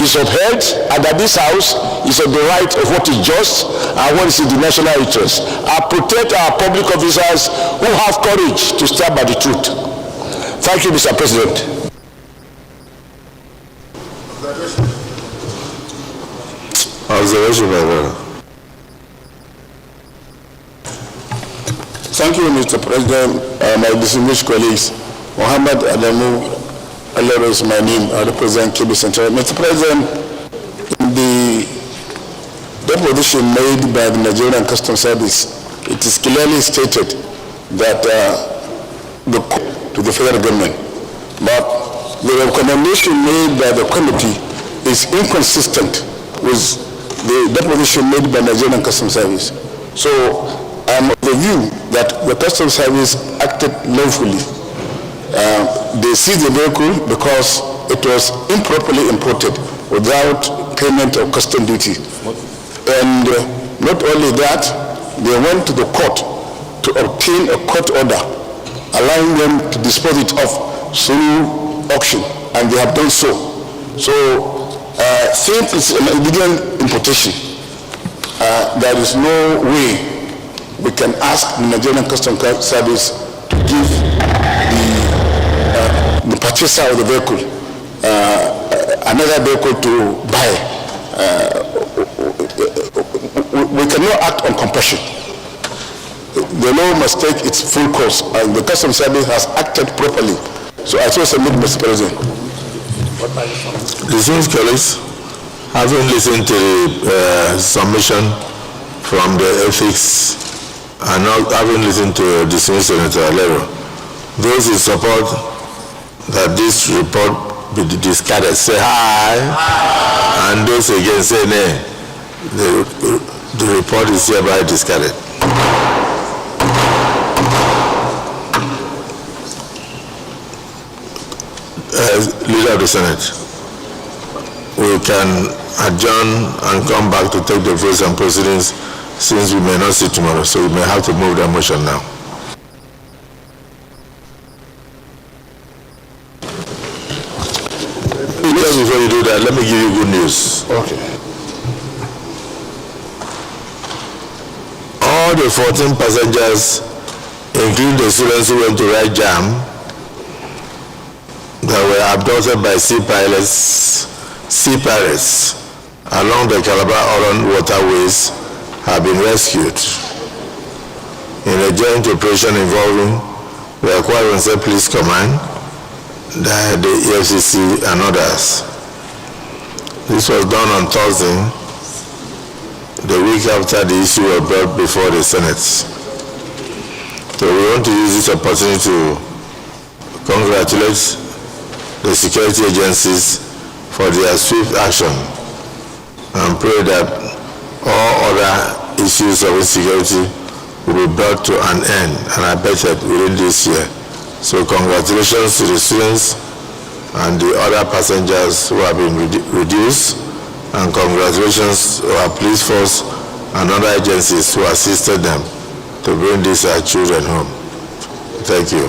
is upheld and that this house is on the right of what is just and what is in the national interest, and protect our public officers who have courage to stand by the truth. Thank you, Mr. President. Observation, my brother. Thank you, Mr. President. My distinguished colleagues, Muhammad Adamu Alero is my name. I represent Kebbi Central. Mr. President, in the deposition made by the Nigerian Customs Service, it is clearly stated that to the federal government, but the recommendation made by the committee is inconsistent with the deposition made by Nigerian Customs Service. So I'm of the view that the Customs Service acted lawfully. They seized the vehicle because it was improperly imported without payment of custom duty. And not only that, they went to the court to obtain a court order allowing them to dispose it off through auction, and they have done so. So since it's an illegal importation, there is no way we can ask the Nigerian Customs Service to give the purchaser of the vehicle another vehicle to buy. We cannot act on compassion. The law must take its full course, and the Customs Service has acted properly. So I so submit, Mr. President. Distinguished colleagues, having listened to the submission from the ethics and not having listened to distinguished Senator Alero, those in support that this report be discarded say aye, and those against say nay. The report is hereby discarded. Leader of the Senate, we can adjourn and come back to take the votes and proceedings, since we may not see tomorrow, so we may have to move the motion now. Just before you do that, let me give you good news. Okay. All the 14 passengers, including the students who went to write JAM, that were abducted by sea pirates along the Calabar-Oron waterways, have been rescued in a joint operation involving the Akwa Ibom State Police Command, the EFCC, and others. This was done on Thursday, the week after the issue was brought before the Senate. So we want to use this opportunity to congratulate the security agencies for their swift action and pray that all other issues of insecurity will be brought to an end and abated within this year. So congratulations to the students and the other passengers who have been reduced, and congratulations to our police force and other agencies who assisted them to bring these children home. Thank you.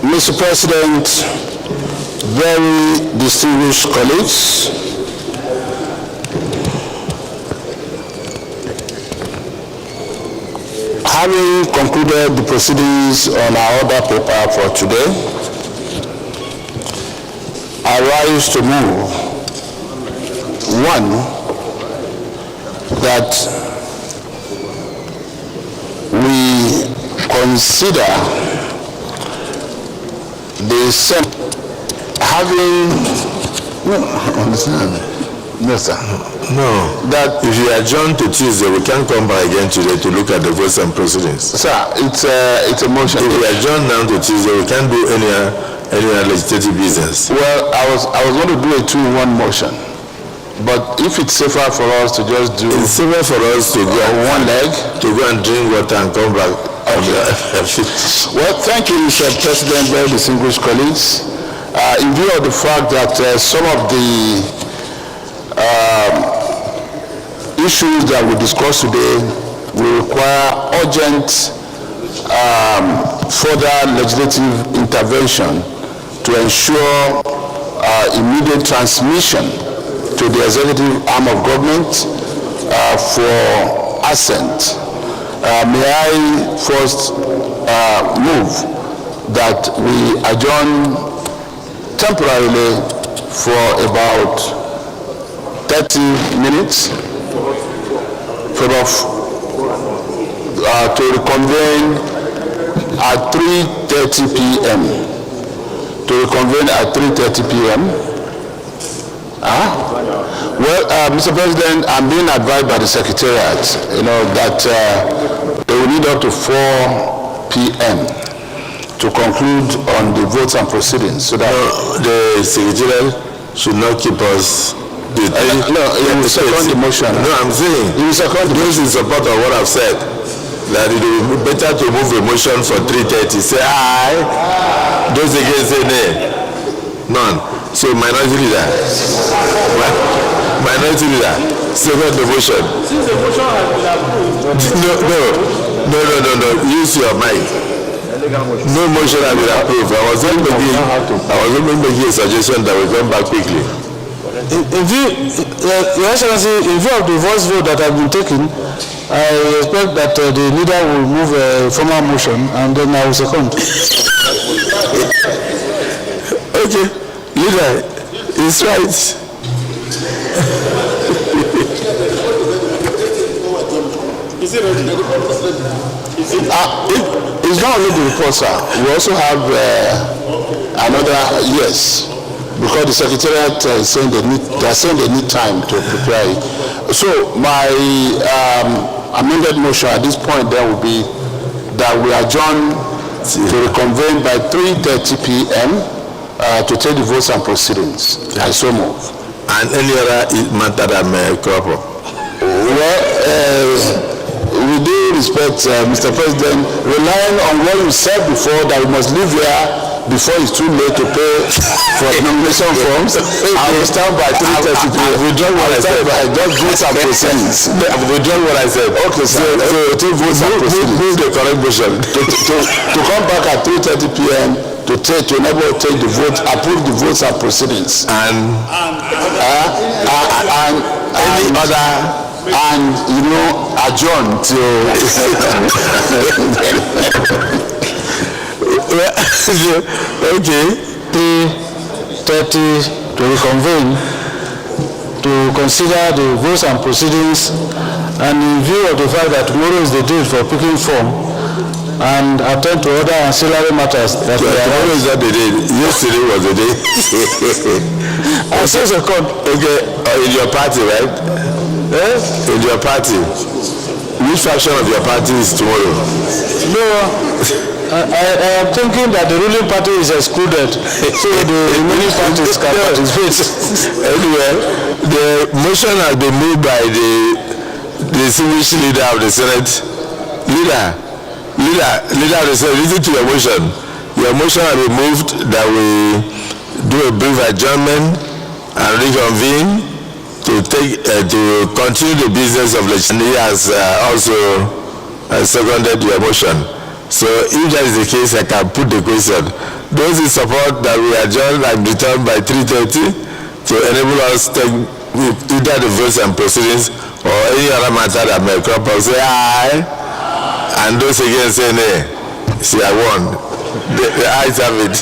Mr. President, very distinguished colleagues, having concluded the proceedings on our order paper for today, I rise to move, one, that we consider the Senate having, no sir. No, that if you adjourn to Tuesday, we can't come back again today to look at the votes and proceedings. Sir, it's a motion. If we adjourn now to Tuesday, we can't do any legislative business. Well, I was going to do a 2-in-1 motion, but if it's safer for us to just do, It's safer for us to go one leg, to go and drink water and come back. Well, thank you, Mr. President, very distinguished colleagues. In view of the fact that some of the issues that we discuss today will require urgent further legislative intervention to ensure immediate transmission to the executive arm of government for assent. May I first move that we adjourn temporarily for about 30 minutes to reconvene at 3:30 p.m. To reconvene at 3:30 p.m. Well, Mr. President, I'm being advised by the Secretariat, that they will need up to 4 p.m. to conclude on the votes and proceedings. So that the Secretariat should not keep us. No, it will second the motion. No, I'm saying those in support of what I've said, that it will be better to move the motion for 3:30. Say aye. Those against say nay. None. So minority leader. Minority leader. Second the motion. Since the motion has been approved. No. Use your mind. No motion has been approved. I was only making a suggestion that we come back quickly. In view, Your Excellency, in view of the voice vote that has been taken, I expect that the leader will move a formal motion and then I will second. Okay, leader, it's right. Is it ready? It's not only the report, sir. We also have another, yes. Because the Secretariat is saying they need time to prepare it. So my amended motion at this point there will be that we adjourn to reconvene by 3:30 p.m. To take the votes and proceedings. I so move. And any other matter that may crop up? Well, with due respect, Mr. President, relying on what you said before that we must leave here before it's too late to pay for nomination forms, I will stand by 3:30 p.m. I've withdrawn what I said. Just votes and proceedings. I've withdrawn what I said. Okay, sir. So take votes and proceedings. Move the correct motion. To come back at 3:30 p.m. to enable take the vote, approve the votes and proceedings. And any other, and adjourn till. Okay, 3:30 to reconvene to consider the votes and proceedings, and in view of the fact that tomorrow is the date for picking form, and attend to other ancillary matters that tomorrow is not the day. Yesterday was the day. I say second. Okay, in your party, right? Yes. In your party. Which faction of your party is tomorrow? No, I am thinking that the ruling party is excluded, so the remaining parties can participate. Anyway, the motion has been moved by the distinguished leader of the Senate. Leader of the Senate, listen to your motion. Your motion has been moved that we do a brief adjournment and reconvene to continue the business of legislation. He has also seconded your motion. So if that is the case, I can put the question Those in support that we adjourn and return by 3:30 to enable us to take either the votes and proceedings or any other matter that may crop up, say aye. And those against say nay. See, I won. The ayes have it.